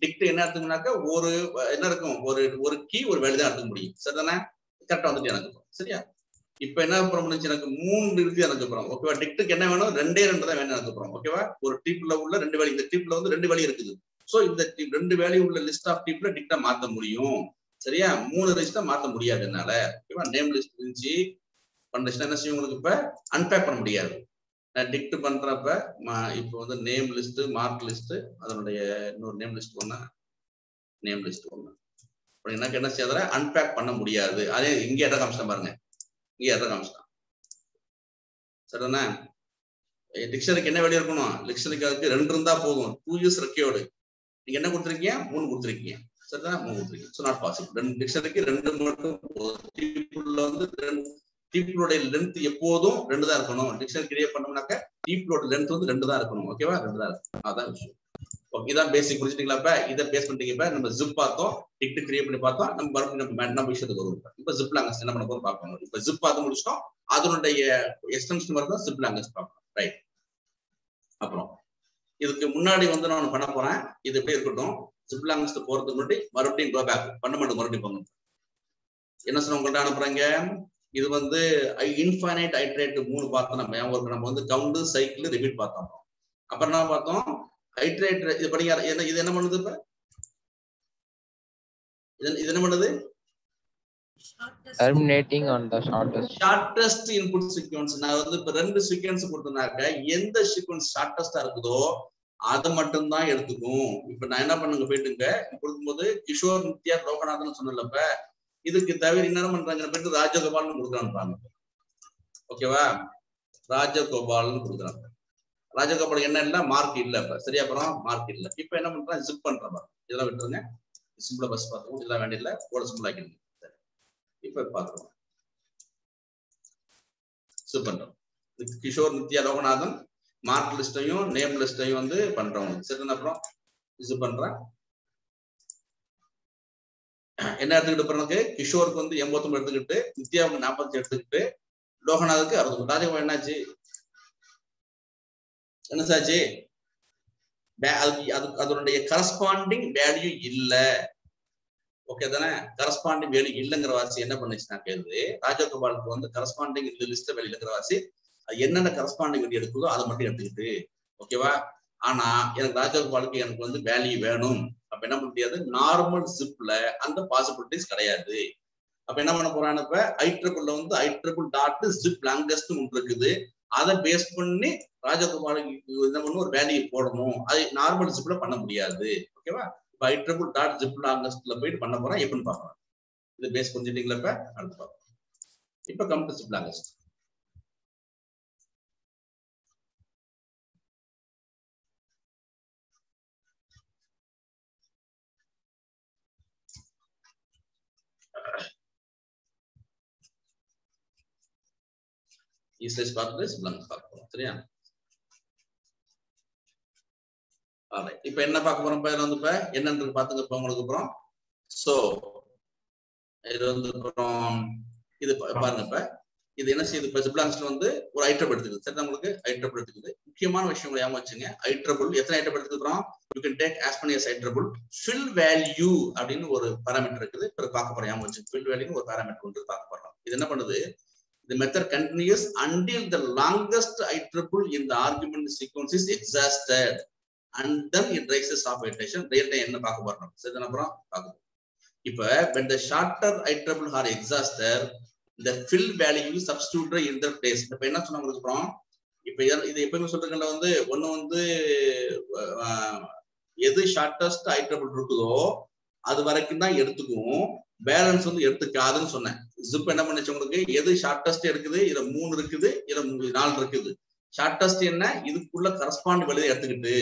டிக்ட் என்ன எடுத்துக்கனாக்க ஒரு என்ன இருக்கும், ஒரு கீ ஒரு வேல்யூ தான் எடுத்துக்க முடியும். சரிதானே? கரெக்டா வந்துட்டு எனக்கு. சரியா? இப்ப என்ன பண்ண முடிஞ்சு, எனக்கு 3 இருக்கு எனக்கு அப்புறம். ஓகேவா? டிக்டுக்கு என்ன வேணும், 2 தான் வேணும் எனக்கு அப்புறம். ஓகேவா? ஒரு டீப்ல உள்ள 2 வேல்யூ, இந்த டீப்ல வந்து 2 வேல்யூ இருக்குது. சோ இந்த 2 வேல்யூ உள்ள லிஸ்ட் ஆஃப் டீப்ல டிக்டா மாத்த முடியும். சரியா? 3 லிஸ்ட்டா மாத்த முடியாது என்னால. ஓகேவா? நேம் லிஸ்ட் இருந்துச்சு பண்றேன் என்ன செய்யும், உங்களுக்கு இப்ப அன்பேக் பண்ண முடியாது. நான் டிக்ட் பண்றப்ப இப்ப வந்து நேம் லிஸ்ட், மார்க் லிஸ்ட், அதனுடைய இன்னொரு நேம் லிஸ்ட் ஒண்ணு, எனக்கு என்ன செய்யறத அன்பேக் பண்ண முடியாது. அதே இங்க எட்ட காமிச்சிட்டேன் பாருங்க, இங்க எட்ட காமிச்சிட்டான். சரிதானே? டிக்ஷனரிக்கு என்ன வேல்யூ இருக்கணும், டிக்ஷனரிக்கு அதுக்கு 2 இருந்தா போதும். 2 இயர்ஸ் ரெக்கையோடு நீங்க என்ன கொடுத்துருக்கீங்க, 3 கொடுத்துருக்கீங்க. சரிதான்? 3 கொடுத்துருக்கீங்க. So not possible. டிக்ஷனரிக்கு 2 மட்டும் போதும். டீப்ல வந்து டீப்லோட லென்த் எப்போதும் 2 தான் இருக்கணும். டிக்ஷனரி கிரியேட் பண்ணோம்னாக்க டீப்லோட லென்த் வந்து 2 தான் இருக்கணும். ஓகேவா? 2 தான் இருக்கணும். அதான் விஷயம். ஓகே, இதான் பேசிக். புரிஞ்சுட்டீங்களா? இப்ப இதை பேஸ் பண்ணிட்டீங்க. இப்ப நம்ம ஜிப் பார்த்தோம், டிக்ட் கிரியேட் பண்ணி பார்த்தோம். நம்ம மறுபடியும் நம்ம விஷயத்துக்கு வருவோம். இப்ப ஜிப் லாங்கஸ்ட் என்ன பண்ண போறோம் பார்ப்போம். இப்ப ஜிப் பார்த்து முடிச்சிட்டோம், அதனுடைய எக்ஸ்டென்ஷன் வரதான் ஜிப் லாங்கஸ்ட் பார்ப்போம். ரைட். அப்புறம் இதுக்கு முன்னாடி வந்து நான் பண்ண போறேன். இது எப்படி இருக்கட்டும். ஜிப் லாங்கஸ்ட் போறதுக்கு முன்னாடி மறுபடியும் கோ பேக் ஃபண்டமெண்டல் மறுபடியும் போங்க. என்ன சொன்ன உங்கள்ட்ட அனுப்புறாங்க, இது வந்து இன்ஃபைனைட் ஐட்ரேட் 3 பார்த்தோம். நம்ம வந்து கவுண்ட், சைக்கிள், ரிப்பீட் பார்த்தோம். அப்புறம் என்ன பார்த்தோம், ஐட்ரேட். இது படிங்க. இது என்ன பண்ணுது, இப்ப இது என்ன பண்ணுது, terminating on the shortest input sequence. நான் வந்து இப்ப 2 சீக்வென்ஸ் கொடுத்தனாக்க எந்த சீக்வென்ஸ் ஷார்ட்டஸ்டா இருக்குதோ அது மட்டும் தான் எடுத்துக்கும். இப்ப நான் என்ன பண்ணுங்க, போயிட்டுங்க கொடுக்கும்போது கிஷோர், நித்யா, லோகநாதன் சொன்னலப்ப இதுக்கு தவிர என்ன பண்றாங்க, போயிட்டு ராஜகோபால்னு கொடுக்குறாங்க. ஓகேவா? ராஜகோபால்னு கொடுக்குறாங்க. ராஜகோபால் என்ன இல்ல, மார்க் இல்ல. இப்ப சரியா? அப்புறம் மார்க் இல்ல. இப்ப என்ன பண்றாங்க, ஜிப் பண்றாங்க. இதெல்லாம் விட்டுருங்க, சிம்பிளா பஸ் பார்த்துக்கோங்க. இதெல்லாம் வேண்டிய இல்ல, போட சிம்பிள் ஆக்கிடுங்க. இப்ப பாத்துருவோம். ஜிப் பண்றோம். கிஷோர், நித்யா, லோகநாதன் மார்க் லிஸ்டையும் நேம் லிஸ்டையும் வந்து பண்றோம். சரி, அப்புறம் ஜிப் பண்றேன். என்ன எடுத்துக்கிட்டு போறதுக்கு, கிஷோருக்கு வந்து 89 எடுத்துக்கிட்டு, நித்யாவுக்கு 40 எடுத்துக்கிட்டு, லோகநாதுக்கு 60. ராஜகோபால் என்னாச்சு, என்ன சாச்சு, அதனுடைய கரஸ்பாண்டிங் வேல்யூ இல்ல. ஓகே தானே? கரஸ்பாண்டிங் வேல்யூ இல்லைங்கிற வாசி என்ன பண்ணுச்சுன்னா கேள்வி, ராஜகோபாலுக்கு வந்து கரஸ்பாண்டிங் லிஸ்ட் வேல்யூ இல்லைங்கிற வாசி என்னென்ன கரஸ்பாண்டிங் வேல்யூ எடுக்குதோ அதை மட்டும் எடுத்துக்கிட்டு. ஓகேவா? ஆனா எனக்கு ராஜகோபாலுக்கு எனக்கு வந்து வேல்யூ வேணும். அப்ப என்ன பண்ண முடியாது, நார்மல் ஜிப்ல அந்த பாசிபிலிட்டிஸ் கிடையாது. அப்ப என்ன பண்ண போறான்னு, இப்ப ஐட்ரிபிள்ல வந்து IEEE ஜிப் லாங்கஸ்ட் ஒன்று இருக்குது. அதை பேஸ் பண்ணி ராஜகோபாலுக்கு என்ன பண்ணணும், ஒரு வேல்யூ போடணும். அது நார்மல் ஜிப்ல பண்ண முடியாது. ஓகேவா? இப்ப IEEE ஜிப் லாங்கஸ்ட்ல போயிட்டு பண்ண போறேன். எப்படின்னு பாக்கலாம். இது பேஸ் பண்ணிட்டீங்களா? இப்ப அடுத்து பார்ப்போம். இப்ப come to zip longest. Esters பார்த்துட்டு ஜிப் லாங்கஸ்ட் பார்க்க போறோம். சரியா? இப்ப என்ன பார்க்க போறோம், வந்து இப்ப என்னன்னு பாத்துங்க. இப்ப உங்களுக்கு அப்புறம் சோ இது வந்து அப்புறம் இது பாருங்க. இப்ப இது என்ன செய்யுது, இப்ப ஜிப் லாங்கஸ்ட் வந்து ஒரு ஐட்ரபிள் எடுத்துக்குது. சரி, உங்களுக்கு ஐட்ரபிள் எடுத்துக்குது. முக்கியமான விஷயம் ஞாபகம் வச்சுங்க. ஐட்ரபிள் எத்தனை ஐட்ரபிள் எடுத்துக்கிறோம், you can take as many as iterable. Fill value அப்படின்னு ஒரு பாராமீட்டர் இருக்குது. இப்ப பார்க்க போறோம். ஞாபகம் வச்சு, ஃபில் வேல்யூன்னு ஒரு பாராமீட்டர் வந்து பார்க்க போறோம். இது என்ன பண்ணுது, the method continues until the longest IEEE in the argument sequence is exhausted and then it raises off iteration. real time என்ன பார்க்க போறோம். சரி, அப்புறம் பார்க்க. இப்ப when the shorter IEEE are exhausted, இந்த fill value substitute in the place. இப்ப என்ன சொன்னா உங்களுக்கு அப்புறம் இப்ப இது எப்பவுமே சொல்றதுல வந்து ஒண்ணு வந்து எது ஷார்ட்டஸ்ட் ஐட்ரபிள் இருக்குதோ அது வரைக்கும் தான் எடுத்துக்கும், பேலன்ஸ் வந்து எடுத்துக்காதுன்னு சொன்னேன். ஜிப் என்ன பண்ணுச்சு உங்களுக்கு, எது ஷார்ட்டஸ்ட் இருக்குது, இதுல 3 இருக்குது, இதுல 4 இருக்குது. ஷார்ட்டஸ்ட் என்ன, இதுக்குள்ள கரஸ்பாண்ட் வெளியே எடுத்துக்கிட்டு,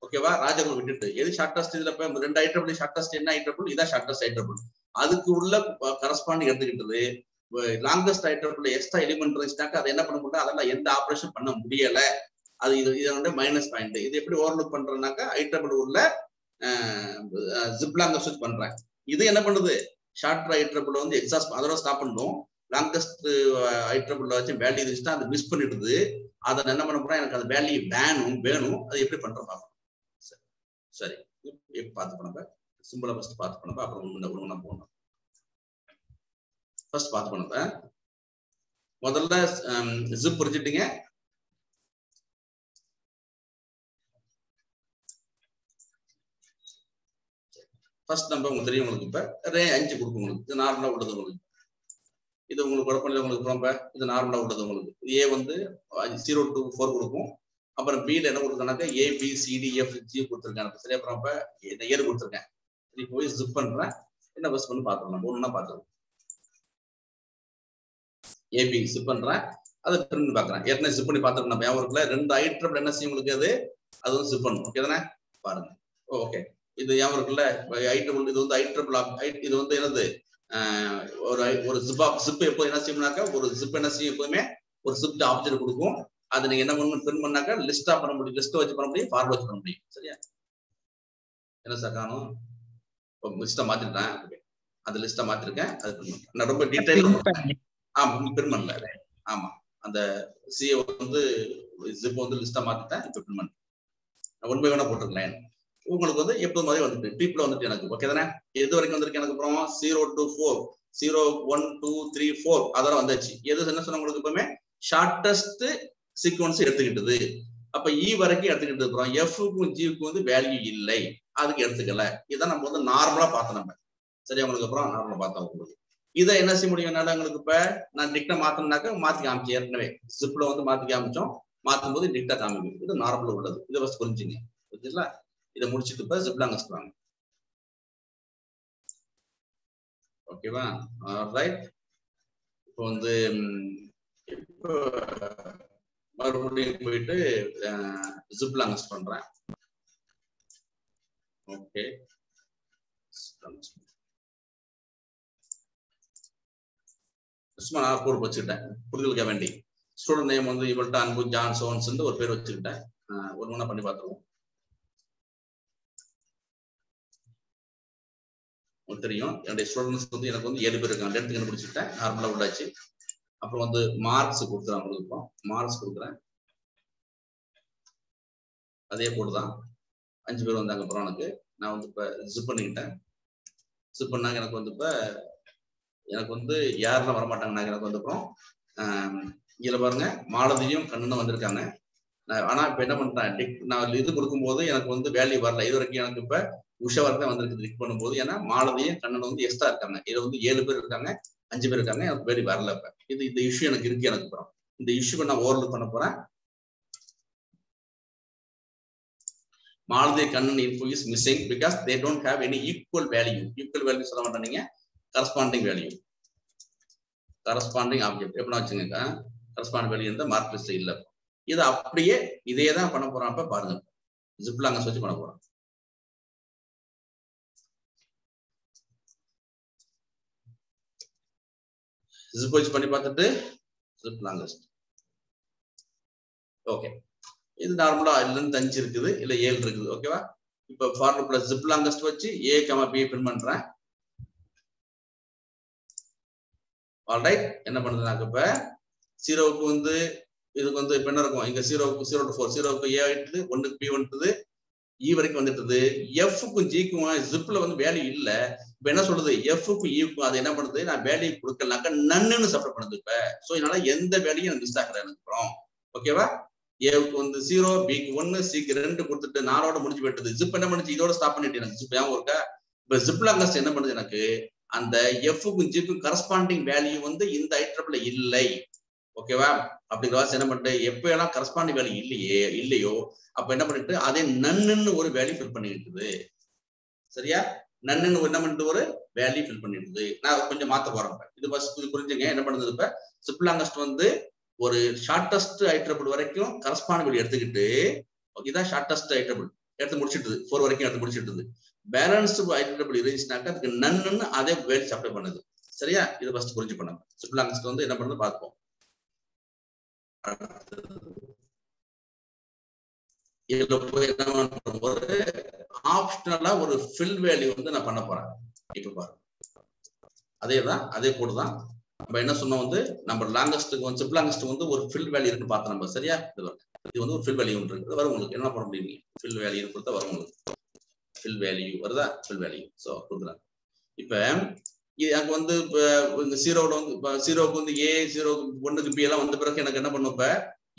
ஓகேவா, ராஜகுரு விட்டுட்டு எது ஷார்ட்டஸ்ட், இதுல 2 ஐட்ரபிள் ஷார்ட்டஸ்ட் என்ன ஐட்ரபிள், இதான் ஷார்ட்டஸ்ட் ஐட்ரபிள், அதுக்கு உள்ள correspond எடுத்துக்கிட்டது. Longest iterable extra element இருந்துச்சுனாக்கா அதை என்ன பண்ண முடியும், அதெல்லாம் எந்த ஆபரேஷன் பண்ண முடியல, அது இதோட மைனஸ் பாயிண்ட். இது எப்படி ஓவர்லுக் பண்றதுனாக்கா ஐட்ரபிள் உள்ள ஜிப் லாங்கஸ்ட் வச்சு பண்றேன். இது என்ன பண்ணுது, ஷார்ட் ஐட்ரபிள் வந்து எக்ஸாஸ்ட் அதோட ஸ்டாப் பண்ணும். லாங்கஸ்ட் ஐட்ரபிள் வச்சு வேல்யூ இருந்துச்சுன்னா அதை மிஸ் பண்ணிடுது. அதை என்ன பண்ண போறேன், எனக்கு அந்த வேல்யூ வேணும், அது எப்படி பண்றோம் பார்க்கணும். சரி எப்படி பார்த்து பண்ணப்ப சிம்பிளா ஃபர்ஸ்ட் பார்த்து பண்ணப்ப அப்புறம் ஒண்ணு போகணும். ஃபர்ஸ்ட் பார்த்து பண்ணப்ப முதல்ல ஜிப் புரிஞ்சுட்டீங்க. ஃபர்ஸ்ட் நம்பர் உங்களுக்கு தெரியும், உங்களுக்கு இப்ப 5 கொடுக்கும் உங்களுக்கு, இது நார்மலா உள்ளது உங்களுக்கு, இது உங்களுக்கு குழப்பம் இல்லை உங்களுக்கு. ரொம்ப இது நார்மலா உள்ளது உங்களுக்கு. ஏ வந்து 0 to 4 கொடுக்கும். அப்புறம் பில என்ன கொடுத்தனாக்கா ABCDFG கொடுத்துருக்கேன். சரி, அப்புறம் இப்ப இந்த ஏர் கொடுத்துருக்கேன். சரி, போய் ஜிப் பண்றேன். என்ன பஸ் பண்ணி பார்த்துக்கலாம், ஒண்ணுன்னா பார்த்துருவோம். ஏபி ஜிப் பண்றேன், அதை பிரிண்ட் பாக்குறேன். ஏற்கனவே ஜிப் பண்ணி பார்த்துருக்கோம் நம்ம ஞாபகத்துல. 2 ஐட்ரபிள் என்ன செய்யும் உங்களுக்கு, அது வந்து ஜிப் பண்ணும். ஓகே தானே, பாருங்க. ஓகே, இது ஞாபகம் இருக்குல்ல, ஐட்ரபிள் இது வந்து ஐட்ரபிள், இது வந்து என்னது, ஒரு ஜிப் எப்போ என்ன செய்யணும்னாக்கா, ஒரு ஜிப் என்ன செய்யும் எப்போதுமே ஒரு ஜிப் ஆப்ஜெக்ட் கொடுக்கும். அதை நீங்க என்ன பண்ணணும், பிரிண்ட் பண்ணாக்கா லிஸ்டா பண்ண முடியும், லிஸ்ட் வச்சு பண்ண முடியும், ஃபார்வர்ட் வச்சு பண்ண முடியும். சரியா, என்ன சார் காணும், இப்போ லிஸ்ட்டை மாத்திட்டேன். அந்த லிஸ்ட்டை மாத்திருக்கேன், அது நான் ரொம்ப டீடைல் பிரிண்ட் பண்ணல. ஆமா, அந்த சிஏ வந்து ஜிப் வந்து லிஸ்ட்டா மாத்திட்டேன், இப்போ பிரிண்ட் பண்ணேன். நான் 1 by 1 போட்டிருக்கேன். உங்களுக்கு வந்து எப்போது மாதிரி வந்துட்டு டீப்ல வந்துட்டு எனக்கு. ஓகே தானே, எது வரைக்கும் வந்திருக்கு எனக்கு, அப்புறம் 0 to 4 0 1 2 3 4 அதெல்லாம் வந்துச்சு. எது என்ன சொன்ன உங்களுக்கு, எப்பவுமே ஷார்ட்டஸ்ட் சீக்வன்ஸ் எடுத்துக்கிட்டது. அப்ப இ வரைக்கும் எடுத்துக்கிட்டு அப்புறம் எஃப்க்கும் ஜிக்கும் வந்து வேல்யூ இல்லை, அதுக்கு எடுத்துக்கல. இதான் நம்ம வந்து நார்மலா பார்த்தோம் நம்ம. சரி, உங்களுக்கு அப்புறம் நார்மலா பார்த்தோம் உங்களுக்கு. இதை என்ன செய்ய முடியும் என்னால உங்களுக்கு, இப்ப நான் டிக்டா மாத்தணும்னாக்க மாத்தி காமிச்சு, ஏற்கனவே ஜிப்ல வந்து மாத்தி காமிச்சோம், மாத்தும் போது டிக்டா காமிக்கும். இது நார்மலா உள்ளது, இதை ஃபர்ஸ்ட் புரிஞ்சுங்க. புரிஞ்சுங்களா, இதை முடிச்சுட்டு இப்ப ஜிப் லாங்கஸ்ட் வாங்க. ஓகேவா, ரைட். இப்போ வந்து இப்போ மறுபடியும் போயிட்டு ஜிப் லாங்கஸ்ட் பண்றேன். ஓகே, சும்மா நான் கோட் வச்சுக்கிட்டேன் புரிதலுக்காக வேண்டி. ஸ்டூடெண்ட் நேம் வந்து இவள்கிட்ட அன்பு ஜான் சோன்ஸ் ஒரு பேர் வச்சுக்கிட்டேன். ஒரு மணி பண்ணி பார்த்துருவோம். தெரியும் என்னுடைய ஸ்டூடெண்ட்ஸ் வந்து எனக்கு வந்து 7 பேர் இருக்காங்க. எடுத்து கண்டுபிடிச்சிட்டேன், நார்மலா உள்ளாச்சு. அப்புறம் வந்து மார்க்ஸ் கொடுக்குறேன் உங்களுக்கு, மார்க்ஸ் கொடுக்குறேன். அதே போட்டுதான் 5 பேர் வந்தாங்க. அப்புறம் நான் வந்து இப்ப ஜிப் பண்ணிக்கிட்டேன். ஜிப் பண்ணாங்க. எனக்கு வந்து இப்ப எனக்கு வந்து யாரெல்லாம் வரமாட்டாங்க. எனக்கு வந்து அப்புறம் இதுல பாருங்க, மாலதியும் கண்ணனும் வந்திருக்காங்க. ஆனா இப்ப என்ன பண்றேன், நான் இது கொடுக்கும்போது எனக்கு வந்து வேல்யூ வரல. இது வரைக்கும் எனக்கு இப்ப உஷா வரைக்கும் தான் வந்திருக்கு கிளிக் பண்ணும்போது. ஏன்னா மாலதியும் கண்ணனும் வந்து எக்ஸ்ட்ரா இருக்காங்க. இதுல வந்து 7 பேர் இருக்காங்க, 5 பேர் இருக்காங்க. எனக்கு வேல்யூ வரல. இப்ப இந்த இஷ்யூ எனக்கு இருக்கு. எனக்கு அப்புறம் இந்த இஷ்யூவை நான் ஓவர்லுக் பண்ண போறேன். Malathi Kannan info is missing because they don't have any equal value. Equal value சொல்ல மாட்டேன் நீங்க, corresponding value, corresponding object எப்படின்னா வச்சுங்க, corresponding value இந்த மார்க் லிஸ்ட் இல்ல. இது அப்படியே இதே தான் பண்ண போறோம். அப்ப பாருங்க, ஜிப் லாங்கஸ்ட் வச்சு பண்ண போறோம். ஜிப் வச்சு பண்ணி பார்த்துட்டு ஜிப் லாங்கஸ்ட். ஓகே, இது நார்மலா இல்லைன்னு 5 இருக்குது, இல்ல 7 இருக்குது. ஓகேவா, இப்ப ஃபார்வர்ட் பிளஸ் ஜிப் லாங்கஸ்ட் வச்சு A, B பிரிண்ட் பண்றேன். ஆல்ரைட், என்ன பண்ணுதுனாக்க இப்ப 0க்கு வந்து இதுக்கு வந்து இப்ப என்ன இருக்கும், இங்க 0க்கு 0 to 4 0க்கு A ஆயிட்டுது, 1க்கு B வந்துட்டுது, E வரைக்கும் வந்துட்டுது. Fக்கும் Gக்கும் ஜிப்ல வந்து வேல்யூ இல்ல. இப்ப என்ன சொல்றது, Fக்கும் Eக்கும் அது என்ன பண்ணுது, நான் வேல்யூ கொடுக்கலனாக்க நன்னு சப்ளை பண்ணுது. இப்ப சோ இதனால எந்த வேல்யூயும் எனக்கு மிஸ் ஆகல எனக்கு அப்புறம். ஓகேவா, ஏவுக்கு வந்து 0, பிக்கு 1, சிக்கு 2 கொடுத்துட்டு 4ஓட முடிஞ்சு போயிட்டது. ஜிப் என்ன பண்ணுச்சு, இதோட ஸ்டாப் பண்ணிட்டு எனக்கு ஜிப் ஞாபகம் இருக்கா. இப்ப ஜிப் லாங்கஸ்ட் என்ன பண்ணுது, எனக்கு அந்த எஃப்க்கும் ஜிக்கும் கரஸ்பாண்டிங் வேல்யூ வந்து இந்த ஐட்ரபிள் இல்லை. ஓகேவா? அப்படிங்கிற என்ன பண்ணிட்டு எப்ப எல்லாம் கரஸ்பாண்டிங் வேல்யூ இல்லையோ அப்ப என்ன பண்ணிட்டு அதே நன்னு ஒரு வேல்யூ ஃபில் பண்ணிட்டு, சரியா? நன்னு என்ன பண்ணிட்டு ஒரு வேல்யூ ஃபில் பண்ணிடுது. நான் கொஞ்சம் மாத்த போறேன். இது புரிஞ்சுங்க. என்ன பண்ணுது இப்ப சிம்பிளாங்கஸ்ட் வந்து ஒரு ஷார்டஸ்ட் ஐட்ரபிள் வரைக்கும் கரஸ்பாண்டிங் வேல்யூ எடுத்துக்கிட்டு, இதான் ஷார்டஸ்ட் ஐட்ரபிள் எடுத்து முடிச்சிட்டு 4 வரைக்கும் எடுத்து முடிச்சிட்டு, பேலன்ஸ்டு ஐட்ரபிள் இருந்துச்சுனாக்கா அதுக்கு நன்னு அதே வேல்யூ அப்ளை பண்ணுது. சரியா? இதை ஃபர்ஸ்ட் புரிஞ்சு பண்ணுங்க. சிம்பிளாங்கஸ்ட் வந்து என்ன பண்ணுது பார்ப்போம். இதுல போய் என்ன பண்றோம், ஒரு ஆப்ஷனலா ஒரு ஃபில் வேல்யூ வந்து நான் பண்ண போறேன். இப்ப பாருங்க, அதே கோட் தான். நம்ம என்ன சொன்னோம் வந்து நம்ம லாங்கஸ்ட்டுக்கு வந்து சிம்பிளாங்கஸ்ட் வந்து ஒரு ஃபில் வேல்யூ இருக்குன்னு பார்த்தோம் நம்ம. சரியா? இது வந்து ஒரு ஃபில் வேல்யூ இருக்கு. வரும் உங்களுக்கு என்ன பண்ண முடியும், ஃபில் வேல்யூ கொடுத்தா வரும் உங்களுக்கு. ஃபில் வேல்யூ வருதா? ஃபில் வேல்யூ சோ கொடுக்குறாங்க. இப்ப எனக்கு வந்து இந்த ஜீரோல வந்து ஜீரோக்கு வந்து ஏ, ஜீரோ 1க்கு பி எல்லாம் வந்த பிறகு எனக்கு என்ன பண்ணும், இப்ப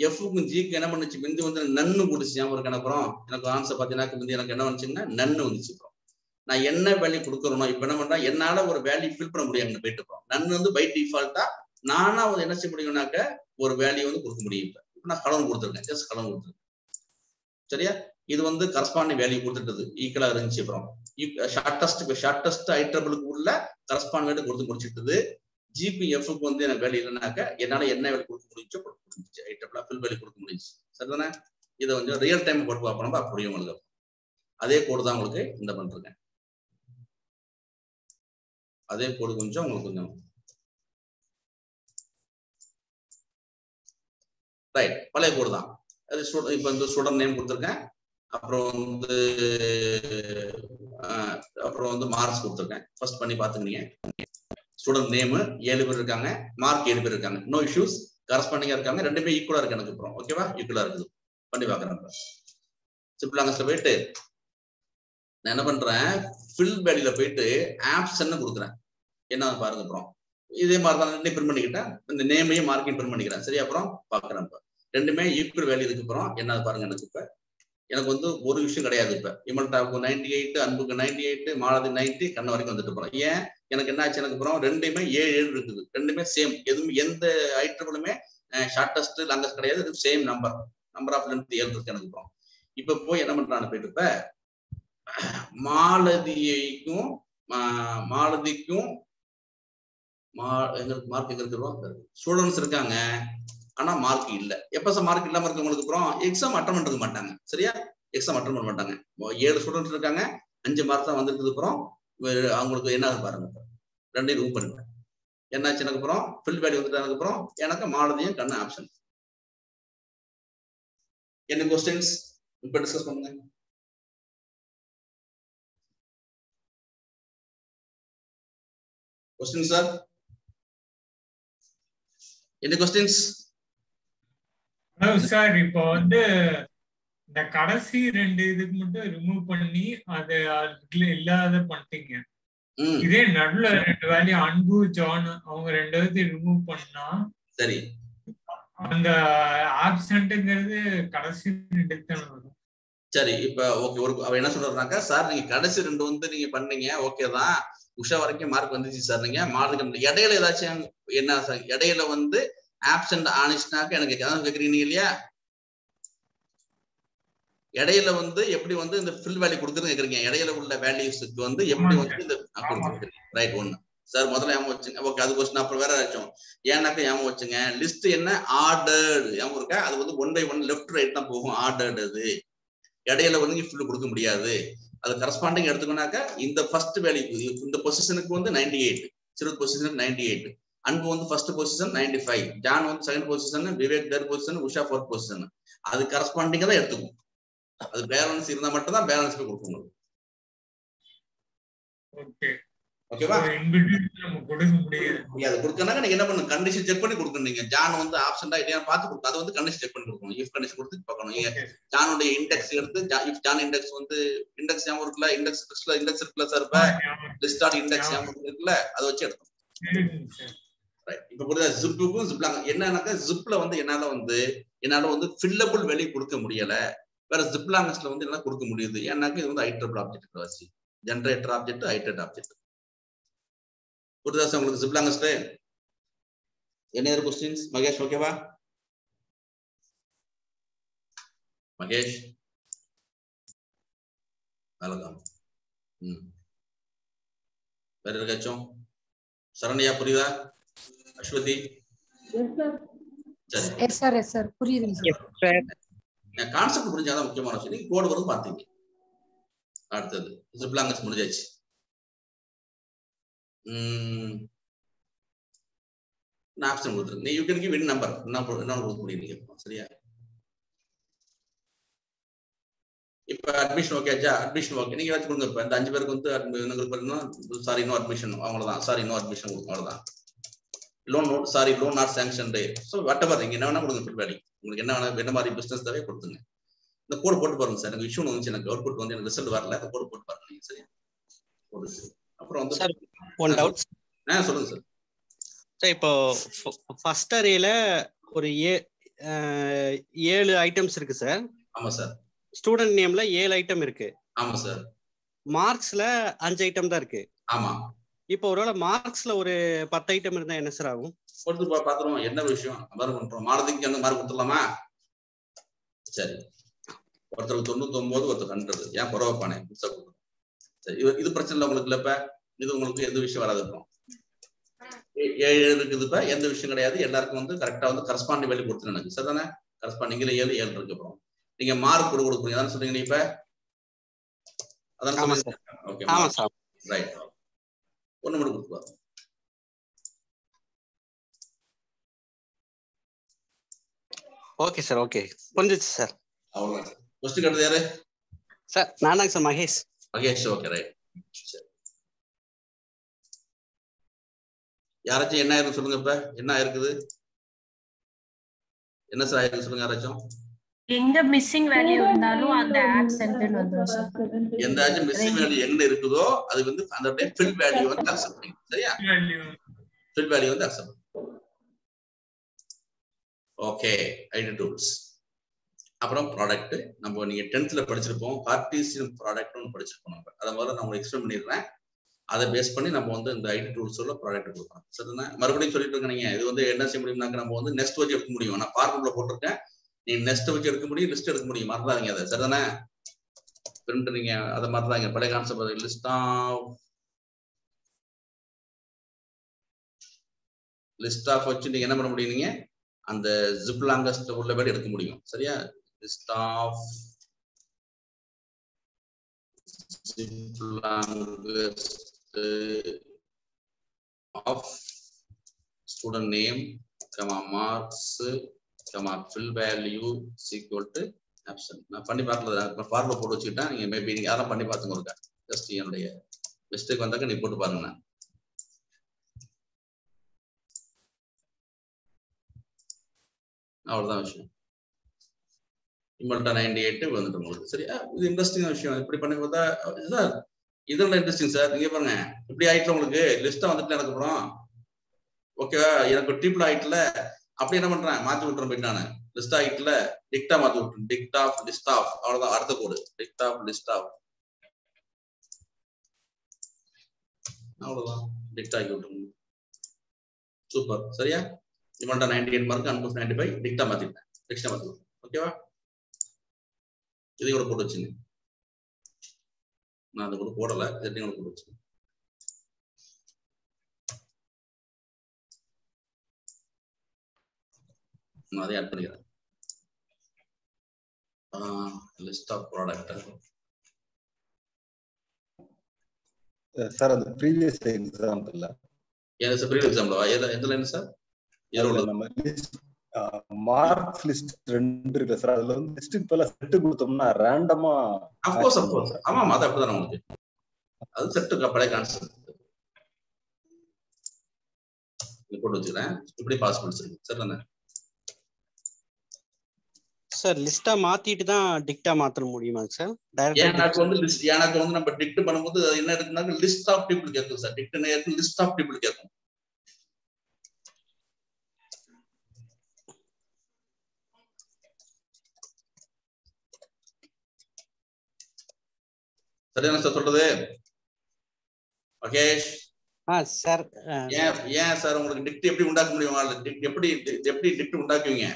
எஃப்க்கும் ஜிக்கு என்ன பண்ணுச்சு, முந்தி வந்து நன்னு கொடுச்சு. ஒரு கணக்குறோம் எனக்கு ஆன்சர் பார்த்தீங்கன்னா முந்தி எனக்கு என்ன வந்துச்சுன்னா நன்னு வந்துச்சு. நான் என்ன வேல்யூ கொடுக்குறோம், இப்ப என்ன பண்றேன், என்னால ஒரு வேல்யூ ஃபில் பண்ண முடியும். போயிட்டு போறோம் நன்னு வந்து பை டிஃபால்ட்டா நானா வந்து என்ன செய்ய முடியும்னாக்க ஒரு வேல்யூ வந்து கொடுக்க முடியும். இப்ப நான் கலன் கொடுத்துருக்கேன், ஜஸ்ட் கலன் கொடுத்துருக்கேன். சரியா? இது வந்து கரஸ்பாண்டிங் வேல்யூ கொடுத்துட்டது, ஈக்குவலா இருந்துச்சு. அப்புறம் ஷார்டஸ்ட் ஐட்ரபிளுக்கு உள்ள கரஸ்பாண்டிங் வேல்யூ கொடுத்து முடிச்சுட்டு, ஜிபி எஃப்க்கு வந்து எனக்கு வேல்யூ இல்லைனாக்க என்னால என்ன வேல்யூ கொடுக்க முடிஞ்சோ கொடுத்து ஐட்ரபிளா ஃபில் வேல்யூ கொடுக்க முடிஞ்சு. சரிதானே? இதை கொஞ்சம் ரியல் டைம் போட்டு பார்ப்போம், புரியும் உங்களுக்கு. அதே கோடு தான் உங்களுக்கு இந்த பண்றேன். அதே கோடு கொஞ்சம் உங்களுக்கு கொஞ்சம் ரைட், பழைய கோடு தான். அது இப்ப வந்து ஸ்டூடெண்ட் நேம் கொடுத்துருக்கேன், அப்புறம் வந்து மார்க்ஸ் கொடுத்துருக்கேன். ஃபர்ஸ்ட் பண்ணி பாத்துக்கிங்க. ஸ்டூடெண்ட் நேம் 7 பேர் இருக்காங்க, மார்க் 7 பேர் இருக்காங்க. நோ இஷ்யூஸ், கரஸ்பாண்டிங்கா இருக்காங்க, ரெண்டுமே ஈக்குவலா இருக்கு எனக்கு. அப்புறம் ஓகேவா? ஈக்குவலா இருக்குது. பண்ணி பாக்குறேன். சிம்பிளாங்கஸ்ல போயிட்டு நான் என்ன பண்றேன், ஃபில் வேல்யூல போயிட்டு ஆப்ஷன் கொடுக்குறேன். என்ன பாருங்க. அப்புறம் இதே மாதிரி தான் ரெண்டையும் பிரிண்ட் பண்ணிக்கிட்டேன். இந்த நேமையும் மார்க்கையும் பிரிண்ட் பண்ணிக்கிறேன். சரி? அப்புறம் பாக்குறேன். இப்ப ரெண்டுமே ஈக்குவல் வேல்யூ இருக்கு. அப்புறம் என்ன பாருங்க, எனக்கு இப்ப எனக்கு வந்து ஒரு விஷயம் கிடையாது. இப்ப இமல்டாவுக்கு 98, அன்புக்கு 98, மாலதி 90, கண்ண வரைக்கும் வந்துட்டு போறோம். ஏன் எனக்கு என்ன ஆச்சு, எனக்கு அப்புறம் ரெண்டுமே 7 இருக்குது. ரெண்டுமே சேம், எதுவும் எந்த ஐட்டங்களுமே ஷார்டஸ்ட் லாங்கஸ்ட் கிடையாது. சேம் நம்பர் ஆஃப் லென்த் 7 இருக்கு எனக்கு. அப்புறம் இப்ப போய் என்ன பண்றான்னு போயிட்டு இப்ப மாலதிக்கும் மார்க் எங்க இருக்கிறோம், ஸ்டூடெண்ட்ஸ் இருக்காங்க, ஆனா மார்க் இல்ல. எப்ப மார்க் இல்லாம இருக்கவங்களுக்கு அப்புறம் எக்ஸாம் அட்டன் பண்றது மாட்டாங்க. சரியா? எக்ஸாம் அட்டன் பண்ண மாட்டாங்க. 7 ஸ்டூடெண்ட்ஸ் இருக்காங்க, 5 மார்க் தான் வந்திருக்கு. அப்புறம் அவங்களுக்கு என்ன பாருங்க, ரெண்டையும் ரூம் பண்ணிட்டேன். என்னாச்சு எனக்கு அப்புறம் ஃபில் வேல்யூ வந்துட்டு அப்புறம் எனக்கு மாலதியும் கண்ண ஆப்ஷன். என்ன क्वेश्चंस இப்ப டிஸ்கஸ் பண்ணுங்க. क्वेश्चन சார், என்ன क्वेश्चंस? சார் இப்போ வந்து இந்த கடைசி 2 இதுக்கு மட்டும் ரிமூவ் பண்ணி அது இல்லாத பண்ணிட்டீங்க. இதே நடுவுல 2 வேல்யூ அன்பு ஜான் அவங்க 2 பேர்த்தையும் ரிமூவ் பண்ணா சரி, அந்த ஆப்சென்ட்ங்கிறது கடைசி 2 தான வரும். சரி. இப்ப ஓகே, அவ என்ன சொல்றாங்க, சார் நீங்க கடைசி 2 வந்து நீங்க பண்ணீங்க, ஓகே தான், உஷா வரைக்கும் மார்க் வந்துச்சு சார். நீங்க மார்க் இடையில ஏதாச்சும் என்ன சார், இடையில வந்து ஆப்சென்ட் ஆனிச்சுனாக்க எனக்கு கேக்குறீங்க இல்லையா? இடையில வந்து எப்படி வந்து இந்த ஃபில் வேல்யூ கொடுக்குறது கேக்குறீங்க. இடையில உள்ள வேல்யூஸ்க்கு வந்து எப்படி வந்து இந்த ரைட் ஒன்னு சார் முதல்ல ஞாபகம் வச்சுங்க. ஓகே, அது கொஸ்டின் அப்புறம் வேற ஏதாச்சும் ஏன்னாக்க ஞாபகம் வச்சுங்க. லிஸ்ட் என்ன ஆர்டர்டு ஞாபகம் இருக்கா? அது வந்து 1 by 1 லெஃப்ட் ரைட் தான் போகும். ஆர்டர்டு அது இடையில வந்து ஃபில் கொடுக்க முடியாது. அது கரஸ்பாண்டிங் எடுத்துக்கோனாக்க இந்த ஃபர்ஸ்ட் வேல்யூ இந்த பொசிஷனுக்கு வந்து 98, சிறு பொசிஷனுக்கு 98, அன்பு வந்து ஃபர்ஸ்ட் பொசிஷன் 95, ஜான் வந்து second position, Vivek third position, Usha fourth position. அது கரஸ்பாண்டிங்கா தான் எடுத்துக்கும். அது பேலன்ஸ் இருந்தா மட்டும் தான் பேலன்ஸ் போய் கொடுக்கும். ஓகே, ஓகேவா? நம்ம கொடுக்க முடியாது. கொடுக்கறனாக்க நீங்க என்ன பண்ணணும், கண்டிஷன் செக் பண்ணி கொடுக்கணும். நீங்க ஜான் வந்து ஆப்ஷன்டா இல்லையா பார்த்து கொடுக்கணும். அது வந்து கண்டிஷன் செக் பண்ணி கொடுக்கணும். இஃப் கண்டிஷன் கொடுத்து பார்க்கணும். நீங்க ஜானுடைய இண்டெக்ஸ் எடுத்து இஃப் ஜான் இண்டெக்ஸ் வந்து இண்டெக்ஸ் ஞாபகம் இருக்குல்ல, இண்டெக்ஸ் இருக்குல்ல சார், இப்ப லிஸ்ட் ஆட் இண்டெக்ஸ் ஞாபகம் இருக்குல்ல, அதை வச்சு எடுக்கணும். இப்ப புரியுதா? ஜிப்புக்கும் ஜிப்லாங்க என்னன்னாக்கா, ஜிப்ல வந்து என்னால வந்து ஃபில்லபிள் வேல்யூ கொடுக்க முடியல. வேற ஜிப்லாங்கஸ்ல வந்து என்னால கொடுக்க முடியுது. ஏன்னாக்க இது வந்து iterable object, generator object, iterate object. புரியுதா சார் உங்களுக்கு zip longest? Any other questions? Mahesh ஓகேவா? மகேஷ் அவ்வளவுதான். வேற இருக்காச்சும்? சரண்யா புரியுதா? அஸ்வதி சார் புரியுதுங்க சார். கான்செப்ட் புரிஞ்சாதான் முக்கியமான விஷயம். நீங்க கோட் வரும் பாத்தீங்க. அடுத்தது ஜிப்லாங்கஸ் முடிஞ்சாச்சு. நான் ஆப்ஷன் கொடுத்துருங்க. நீ you can give N number என்ன கொடுக்க முடியும் நீங்க சரியா? இப்ப அட்மிஷன் ஓகேச்சா? அட்மிஷன் ஓகே நீங்க ஏதாச்சும் கொடுங்க. இப்ப இந்த 5 பேருக்கு வந்து சாரி நோ அட்மிஷன் அவ்வளவுதான். சாரி நோ அட்மிஷன் கொடுக்கும் அவ்வளவுதான். Loan not sorry loan not sanction. So whatever நீங்க என்ன வேணா கொடுங்க. ஃபுல் வேல்யூ உங்களுக்கு என்ன மாதிரி பிசினஸ் தேவை கொடுத்துங்க. இந்த கோட் போட்டு பாருங்க சார். எனக்கு இஷ்யூ வந்துச்சு. எனக்கு அவுட்புட் வந்து எனக்கு ரிசல்ட் வரல. அந்த கோட் போட்டு பாருங்க நீங்க சரியா? அப்புறம் வந்து சார் ஒன் டவுட். சொல்லுங்க சார். சார் இப்போ ஃபர்ஸ்ட் அரேல ஒரு 7 ஐட்டம்ஸ் இருக்கு சார். ஆமா சார். ஸ்டூடெண்ட் நேம்ல 7 ஐட்டம் இருக்கு. ஆமா சார். மார்க்ஸ்ல 5 ஐட்டம் தான் இருக்கு. ஆமா. இப்போ ஒருவேளை மார்க்ஸ்ல ஒரு 10 ஐட்டம் இருந்தா என்ன சார் ஆகும்? பொறுத்து பாத்துருவோம் என்ன விஷயம். மாதிரி பண்றோம் மார்க்குக்கு அந்த மாதிரி கொடுத்துடலாமா? சரி. ஒருத்தருக்கு 99 ஒருத்தர் 100. ஏன் பரவாயில்லை சரி இது பிரச்சனை இல்லை உங்களுக்கு. இல்லப்ப இது உங்களுக்கு எந்த விஷயம் வராது இருக்கும். 7 இருக்குது. இப்ப எந்த விஷயம் கிடையாது. எல்லாருக்கும் வந்து கரெக்டா வந்து கரஸ்பாண்டிங் வேல்யூ கொடுத்துருங்க எனக்கு சார் தானே? கரஸ்பாண்டிங் 7 இருக்கு. அப்புறம் நீங்க மார்க் கொடுக்குறீங்க அதான் சொல்றீங்க இப்ப அதான் ஓகே ரைட். ஒண்ணு மட்டும் கொடுத்துருவா. ஓகே சார் ஓகே புரிஞ்சிச்சு சார். அவ்வளவுதான். கொஸ்டின் கேட்டது யாரு சார்? நானாங்க sir Mahesh. Mahesh okay right. யாராச்சும் என்ன ஆயிருக்கு சொல்லுங்க. இப்ப என்ன ஆயிருக்குது? என்ன சார் ஆயிருக்கு சொல்லுங்க யாராச்சும். எங்க மிஸ்ஸிங் வேல்யூ இருந்தாலும் அந்த ஆப்சென்ட்னு வந்துரும் சார். எந்தாச்சும் மிஸ்ஸிங் வேல்யூ எங்க இருக்குதோ அது வந்து அந்த ஃபில் வேல்யூ வந்து அக்செப்ட் பண்ணுங்க சரியா? ஃபில் வேல்யூ வந்து அக்செப்ட். Okay ID tools. அப்புறம் ப்ராடக்ட் நம்ம நீங்க 10th படிச்சிருப்போம். கார்ட்டீசியன் ப்ராடக்ட் ஒன்று படிச்சிருப்போம். நம்ம அதை முதல்ல நான் உங்களுக்கு எக்ஸ்பிளைன் பண்ணிடுறேன். அதை பேஸ் பண்ணி நம்ம வந்து இந்த ஐடி டூல்ஸோட ப்ராடக்ட் கொடுக்கலாம் சரிதானே? மறுபடியும் சொல்லிட்டு இருக்க நீங்க இது வந்து என்ன செய்ய முடியும்னாக்க நம்ம வந்து நெக்ஸ்ட் வச்சு எடுக்க முடியும். நான் ஃபார்முலா போட்டிருக்கேன். நீ நெக்ஸ்ட் வச்சு எடுக்க முடியும், லிஸ்ட் எடுக்க முடியும். மறந்துடாதீங்க அதை சரிதானே? பிரிண்ட் நீங்க அதை மறந்துடாதீங்க. பழைய கான்செப்ட் லிஸ்ட் ஆஃப் வச்சு நீங்க என்ன பண்ண முடியும்? நீங்க அந்த ஜிப் லாங்கஸ்ட் உள்ள வேலை எடுக்க முடியும் சரியா? List of zip longest of student name marks fill value is equal to absent. நான் பண்ணி பார்க்கல. ஃபார்முலா போட்டு வச்சுக்கிட்டேன். நீங்க மேபி நீங்க யாரும் பண்ணி பார்த்துங்க ஒருக்கா. ஜஸ்ட் என்னுடைய மிஸ்டேக் வந்தாக்க நீ போட்டு பாருங்க. அவ்வளவுதான் விஷயம். இம்மல்டா 98 வந்துட்டு உங்களுக்கு சரியா? இது இன்ட்ரெஸ்டிங் விஷயம். இப்படி பண்ணி பார்த்தா சார் இதெல்லாம் இன்ட்ரெஸ்டிங் சார். நீங்க பாருங்க இப்படி ஆயிட்டு உங்களுக்கு லிஸ்டா வந்துட்டு எனக்கு அப்புறம் ஓகேவா? எனக்கு ட்ரிபிள் ஆயிட்டுல அப்படி என்ன பண்றேன்? மாத்தி விட்டுறேன். போயிட்டு நான் லிஸ்ட் ஆயிட்டுல டிக்டா மாத்தி விட்டுறேன். டிக்ட் ஆஃப் லிஸ்ட் ஆஃப் அவ்வளவுதான். அடுத்த கோடு டிக்ட் ஆஃப் லிஸ்ட் ஆஃப் அவ்வளவுதான். டிக்ட் ஆக்கி விட்டுருங்க. சூப்பர் சரியா? இவன்டா 98 மார்க் அன்பு 95 டிக்டா மாத்திட்டேன். டிக்டா மாத்தி விட்டுறேன். ஓகேவா? இதையோட போட்டு வச்சுங்க. நான் அதை கூட போடல. இதையோட போட்டு வச்சுங்க. நான் அதை ஆட் பண்ணிக்கிறேன். லிஸ்ட் ஆஃப் ப்ராடக்ட் சார் அந்த ப்ரீவியஸ் எக்ஸாம்பிள்ல ஏன் சார் ப்ரீவியஸ் எக்ஸாம்பிளா எந்த லைன் சார்? ஏரோல நம்ம லிஸ்ட் மார்க்ஸ் லிஸ்ட் 2 இருக்கு சார். அதுல வந்து லிஸ்ட்க்கு பதிலா செட் கொடுத்தோம்னா ரேண்டமா ஆஃப் கோர்ஸ் ஆமா அது அப்படிதான் உங்களுக்கு. அது செட்டுக்கு பழைய கான்செப்ட். இது போட்டு வச்சுக்கிறேன். இப்படி பாசிபிள்ஸ் இருக்கு சார் தானே? சார் லிஸ்டா மாத்திட்டு தான் டிக்டா மாத்த முடியுமா சார்? எனக்கு வந்து லிஸ்ட் எனக்கு வந்து நம்ம டிக்ட் பண்ணும்போது என்ன இருக்குன்னா லிஸ்ட் ஆஃப் பீப்புள் கேட்கும் சார். டிக்ட் நேரத்துல லிஸ்ட் ஆஃப் பீப்புள் கேட்கும். சரியான சார் சொல்றது? மகேஷ் சார் ஏன் சார் உங்களுக்கு டிக்ட் எப்படி உண்டாக்க முடியும்? எப்படி டிக்ட் உண்டாக்குவீங்க?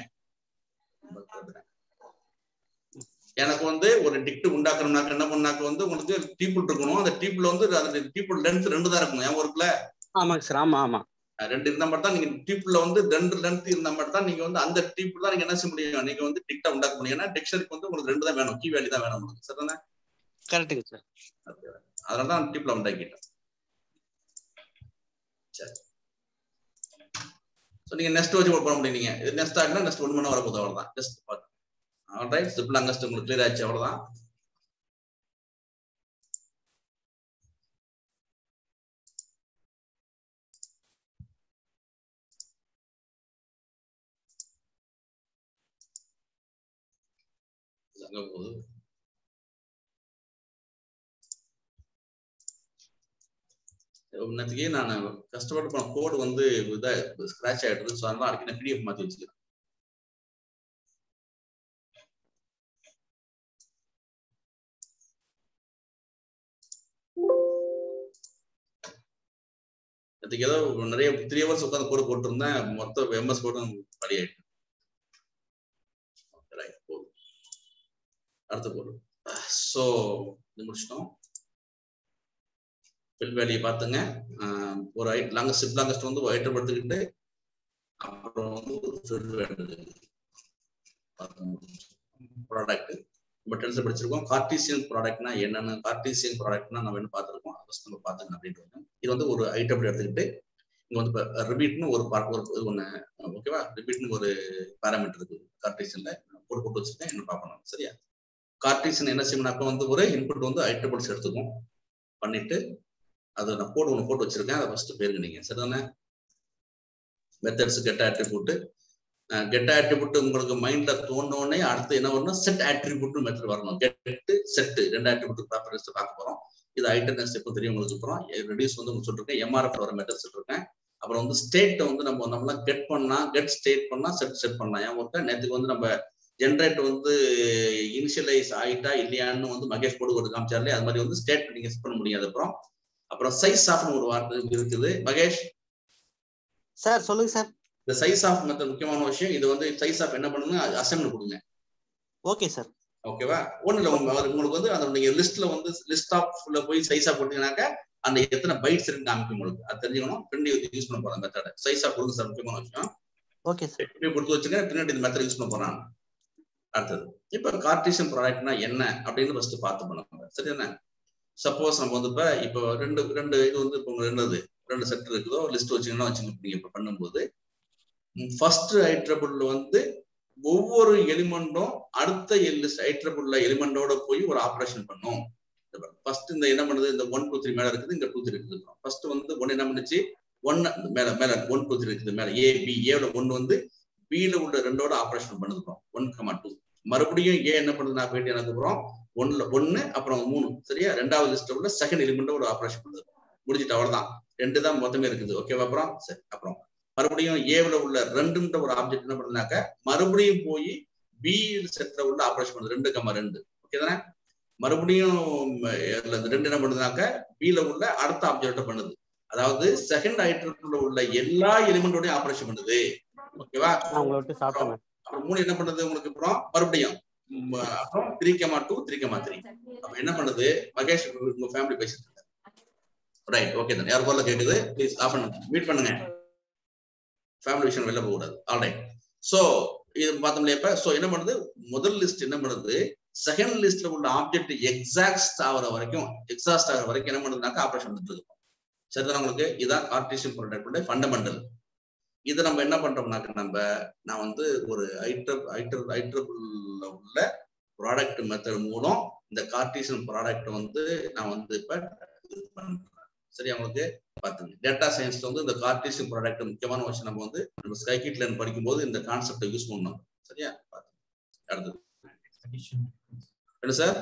எனக்கு வந்து ஒரு டிக்ட் உண்டாக்கணும்னாக்க என்ன பண்ணாக்க வந்து உங்களுக்கு டீப்புள் இருக்கணும். அந்த டீப்புள் வந்து அந்த டீப்புள் லென்த் 2 தான் இருக்கணும். ஏன் இருக்குல்ல? ஆமாங்க சார். ஆமா 2 இருந்தா மட்டும் தான் நீங்க டீப்புள்ல வந்து 2 லென்த் இருந்தா மட்டும் தான் நீங்க வந்து அந்த டீப்புள் தான் நீங்க என்ன செய்ய முடியும்? நீங்க வந்து டிக்டா உண்டாக்க முடியும். ஏன்னா டிக்ஷனரிக்கு வந்து உங்களுக்கு 2 தான் வேணும், கீ வேல்யூ தான் வேணும் உங்களுக்கு. சரிதானே? கரெக்ட்டுங்க சார். அதனால தான் டீப்புள் உண்டாக்கிட்டேன். சரி, சோ நீங்க நெக்ஸ்ட் வச்சு போட முடியும். நீங்க இது நெக்ஸ்ட் ஆகுனா நெக்ஸ்ட் 1 மணி நேரம் வரப்போகுது, அவ்வளவுதான். ஜஸ்ட் பாத்து ஆல்ரைட், சிம்பிள் அங்கஸ்ட் உங்களுக்கு கிளியர் ஆச்சு, அவ்வளவுதான். போகுது இன்னத்துக்கே நான் கஷ்டப்பட்டு போன கோடு வந்து இதை ஸ்கிராச் ஆயிடுது. ஸோ அதனால அடிக்கடி பிடிஎஃப் மாற்றி வச்சுக்கிறேன். அதுக்கு ஏதோ நிறைய 3 hours உட்காந்து கோடு போட்டிருந்தேன். மொத்த எம்எஸ் கோடும் படி ஆயிட்டு. அடுத்த கோடு. ஸோ இது முடிச்சிட்டோம். ஃபில் வேல்யூ பார்த்துங்க. ஒரு லாங்கஸ்ட் லாங்கஸ்ட் வந்து ஐட்டம் எடுத்துக்கிட்டு அப்புறம் வந்து ப்ராடக்ட் நம்ம டென்ஸ் படிச்சிருக்கோம். கார்டீசியன் ப்ராடக்ட்னா என்னன்னு, கார்டீசியன் ப்ராடக்ட்னா நம்ம என்ன பார்த்துருக்கோம், ஃபர்ஸ்ட் நம்ம பார்த்துக்கணும் அப்படின்ட்டு. இது வந்து ஒரு ஐட்டம் எடுத்துக்கிட்டு இங்க வந்து ரிபீட்னு ஒரு இது ஒன்று, ஓகேவா? ரிபீட்னு ஒரு பேராமீட்டர் இருக்கு கார்டீசியன்ல, போட்டு வச்சுருக்கேன். என்ன பார்க்கணும், சரியா? கார்டீசியன் என்ன செய்யணும்னாக்க வந்து ஒரு இன்புட் வந்து ஐட்டபிள்ஸ் எடுத்துக்கும் பண்ணிட்டு அதை நான் கோடு ஒன்று போட்டு வச்சிருக்கேன். அதை ஃபர்ஸ்ட் பேருங்க நீங்க, சரிதானே? Methods get attribute. Get attribute உங்களுக்கு மைண்ட்ல தோணுனே அடுத்து என்ன வரணும், செட் ஆட்ரிபியூட் மெத்தட் வரணும். கெட் செட் 2 ஆட்ரிபியூட் ப்ராப்பர்ட்டிஸ் பார்க்க போறோம். இது ஐட்டம் ஸ்டெப் தெரியும் உங்களுக்கு. அப்புறம் ரெடியூஸ் வந்து உங்களுக்கு சொல்லிருக்கேன். எம்ஆர்எஃப் வர மெத்தட் சொல்லிருக்கேன். அப்புறம் வந்து ஸ்டேட் வந்து நம்மளாம் கெட் பண்ணா, கெட் ஸ்டேட் பண்ணா, செட் பண்ணலாம். ஏன் ஒருத்தர் நேற்றுக்கு வந்து நம்ம ஜென்ரேட் வந்து இனிஷியலைஸ் ஆயிட்டா இல்லையான்னு வந்து மகேஷ் போடு ஒரு காமிச்சார்லே, அது மாதிரி வந்து ஸ்டேட் நீங்க செட் பண்ண முடியாது. அப்புறம் சைஸ் ஆஃப்னு ஒரு வார்த்தை இருக்குது. மகேஷ் சார் சொல்லுங்க சார். இந்த சைஸ் ஆஃப் மெத்தட் முக்கியமான விஷயம். இது வந்து சைஸ் ஆஃப் என்ன பண்ணுங்க, அசைன்மென்ட் கொடுங்க. Okay sir. ஓகேவா? ஒண்ணு இல்ல, உங்களுக்கு வந்து அந்த நீங்க லிஸ்ட்ல வந்து லிஸ்ட் ஆஃப்ல போய் சைஸ் ஆஃப் போட்டீங்கன்னாக்க அந்த எத்தனை பைட்ஸ் இருக்கு காமிக்கும் உங்களுக்கு. அது தெரிஞ்சுக்கணும். பின்னாடி யூஸ் பண்ண போறேன் மெத்தட். சைஸ் ஆஃப் கொடுங்க சார், முக்கியமான விஷயம். Okay sir. இப்படி கொடுத்து வச்சுங்க. பின்னாடி இந்த மெத்தட் யூஸ் பண்ண போறாங்க. அடுத்தது இப்ப கார்டீசியன் ப்ராடக்ட்னா என்ன அப்படின்னு ஃபர்ஸ்ட் பார்த்து பண்ணாங்க, சரியா? சப்போஸ் நம்ம வந்து இப்போ ரெண்டு இது வந்து இப்போ ரெண்டு செட் இருக்குதோ லிஸ்ட் வச்சுங்கன்னா வச்சுக்கோங்க. இப்ப பண்ணும்போது ஃபர்ஸ்ட் ஐட்ரபிள்ல வந்து ஒவ்வொரு எலிமெண்டும் அடுத்த ஐட்ரபிள்ல எலிமெண்டோட போய் ஒரு ஆப்ரேஷன் பண்ணும். ஃபர்ஸ்ட் இந்த என்ன பண்ணுது, இந்த 1 2 3 மேல இருக்குது, இங்க 2 3 இருக்குது. ஃபர்ஸ்ட் வந்து 1 என்ன பண்ணுச்சு, 1 மேல 1 2 3 இருக்குது மேல. ஏ பி, ஏல 1 வந்து பில உள்ள 2ஓட ஆப்ரேஷன் பண்ணுதுறோம். 1,2. மறுபடியும் ஏ என்ன பண்ணுது, நான் போயிட்டு எனக்கு அப்புறம் 1 அப்புறம் 3, சரியா? 2வது லிஸ்ட்ல உள்ள செகண்ட் எலிமெண்ட் ஒரு ஆப்ரேஷன் பண்ணுது. முடிஞ்சிட்டு அவ்வளவுதான். 2 தான் மொத்தமே இருக்குது. ஓகேவா? அப்புறம் சரி, அப்புறம் மறுபடியும் ஏல உள்ள 2ன்ற ஒரு ஆப்ஜெக்ட் என்ன பண்ணுனாக்க மறுபடியும் போய் பி செட்ல உள்ள ஆப்ரேஷன் பண்ணுது. 2,2. ஓகே தானே? மறுபடியும் 2 என்ன பண்ணுதுனாக்க பில உள்ள அடுத்த ஆப்ஜெக்ட பண்ணுது. அதாவது செகண்ட் ஐட்டம்ல உள்ள எல்லா எலிமெண்டோடய ஆப்ரேஷன் பண்ணுது. ஓகேவா? அப்புறம் 3 என்ன பண்ணுது உங்களுக்கு, அப்புறம் மறுபடியும் அப்புறம் 3,2 3,3. அப்ப என்ன பண்ணுது, மகேஷ் உங்க ஃபேமிலி பேசிட்டு இருக்காங்க, ரைட்? ஓகே தான். யார் போல கேக்குது, ப்ளீஸ் ஆஃப் பண்ணுங்க, மீட் பண்ணுங்க. ஃபேமிலி விஷயம் வெளில போக கூடாது. ஆல்ரைட். சோ இது பார்த்தோம்ல. இப்ப சோ என்ன பண்ணுது, முதல் லிஸ்ட் என்ன பண்ணுது, செகண்ட் லிஸ்ட்ல உள்ள ஆப்ஜெக்ட் எக்ஸாஸ்ட் ஆகிற வரைக்கும் என்ன பண்ணுதுனாக்க ஆப்ரேஷன் பண்ணிட்டு இருக்கும். சரிதான் உங்களுக்கு? இதான் கார்டீசியன் ப்ராடக்ட் ஃபண்டமெண்டல். இதை நம்ம என்ன பண்றோம்னாக்க நான் வந்து ஒரு ஐட்ரபிள்ல உள்ள ப்ராடக்ட் மெத்தட் மூலம் இந்த கார்டீசியன் ப்ராடக்ட் வந்து நான் வந்து இப்ப இது பண்றேன். சரியா? உங்களுக்கு பாத்துங்க. டேட்டா சயின்ஸ்ல வந்து இந்த கார்டீசியன் ப்ராடக்ட் முக்கியமான விஷயம். நம்ம ஸ்கைகிட் லைன் படிக்கும்போது இந்த கான்செப்டை யூஸ் பண்ணணும். சரியா? அடுத்தது என்ன சார்?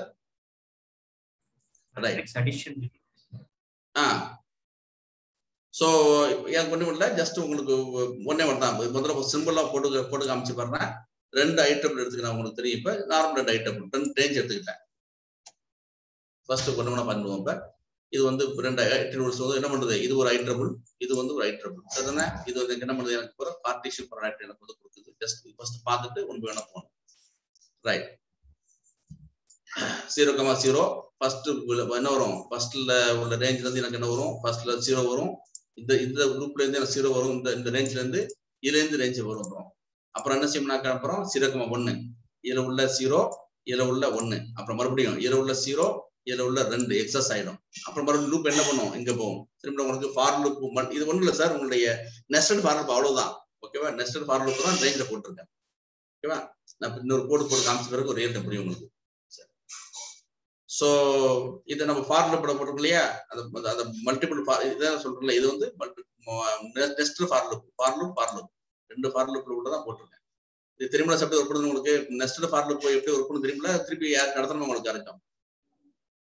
சோ எனக்கு ஒண்ணு இல்ல, ஜஸ்ட் உங்களுக்கு ஒன்னே ஒன்று தான். முதல்ல சிம்பிளா போட்டு காமிச்சு பாருறேன். 2 ஐட்டம் எடுத்துக்கிறேன். உங்களுக்கு தெரியும். இப்ப நார்மல் 2 ஐட்டம் 10 ரேஞ்ச் எடுத்துக்கிட்டேன். ஃபர்ஸ்ட் ஒண்ணு பண்ணுவோம். இப்ப இது வந்து ரெண்டு ஐட்ரபிள்ஸ் வந்து என்ன பண்ணுது, இது ஒரு ஐட்ரபிள், இது வந்து ஒரு ஐட்ரபிள். சரிதானே? இது வந்து என்ன பண்ணுது, எனக்கு ஒரு கார்ட்டீசியன் ப்ராடக்ட் எனக்கு வந்து கொடுக்குது. ஜஸ்ட் ஃபர்ஸ்ட் பார்த்துட்டு ஒன்று வேணா போகணும். ரைட். 0,0 ஃபர்ஸ்ட் என்ன வரும், ஃபர்ஸ்ட்ல உள்ள ரேஞ்ச்ல இருந்து எனக்கு என்ன வரும், ஃபர்ஸ்ட்ல 0 வரும். இந்த குரூப்ல இருந்து எனக்கு 0 வரும். இந்த ரேஞ்ச்ல இருந்து இதுல இருந்து ரேஞ்ச் வரும். அப்புறம் என்ன செய்யணும்னாக்க அப்புறம் 0,1 இதுல உள்ள 0 இதுல உள்ள 1, அப்புறம் மறுபடியும் இதுல உள்ள 0 இதுல உள்ள 2 எக்ஸஸ் ஆயிடும். அப்புறம் மறுபடியும் லூப் என்ன பண்ணும், இங்க போகும். திரும்ப உங்களுக்கு ஃபார் லூப் இது ஒண்ணு இல்ல சார், உங்களுடைய நெஸ்டட் ஃபார் லூப் அவ்வளவுதான். ஓகேவா? நெஸ்டட் ஃபார் லூப் தான் ரேஞ்ச்ல போட்டிருக்கேன். ஓகேவா? நான் இன்னொரு கோடு போட்டு காமிச்ச பிறகு ஒரு ரியல் புரியும் உங்களுக்கு. சோ இதை நம்ம ஃபார் லூப் போட்டிருக்கோம் இல்லையா, அது மல்டிபிள் இதான் சொல்றேன். இது வந்து nested for loop, for loop ரெண்டு ஃபார் லூப்ல கூட தான் போட்டிருக்கேன். இது திரும்ப எப்படி ஒர்க் பண்ணுது உங்களுக்கு, நெஸ்டட் ஃபார் லூப் எப்படி ஒர்க் பண்ணு தெரியுமா, திருப்பி யார் நடத்தணும் உங்களுக்கு யாருக்கும்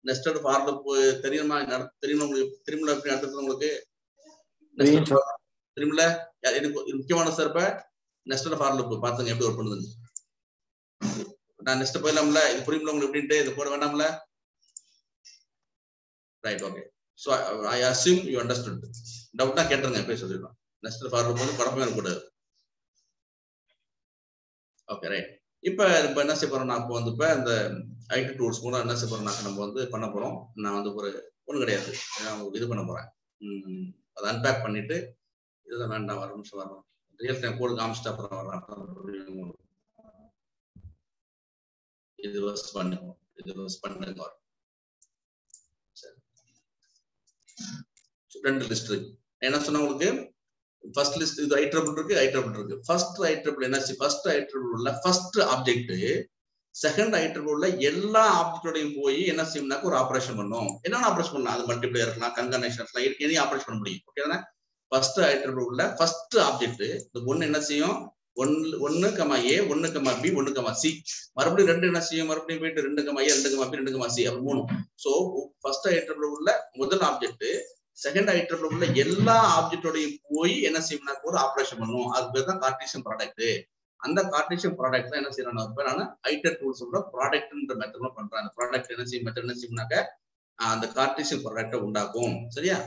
நெஸ்டட் ஃபார் லூப் தெரியுமா, உங்களுக்கு திரும்ப எப்படி நடத்துறது உங்களுக்கு திரும்ப எனக்கு முக்கியமான சார். இப்ப நெஸ்டட் ஃபார் லூப் பாத்துங்க எப்படி ஒர்க் பண்ணுது. நான் நெக்ஸ்ட் போயிடலாம்ல, இது புரியும்ல உங்களுக்கு எப்படின்ட்டு, இது போட வேண்டாம்ல. Right, okay. So I assume you understood. டவுட்னா கேட்டுருங்க, எப்படி சொல்லிடலாம். நெஸ்டட் ஃபார் லூப் வந்து குழப்பமே இருக்கக்கூடாது. Okay, right. இப்ப என்ன செய்ய போறோம், நான் இப்போ வந்து இப்ப இந்த ஐடி டூல்ஸ் கூட என்ன செய்ய போறோம், நம்ம வந்து பண்ண போறோம். நான் வந்து ஒரு ஒண்ணு கிடையாது, இது பண்ண போறேன். அதை அன்பேக் பண்ணிட்டு இதுதான் வேண்டாம், வர நிமிஷம் வரணும். ரியல் டைம் கோடு காமிச்சிட்டு அப்புறம் வரலாம். இது வர்ஸ் பண்ணுங்க. சரி, ரெண்டு லிஸ்ட் இருக்கு. என்ன சொன்னா உங்களுக்கு ஃபர்ஸ்ட் லிஸ்ட் இது ஐட்ரபிள் இருக்கு. ஃபர்ஸ்ட் ஐட்ரபிள் என்ன, ஃபர்ஸ்ட் ஐட்ரபிள் உள்ள ஃபர்ஸ்ட் ஆப்ஜெக்ட் செகண்ட் ஐட்ரபிள் உள்ள எல்லா ஆப்ஜெக்டோடையும் போய் என்ன செய்யணும்னாக்க ஒரு ஆபரேஷன் பண்ணும். என்னென்ன ஆபரேஷன் பண்ணலாம், அது மல்டிப்ளை இருக்கலாம், கன்கனேஷன் இருக்கலாம், எது ஆபரேஷன் பண்ண முடியும். ஓகே தானே? ஃபர்ஸ்ட் ஐட்ரபிள் உள்ள ஃபர்ஸ்ட் ஆப்ஜெக்ட் இந்த ஒன்னு என்ன செய்யும், 1, 1, A, 1, B, 1, C. மறுபடியும் 2 என்ன செய்யும், மறுபடியும் போயிட்டு 2, A, 2, B, 2, C, அப்படி 3. சோ ஃபர்ஸ்ட் ஐட்ரபிள் உள்ள முதல் ஆப்ஜெக்ட் செகண்ட் ஐட்ரபிள் உள்ள எல்லா ஆப்ஜெக்டோடையும் போய் என்ன செய்யணும்னா ஒரு ஆபரேஷன் பண்ணும். அது பேர் தான் கார்ட்டீசியன் ப்ராடக்ட். அந்த கார்ட்டீசியன் ப்ராடக்ட் தான் என்ன செய்யறேன், நான் ஐட்டர் டூல்ஸ் ப்ராடக்ட்ன்ற மெத்தட்ல பண்றேன். அந்த ப்ராடக்ட் என்ன செய்யும், மெத்தட் என்ன செய்யும்னாக்க அந்த கார்ட்டீசியன் ப்ராடக்ட்டை உண்டாக்கும். சரியா?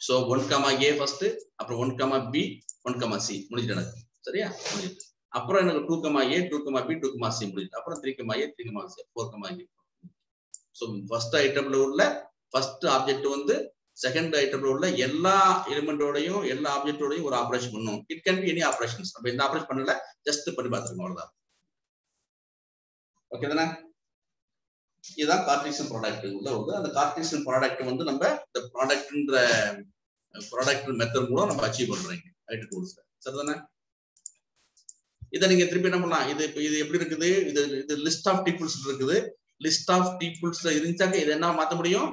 சோ 1, A ஃபர்ஸ்ட், அப்புறம் 1, B, 1, C முடிஞ்சிட்டு. சரியா? அப்புறம் எனக்கு 2, A, 2, B, 2, C முடிஞ்சு. அப்புறம் 3, A, 3, C, 4, A. So first ஐட்டம்ல உள்ள ஃபர்ஸ்ட் ஆப்ஜெக்ட் வந்து செகண்ட் ஐட்டம்ல உள்ள எல்லா எலிமெண்டோடையும் எல்லா ஆப்ஜெக்டோடையும் ஒரு ஆபரேஷன் பண்ணும். It can be any operations. நம்ம இந்த ஆபரேஷன் பண்ணல, ஜஸ்ட் பண்ணி பார்த்துருக்கோம், அவ்வளவுதான். ஓகே தானே? இதுதான் கார்ட்டீசியன் ப்ராடக்ட் உள்ள வந்து. அந்த கார்ட்டீசியன் ப்ராடக்ட் வந்து நம்ம இந்த ப்ராடக்ட் மெத்தட் மூலம் நம்ம அச்சீவ் பண்றோம் ஐடி டூல்ஸ். சரிதானே? இதை நீங்க திருப்பி என்ன பண்ணலாம், இது எப்படி இருக்குது, இது லிஸ்ட் ஆஃப் டீபிள்ஸ் இருக்குது. லிஸ்ட் ஆஃப் டீபிள்ஸ்ல இருந்துச்சாக்க இது என்ன மாத்த முடியும்,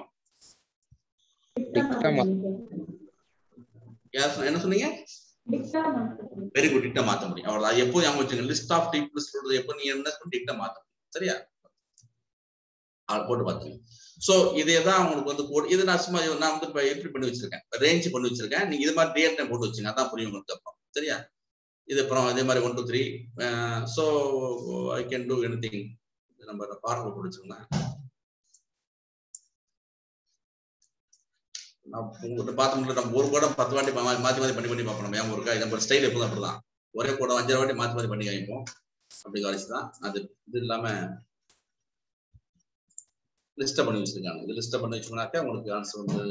என்ன சொன்னீங்க? வெரி குட், டிக்டா மாத்த முடியும். அவ்வளவுதான். எப்போ ஞாபகம் வச்சுங்க, லிஸ்ட் ஆஃப் டீபிள்ஸ் எப்போ நீங்க என்ன டிக்டா மாத்த முடியும். சரியா? போட்டு பாத்துங்க. சோ இதேதான் உங்களுக்கு வந்து கோட். இது நான் சும்மா நான் வந்து எப்படி பண்ணி வச்சிருக்கேன், ரேஞ்ச் பண்ணி வச்சிருக்கேன். நீங்க இது மாதிரி ரியல் டைம் போட்டு வச்சுங்க, அதான் புரியும் உங்களுக்கு. அப்புறம் சரியா? இது அப்புறம் இதே மாதிரி 1, 2, 3. So I can do anything. நம்ம பார்வை போட்டுச்சுங்களேன். உங்கள்கிட்ட பார்த்தோம்ல, நம்ம ஒரு கூட 10 வாட்டி மாத்தி பண்ணி பார்ப்போம். நம்ம ஏன் இருக்கா, நம்ம ஸ்டைல் எப்போதும் அப்படிதான். ஒரே கூட 5 வாட்டி மாத்தி பண்ணி காமிப்போம். அப்படி காலேஜ் தான் அது. இது இல்லாம லிஸ்ட்டை பண்ணி வச்சிருக்காங்க. இது லிஸ்ட்டை பண்ணி வச்சோம்னாக்கா உங்களுக்கு ஆன்சர் வந்து